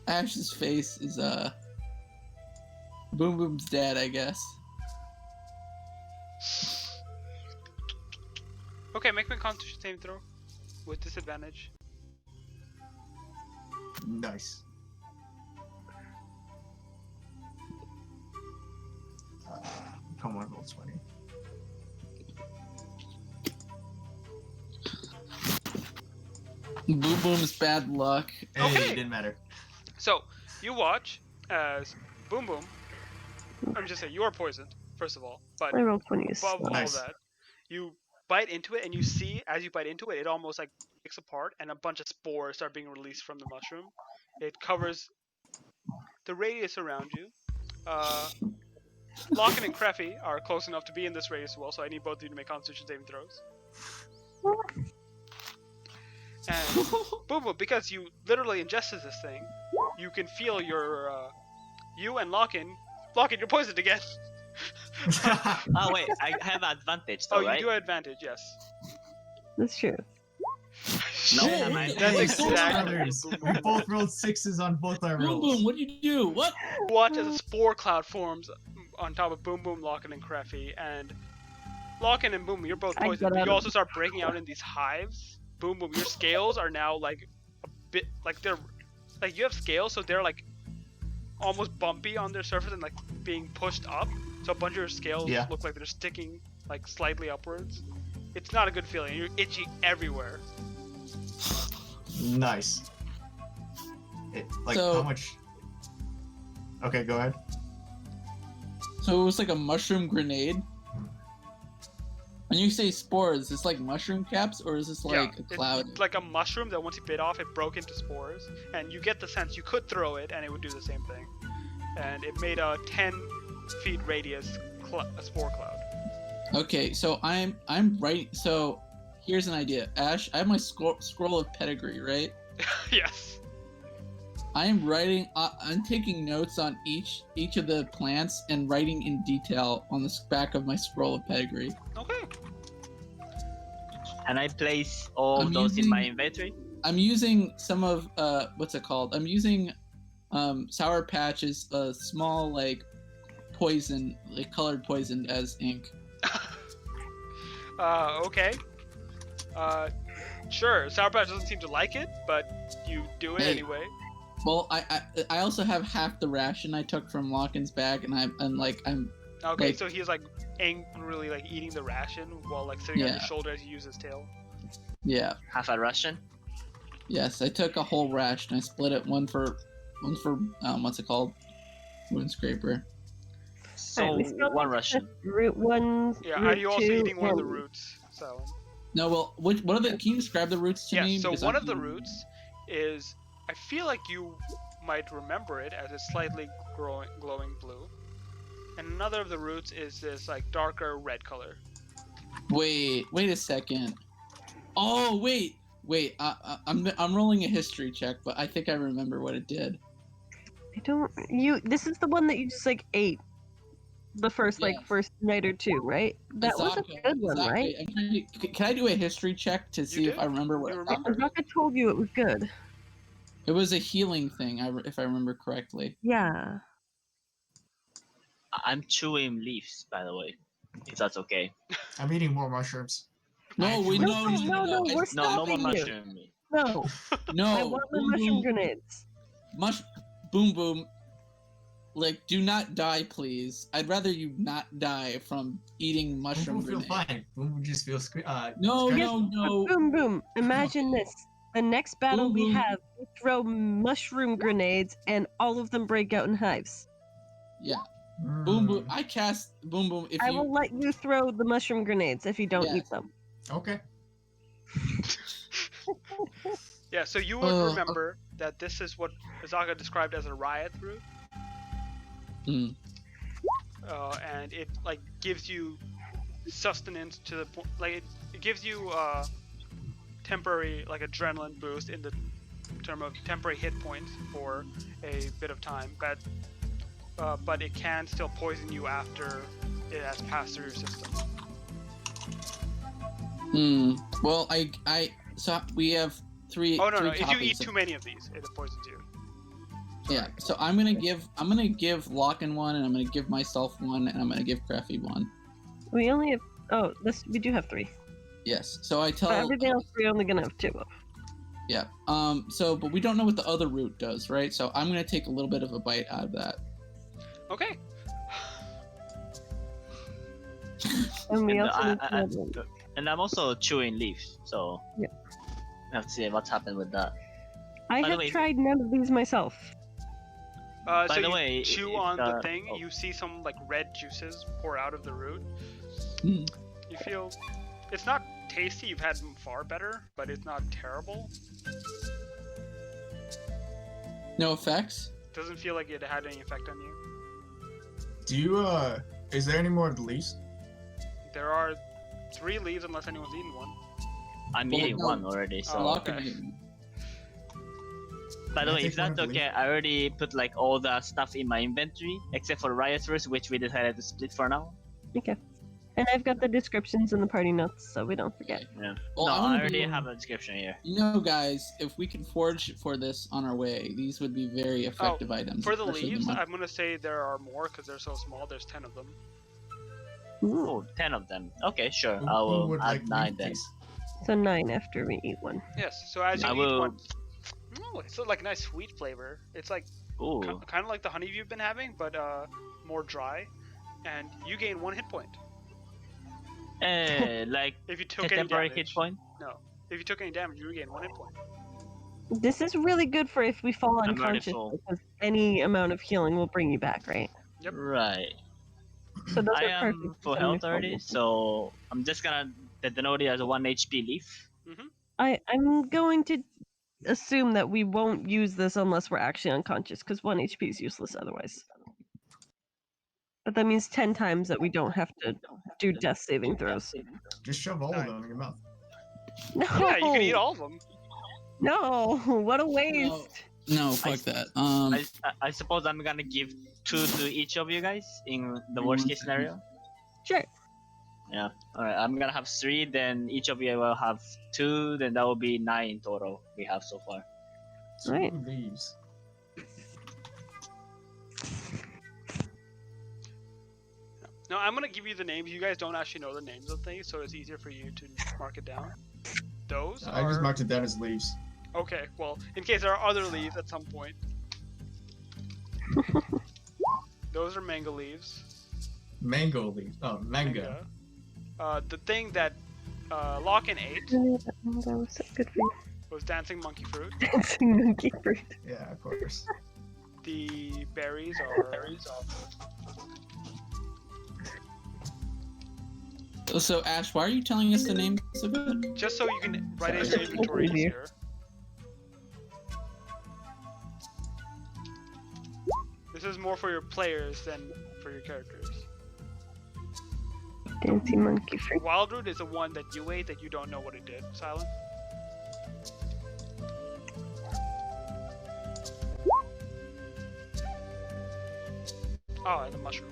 Ash's face is Boom Boom's dad, I guess. Okay, make me a Constitution saving throw with disadvantage. Nice. Come on, roll 20. Boom Boom's bad luck. Hey, Okay. it didn't matter. So you watch as Boom Boom. I'm just saying you are poisoned first of all, but I rolled 20 as above well. Nice. all that, you bite into it and you see as you bite into it, it almost like breaks apart and a bunch of spores start being released from the mushroom. It covers the radius around you. Locken and Creffy are close enough to be in this radius as well, so I need both of you to make Constitution saving throws. And Boom Boom, because you literally ingested this thing, you can feel your you and Locken, you're poisoned again. Oh wait, I have advantage though, Oh, you right? do have advantage, yes. That's true. No, Shit. am I- That's Hey, exactly brothers, what Boom we Boom both rolled 6s on both our Boom rolls. Boom, what do you do? What? Watch as a spore cloud forms on top of Boom Boom, Locken, and Creffy, and Locken and Boom Boom, you're both I poisoned. got But out you of- also start breaking out in these hives. Boom Boom, your scales are now like a bit like they're like you have scales, so they're like almost bumpy on their surface and like being pushed up. So a bunch of your scales Yeah. look like they're sticking like slightly upwards. It's not a good feeling. You're itchy everywhere. Nice. Like So- how much? Okay, go ahead. So it was like a mushroom grenade. When you say spores, is this like mushroom caps or is this like a cloud? It's like a mushroom that once you bit off, it broke into spores, and you get the sense you could throw it and it would do the same thing. And it made a 10 feet radius a spore cloud. Okay, so I'm right. So here's an idea, Ash. I have my scroll of pedigree, right? Yes. I am writing. I'm taking notes on each of the plants and writing in detail on the back of my scroll of pedigree. Okay. And I place all I'm those in my using- inventory. I'm using some of what's it called? I'm using Sour Patch's small like poison, like colored poison as ink. Okay. Sure. Sour Patch doesn't seem to like it, but you do it Hey. anyway. Well, I also have half the ration I took from Locken's bag, and I'm Okay, Like- so he's like angrily like eating the ration while like sitting on your Yeah. shoulder as you use his tail. yeah. Half a Russian. Yes, I took a whole ration. I split it one for what's it called? Wound scraper. So Alright, we still one have Russian. Root 1. Yeah, root are you also 2, eating one of the and- roots, Salon? No, well, what are the? Can you describe the roots to Yeah, me? so Because one I'm- of the roots is, I feel like you might remember it as it's slightly glowing blue. And another of the roots is this like darker red color. Wait a second. Oh, wait. I'm rolling a history check, but I think I remember what it did. I don't. This is the one that you just like ate. The first Yes. first night or two, right? That was a Azaka- good one, Azaka- right? I'm trying to- can I do a history check to see if did? I remember what? You remember? Azaka told you it was good. It was a healing thing, if I remember correctly. Yeah. I'm chewing leaves, by the way. If that's okay. I'm eating more mushrooms. No, we Actually- know. No, we're No, no more stopping you. mushroom. No, No. I want my boom, mushroom boom, grenades. boom, boom. Like, do not die, please. I'd rather you not die from eating mushroom Boom feel grenades. fine. Boom just feels No, scratchy. no. Boom, boom. Imagine this. The next battle Boom, we boom. have, we throw mushroom grenades, and all of them break out in hives. Yeah. Mm. Boom, boom. I cast boom, boom. If I you will let you throw the mushroom grenades if you don't Yes. eat them. Okay. Yeah, so you would Uh, remember that this is what Azaka described as a riot root. Mm. And it like gives you sustenance to the point, like it gives you temporary like adrenaline boost in the term of temporary hit points for a bit of time, but it can still poison you after it has passed through your system. Well, so we have three. Oh no, three if you copies eat of- too many of these, it poisons you. Yeah. So I'm gonna give Locken one, and I'm gonna give myself one, and I'm gonna give Crafty one. We only have. Oh, we do have 3. Yes. So I tell. But everything else we're only gonna have 2 of. Yeah. So, but we don't know what the other root does, right? So I'm gonna take a little bit of a bite out of that. Okay. And we And, also need I- another one. And I'm also chewing leaves, so Yeah. I have to see what's happened with that. I by the have way- tried none of these myself. By So the you way, chew if, on the thing, oh. you see some like red juices pour out of the root. Hmm. You feel it's not tasty. You've had far better, but it's not terrible. No effects. Doesn't feel like it had any effect on you. Do you is there any more of the leaves? There are 3 leaves unless anyone's eaten one. I'm Well, eating no. one already, so. Oh, Locken okay. it. By the Can I way, if take one that's of the okay, I already put like all the stuff in my inventory except for rioters, which we decided to split for now. Okay. And I've got the descriptions in the party notes, so we don't forget. Yeah. Well, no, I wanna I already be- have a description here. You know, guys, if we could forge for this on our way, these would be very effective items. For the especially leaves, mon- I'm gonna say there are more because they're so small. There's 10 of them. Ooh. Oh, 10 of them. Okay, sure. Who- I who will would add like 9 leaf then. teas? So 9 after we eat one. Yes. So as you I eat will- one, oh, it's like a nice sweet flavor. It's like Ooh. kind of like the honey you've been having, but more dry, and you gain 1 hit point Like if you a took any temporary damage. hit point. No, if you took any damage, you regain 1 hit point. This is really good for if we fall I'm already unconscious, full. because any amount of healing will bring you back, right? Yep. Right. So those I are perfect. am for full somebody health already, falling. so I'm just gonna denote it as a 1 HP leaf. I'm going to assume that we won't use this unless we're actually unconscious, because 1 HP is useless otherwise. But that means 10 times that we don't have to do death saving throws. Just shove all of Nine. them in your mouth. No! Yeah, you can eat all of them. No! What a waste! No, fuck that. I suppose I'm gonna give 2 to each of you guys in the worst case scenario. Sure. Yeah. Alright, I'm gonna have 3, then each of you will have 2, then that will be 9 in total we have so far. 2 Right. leaves. No, I'm gonna give you the names. You guys don't actually know the names of things, so it's easier for you to mark it down. Those I are just marked it down as leaves. okay. Well, in case there are other leaves at some point, those are mango leaves. Mango leaves. Oh, manga. The thing that Locken ate That was so good for you. was dancing monkey fruit. Dancing monkey fruit. Yeah, of course. The berries are So Ash, why are you telling us the names of it? just so you can write it in your Sorry. inventory Easier. easier. This is more for your players than for your characters. Dancing monkey fruit. Wild root is the one that you ate that you don't know what it did. Silent. Oh, and the mushroom.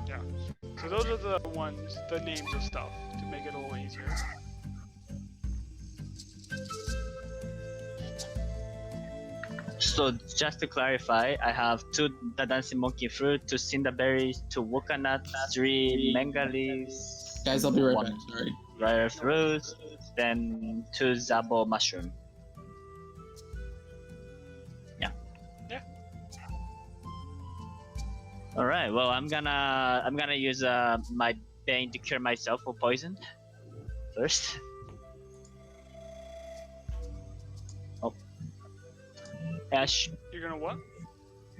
Yeah. So those are the ones, the names of stuff, to make it a little easier. So just to clarify, I have 2 the dancing monkey fruit, 2 cinderberries, 2 woka 3 manga leaves, Guys, I'll be right 1 back. Sorry. rare fruit, then 2 zabo mushroom. Yeah. Yeah. All right. Well, I'm gonna use my bane to cure myself of poison first. Oh. Ash, You're gonna what?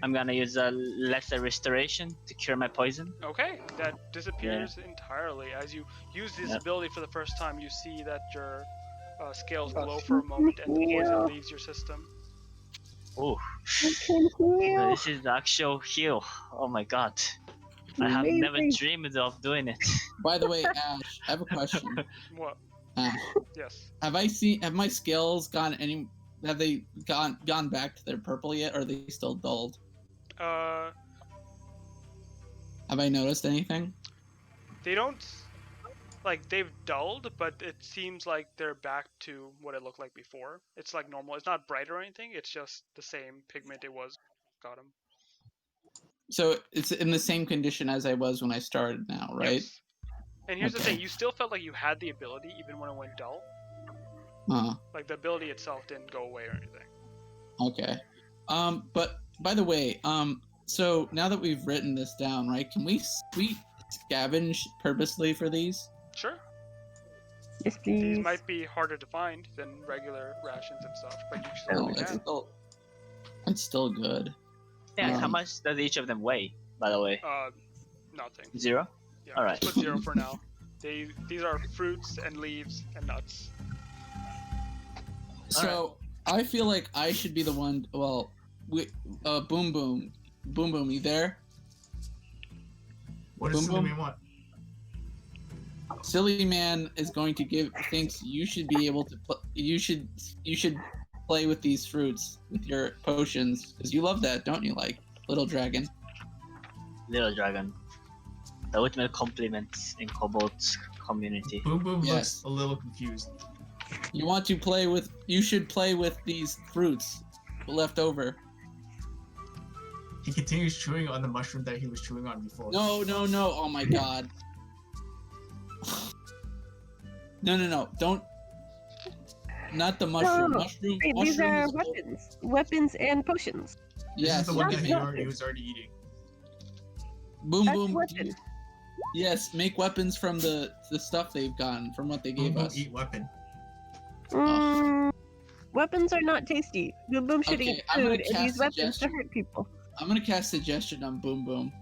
I'm gonna use a lesser restoration to cure my poison. Okay, that disappears entirely. As you use this Yep. ability for the first time, you see that your scales glow for a moment and the poison leaves your system. Oh, I can heal. this is the actual heal. Oh my god. I have never Amazing. dreamed of doing it. By the way, Ash, I have a question. What? Ash, Yes. have my scales have they gone back to their purple yet, or are they still dulled? Have I noticed anything? They don't, like, they've dulled, but it seems like they're back to what it looked like before. It's like normal. It's not bright or anything. It's just the same pigment it was. Got them. So it's in the same condition as I was when I started now, right? Yes. And here's the Okay. thing: you still felt like you had the ability even when it went dull. Like the ability itself didn't go away or anything. Okay. But by the way, so now that we've written this down, right? Can we scavenge purposely for these? Sure. Yes, These please. might be harder to find than regular rations and stuff, but you Oh, certainly it's can. still good. Yeah, how Um, much does each of them weigh, by the way? Nothing. 0? Yeah. Alright. Just put 0 for now. These are fruits and leaves and nuts. So I feel like I should be the one. Well, boom boom, you there? What does Boom, boom. Cinnamon want? Silly man is going to thinks you should be able to. You should play with these fruits with your potions because you love that, don't you? Like little dragon. Little dragon. The ultimate compliments in Cobalt's community. Boom Boom Yes. looks a little confused. You should play with these fruits left over. He continues chewing on the mushroom that he was chewing on before. No. Oh my god. No. Don't. Not the mushroom. No. Mushroom. Wait, these mushroom are is- weapons. Weapons and potions. This Yes. is the one that Not he was already eating. Boom That's boom. weapon. Yes, make weapons from the stuff they've gotten from what they Boom gave Boom us. eat weapon. Weapons are not tasty. Boom Boom should Okay, eat I'm gonna food and cast use weapons to suggestion. hurt people. I'm gonna cast suggestion on Boom Boom.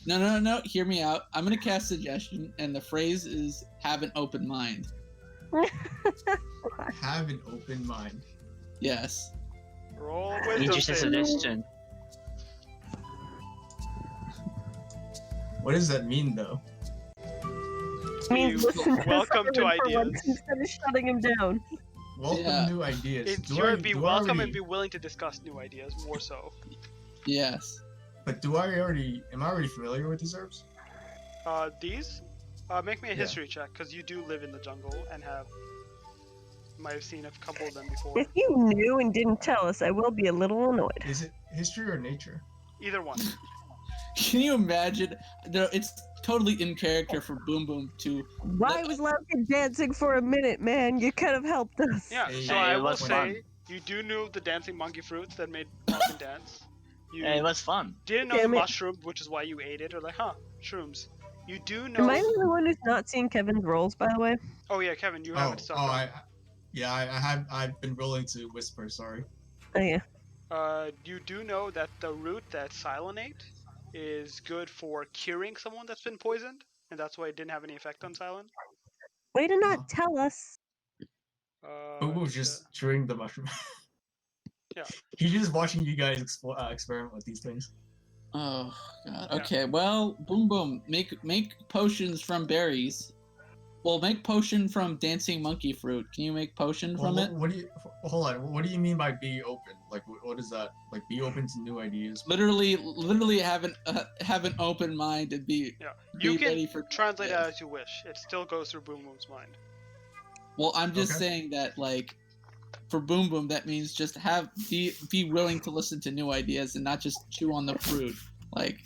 No. No. Hear me out. I'm gonna cast suggestion, and the phrase is "have an open mind." Have an open mind. Yes. Roll wisdom Interesting save. suggestion. What does that mean, though? Means You- listen to welcome to Siren for once ideas. instead of shutting him down. Welcome Yeah. new ideas. It's Do your I- be do I welcome already- and be willing to discuss new ideas more so. Yes. But am I already familiar with these herbs? These? Make me a Yeah. history check, because you do live in the jungle and might have seen a couple of them before. If you knew and didn't tell us, I will be a little annoyed. Is it history or nature? Either one. Can you imagine? No, it's totally in character for Boom Boom to. Why was Loudkid dancing for a minute, man? You could have helped us. Yeah, Hey, so hey, I it will was say, fun. you do know the dancing monkey fruits that made Falcon dance. You Yeah, it was fun. didn't know the Damn it. mushroom, which is why you ate it, or like, huh, shrooms. You do know... Am I the one who's not seeing Kevin's rolls, by the way? Oh yeah, Kevin, you Oh, have it stuff. I've been willing to whisper. Sorry. Oh yeah. You do know that the root that Silenate is good for curing someone that's been poisoned, and that's why it didn't have any effect on Silent. Way to Huh. not tell us. Boom Boom's it's, just chewing the mushroom. Yeah. He's just watching you guys experiment with these things. Oh god. Yeah. Okay. Well, Boom Boom, make potions from berries. Well, make potion from dancing monkey fruit. Can you make potion from it? What do you hold on? What do you mean by be open? Like, what is that? Like, be open to new ideas. Literally have an open mind and be you be ready can for translate yeah. it as you wish. It still goes through Boom Boom's mind. Well, I'm just Okay. saying that like for Boom Boom that means just be willing to listen to new ideas and not just chew on the fruit. Like,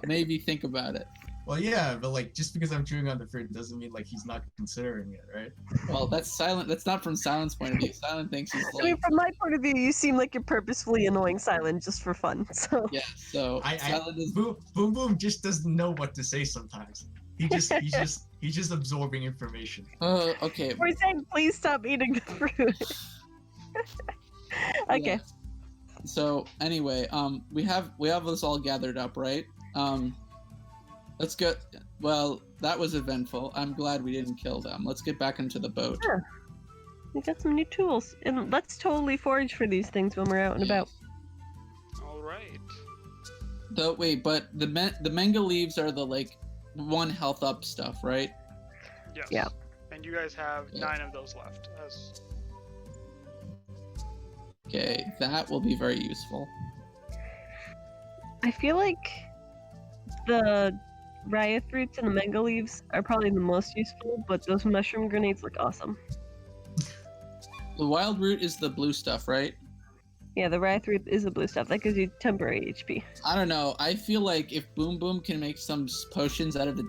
maybe think about it. Well, yeah, but like, just because I'm chewing on the fruit doesn't mean like he's not considering it, right? Well, that's Silent. That's not from Silent's point of view. Silent thinks he's I mean, like, from my point of view, you seem like you're purposefully annoying Silent just for fun. So yeah. So Silent is Boom Boom just doesn't know what to say sometimes. He's just absorbing information. okay. we're saying, please stop eating the fruit. Okay. Yeah. So anyway, we have this all gathered up, right? Let's go. Well, that was eventful. I'm glad we didn't kill them. Let's get back into the boat. Yeah. We got some new tools, and let's totally forage for these things when we're out and about. All right. Wait, but the manga leaves are the like 1 health up stuff, right? Yes. Yeah. And you guys have Yeah. 9 of those left. As Okay, that will be very useful. I feel like the riot fruits and the mango leaves are probably the most useful, but those mushroom grenades look awesome. The wild root is the blue stuff, right? Yeah, the riot fruit is the blue stuff. That gives you temporary HP. I don't know. I feel like if Boom Boom can make some potions out of the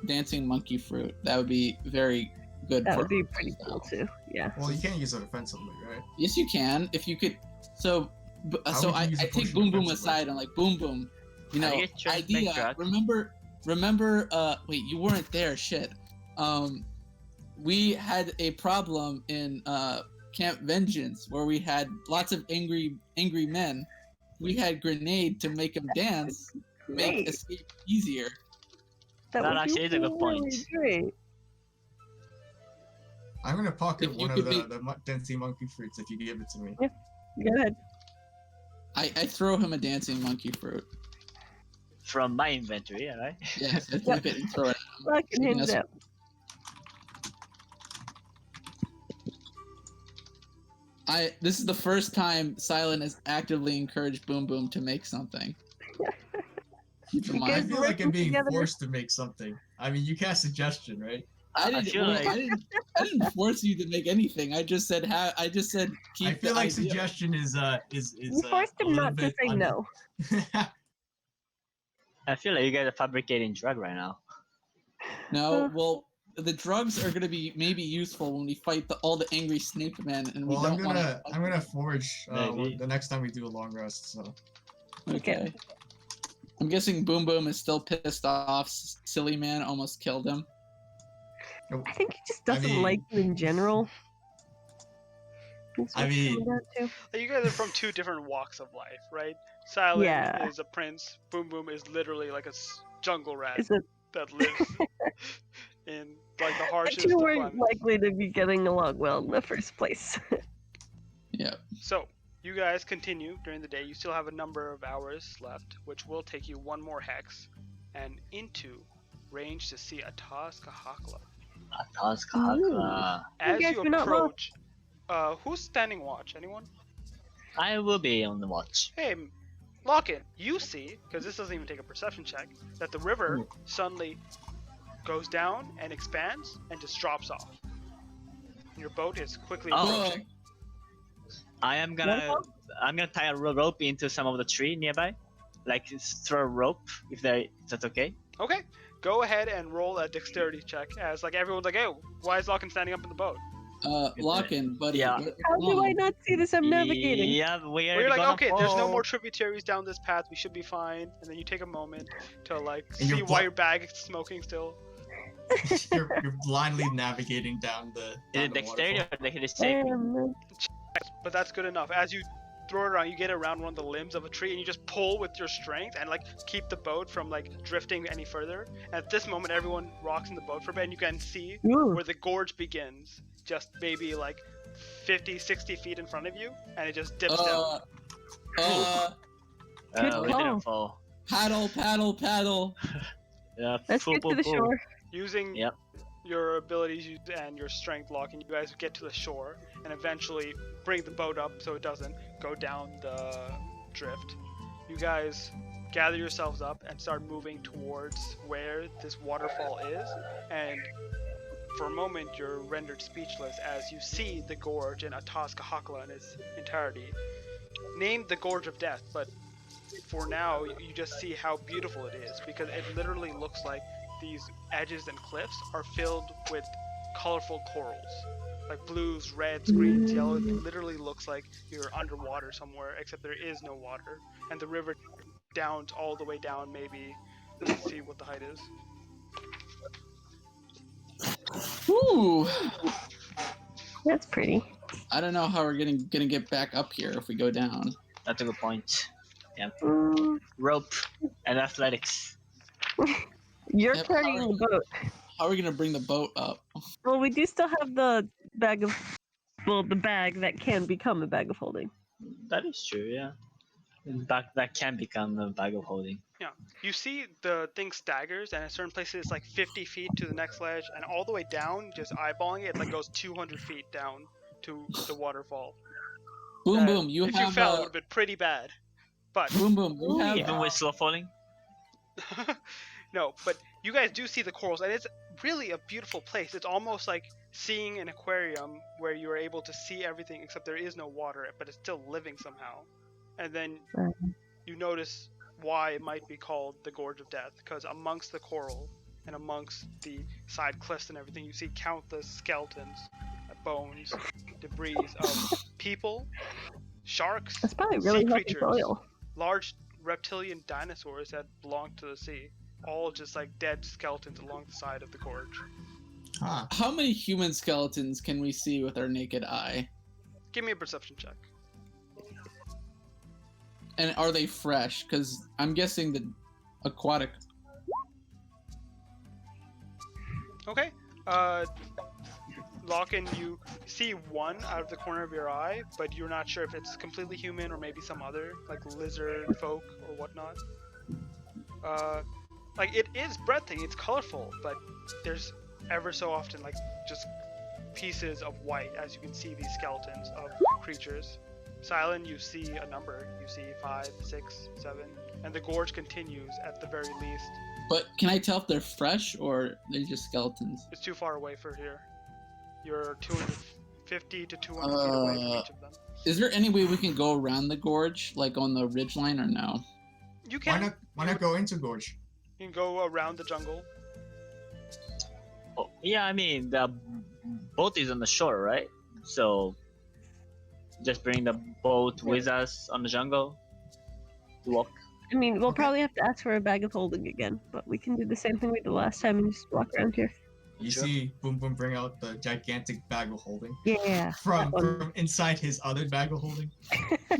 dancing monkey fruit, that would be very good. That for would be pretty cool too. Yeah. Well, you can't use it offensively, right? Yes, you can. If you could. So, How so would you I use a take potion Boom Boom offensively? aside and like Boom Boom. You know, I get your idea. drug. Remember. Wait, you weren't there. Shit. We had a problem in Camp Vengeance where we had lots of angry men. We had grenade to make them dance, make Great. escape easier. That That would actually be is a good point. really great. I'm gonna pocket If you one of could the dancing monkey fruits if you give it to me. Go ahead. I throw him a dancing monkey fruit. From my inventory, alright? Yes, I flip it and throw it. Fucking hands Yes. out. This is the first time Silent has actively encouraged Boom Boom to make something. Keep in You I guys mind, feel like I'm being together. forced to make something. I mean, you cast suggestion, right? I I didn't. feel well, like- I didn't. I didn't force you to make anything. I just said keep. I feel the like idea. suggestion is You forced a him little not to bit say no. I feel like you guys are fabricating drug right now. No, well, the drugs are gonna be maybe useful when we fight all the angry Snape men, and we Well, don't want to. I'm gonna forge Maybe. the next time we do a long rest. So Okay. I'm guessing Boom Boom is still pissed off. Silly man almost killed him. I think he just I doesn't mean- like you in general. That's I what it's mean- coming down to. Like, you guys are from two different walks of life, right? Silent Yeah. is a prince. Boom Boom is literally like a jungle rat Is it that lives in like the the harshest two of weren't climates. likely to be getting along well in the first place? Yeah. So, you guys continue during the day. You still have a number of hours left, which will take you one more hex and into range to see Ataskahakla. Ataskahakla. As guys you were not approach, who's standing watch? Anyone? I will be on the watch. Hey, Lock-in, you see, because this doesn't even take a perception check, that the river suddenly goes down and expands and just drops off. Your boat is quickly Oh. approaching. I'm gonna tie a rope into some of the tree nearby, like throw a rope if that's okay. Okay, go ahead and roll a dexterity check as like everyone's like, hey, why is Lock-in standing up in the boat? Lock-in, buddy. Yeah. How do I not see this? I'm navigating. Yeah, we are Well, you're like, gonna okay, there's no fall. more tributaries down this path, we should be fine. And then you take a moment to like And see you're why your bag is smoking still. you're blindly navigating down the. Is Down it the dexterity waterfall. or is it safety? But that's good enough. As you throw it around, you get around one of the limbs of a tree and you just pull with your strength and like keep the boat from like drifting any further. And at this moment, everyone rocks in the boat for a bit and you can see Ooh. where the gorge begins, just maybe like 50, 60 feet in front of you, and it just dips down. Good We call. didn't fall. Paddle. Yeah, Let's get to the shore. Using Yep. your abilities and your strength locking, you guys get to the shore and eventually bring the boat up so it doesn't go down the drift. You guys gather yourselves up and start moving towards where this waterfall is, and for a moment you're rendered speechless as you see the gorge in Ataskahakla in its entirety. Named the Gorge of Death, but for now you just see how beautiful it is, because it literally looks like these edges and cliffs are filled with colorful corals, like blues, reds, greens, yellows. It literally looks like you're underwater somewhere, except there is no water, and the river downs all the way down. Maybe let's see what the height is. Ooh. That's pretty. I don't know how we're gonna get back up here if we go down. That's a good point. Mm, Rope and athletics. you're Yep. carrying the boat. How are we gonna bring the boat up? Well, we do still have the bag of. Well, the bag that can become a bag of holding. That is true, yeah. That can become a bag of holding. You see the thing staggers, and at certain places it's like 50 feet to the next ledge, and all the way down, just eyeballing it, like goes 200 feet down to the waterfall. Boom, Uh, boom. You if have you fell, it would have been pretty bad. But boom, boom. You Ooh, have yeah. Even with slow falling? no, but you guys do see the corals, and it's really a beautiful place. It's almost like seeing an aquarium where you are able to see everything, except there is no water, but it's still living somehow. And then you notice why it might be called the Gorge of Death, because amongst the coral and amongst the side cliffs and everything, you see countless skeletons, bones, debris of people, sharks, That's probably really sea healthy creatures, soil. large reptilian dinosaurs that belong to the sea, all just like dead skeletons along the side of the gorge. Huh. How many human skeletons can we see with our naked eye? Give me a perception check. And are they fresh? Because I'm guessing the aquatic. Okay. Lock-in, you see one out of the corner of your eye, but you're not sure if it's completely human or maybe some other, like lizard folk or whatnot. Like it is breathtaking, it's colorful, but there's ever so often like just pieces of white as you can see these skeletons of creatures. Silent, you see a number. You see 5, 6, 7, and the gorge continues at the very least. But can I tell if they're fresh or they're just skeletons? It's too far away for here. You're 250 to 200 feet away from each of them. Is there any way we can go around the gorge, like on the ridge line, or no? You can. Why not go into Gorge? You can go around the jungle. Oh, yeah, I mean the boat is on the shore, right? So just bring the boat with us on the jungle to walk. I mean, we'll Okay. probably have to ask for a bag of holding again, but we can do the same thing we did last time and just walk around here. You Sure. see Boom Boom bring out the gigantic bag of holding Yeah. from that one. from inside his other bag of holding. Bag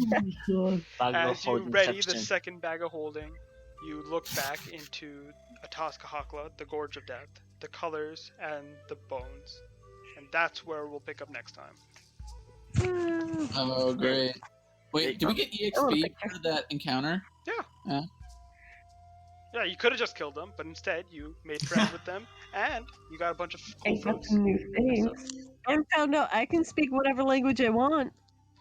of As you holding ready the section. second bag of holding, you look back into Ataskahakla, the Gorge of Death, the colors and the bones. And that's where we'll pick up next time. Oh, great. Wait, did we get EXP for that encounter? Yeah, you could have just killed them, but instead you made friends with them, and you got a bunch of I cool got fruits. some new things. And found out I can speak whatever language I want.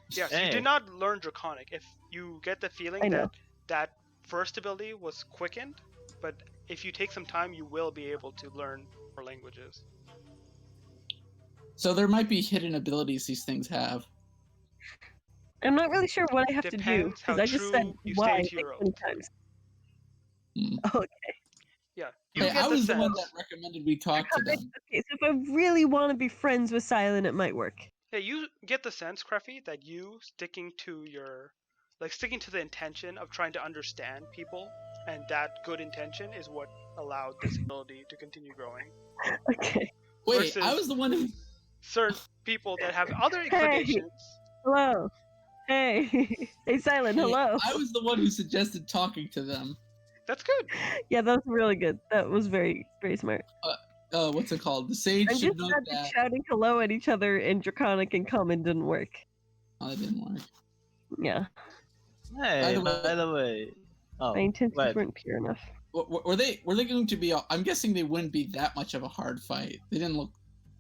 Yes, you Hey. did not learn Draconic. If you get the I feeling know. that that first ability was quickened, but if you take some time, you will be able to learn more languages. So there might be hidden abilities these things have. I'm not really sure what I have to do Depends how because I just said true you why stay like to your 20 oath. times. Hmm. Okay. Yeah, you Hey, get I the was the sense. one that recommended we talk to them. Okay, so if I really want to be friends with Silent, it might work. Yeah, you get the sense, Creffy, that you sticking to the intention of trying to understand people, and that good intention is what allowed this ability to continue growing. Okay. Wait, I versus- was the one who. Certain people that have other Hey. inclinations. Hello. Hey. Hey, Silent. Hey, Hello. I was the one who suggested talking to them. That's good. Yeah, that was really good. That was very, very smart. What's it called? The sage I'm should just know sad that that. shouting hello at each other in Draconic and Common didn't work. Oh, that didn't work. Yeah, Hey, By by the the way. Oh, my intentions what? weren't pure enough. Were they going to be? I'm guessing they wouldn't be that much of a hard fight. They didn't look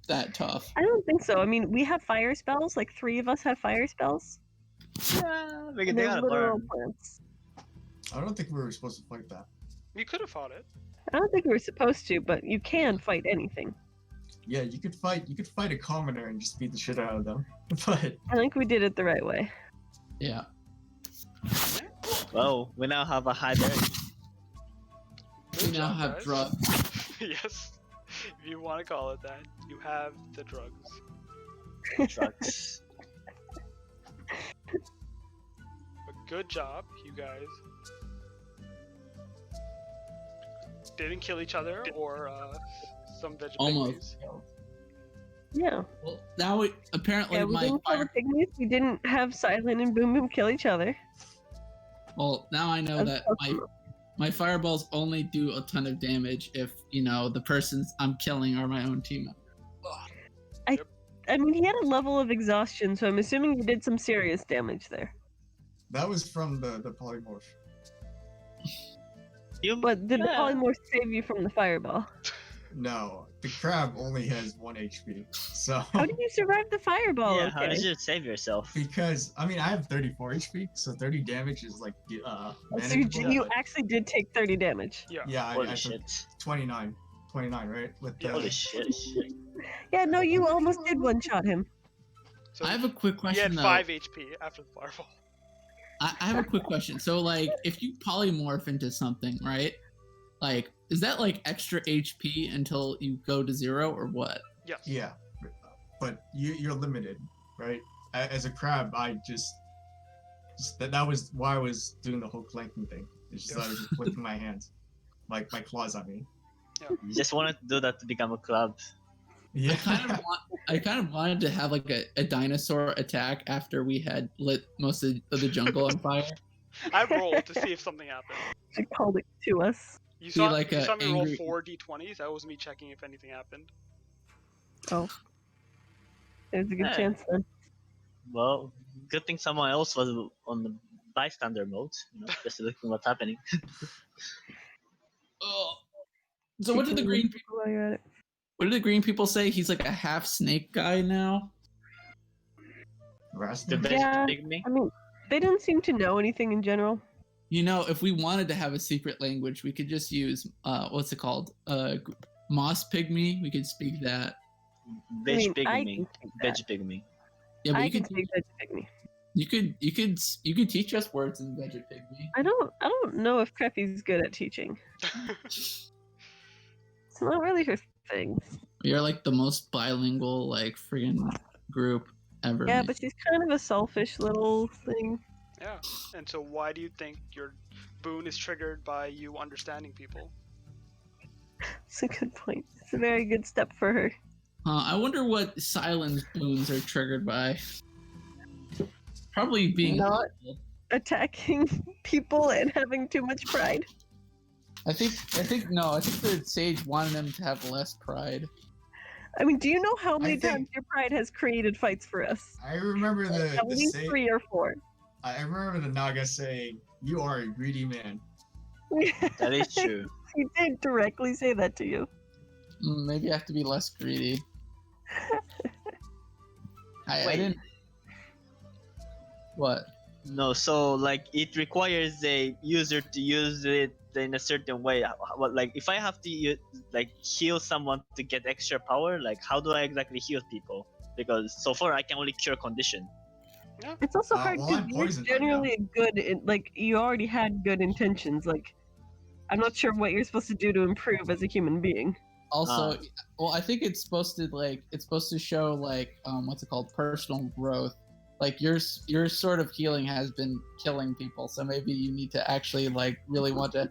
that tough. I don't think so. I mean, we have fire spells. Like 3 of us have fire spells. Yeah, we And can they're gotta literal learn. plants. I don't think we were supposed to fight that. You could have fought it. I don't think we were supposed to, but you can fight anything. Yeah, you could fight a commoner and just beat the shit out of them. But I think we did it the right way. Yeah. Well, we now have a high berry. We Good now job, have guys. drugs. Yes. If you want to call it that, you have the drugs. Trucks. But good job, you guys. Didn't kill each other or some Almost. vegetables. Yeah. Well, now apparently Yeah, we my didn't kill fire. the pygmies. We didn't have Silent and Boom Boom kill each other. Well, now I know That's that awesome. my fireballs only do a ton of damage if the persons I'm killing are my own team. I mean, he had a level of exhaustion, so I'm assuming you did some serious damage there. that was from the polymorph. You, But did the Yeah. polymorph save you from the fireball? No, the crab only has 1 HP. So How did you survive the fireball? yeah, how okay. did you save yourself? because I mean I have 34 HP, so 30 damage is like So manageable. you actually did take 30 damage. Yeah. Yeah, I Holy took shit. 29, right? With Yeah. Holy shit. Yeah, no, you almost did one-shot him. So I have a quick he question had though. 5 HP after the fireball. I have a quick question. So, like, if you polymorph into something, right? Like, is that like extra HP until you go to 0, or what? Yes. Yeah, but you're limited, right? As a crab, I just that was why I was doing the whole clanking thing. It's just I was just flicking my hands, my claws. I mean, You just wanted to do that to become a club. yeah. I kind of wanted to have like a dinosaur attack after we had lit most of the jungle on fire. I rolled to see if something happened. She called it to us. You saw, like you a saw me roll angry- 4 d20s. That was me checking if anything happened. Oh. There's a good Yeah. chance then. Well, good thing someone else was on the bystander mode, just looking what's happening. Oh. So what did the green people? While you're at it. What did the green people say? He's like a half snake guy now. The Rastin? best Yeah. pygmy. I mean, they didn't seem to know anything in general. If we wanted to have a secret language, we could just use what's it called? Moss pygmy. We could speak that. Veg I pygmy. can take Veg that. pygmy. Yeah, but I you can could take that pygmy. you could teach us words in Veggie Pygmy. I don't know if Creffy's good at teaching. It's not really her thing. You're like the most bilingual like friggin' group ever. Yeah, man. but she's kind of a selfish little thing. Yeah. And so why do you think your boon is triggered by you understanding people? It's a good point. It's a very good step for her. I wonder what silence boons are triggered by. Probably being Not- humble. Attacking people and having too much pride. I think the sage wanted them to have less pride. I mean, do you know how many think- times your pride has created fights for us? I remember At least 3 or 4. I remember the Naga saying, "You are a greedy man." That is true. He did directly say that to you. Maybe I have to be less greedy. I Wait. didn't. What? No, so like it requires a user to use it in a certain way. What, like if I have to like heal someone to get extra power, like how do I exactly heal people? Because so far I can only cure condition. It's also hard well, because I'm you're poisoned right generally good in, like, you already had good intentions. Like, I'm not sure what you're supposed to do to improve as a human being. Also, well, I think it's supposed to show like what's it called, personal growth. Like your sort of healing has been killing people, so maybe you need to actually like really want to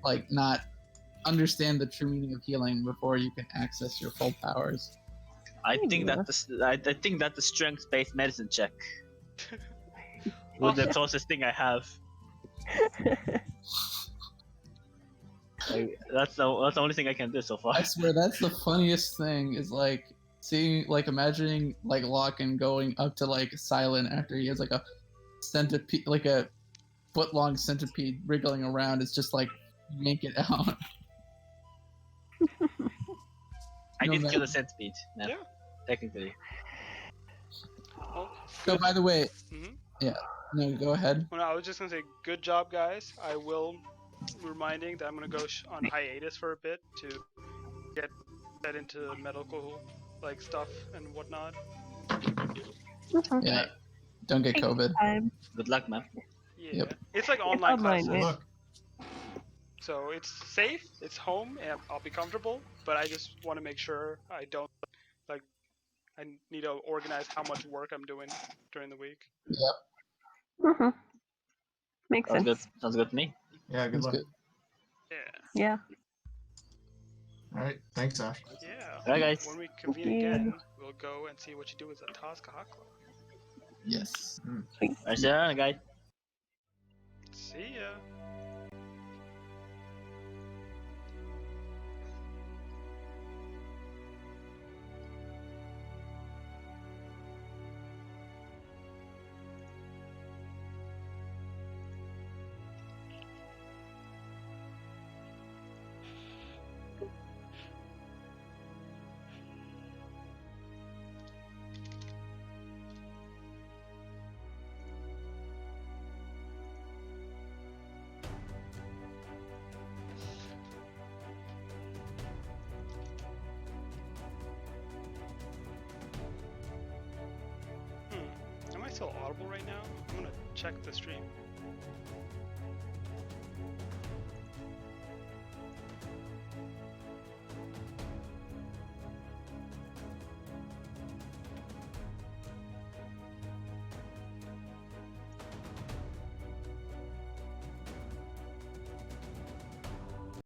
like not understand the true meaning of healing before you can access your full powers. I think that I think that the strength-based medicine check was the closest thing I have. Like, that's the only thing I can do so far. I swear that's the funniest thing is like seeing like imagining like Locken going up to like Silent after he has like a centipede, like a foot-long centipede wriggling around. It's just like yank it out. I No did matter- kill the centipede. Yeah. Technically. Well, So by the way, Mhm. no, go ahead. Well, I was just gonna say, good job, guys. I will reminding that I'm gonna go on hiatus for a bit to get into medical like stuff and whatnot. Yeah, don't get COVID. Good luck, man. Yeah, Yep. it's like online online, classes, right? Look, so it's safe. It's home, and I'll be comfortable. But I just want to make sure I don't like. I need to organize how much work I'm doing during the week. Mm-hmm. Makes Sounds sense. good. Sounds good to me. yeah, good That's luck. good. Yeah, Yeah. All right, thanks, Ash. yeah. Alright, guys. When we convene you. again, we'll go and see what you do with the Tazkahakla. Yes. Alright, see you around, guys. See ya. Am I still audible right now? I'm gonna check the stream.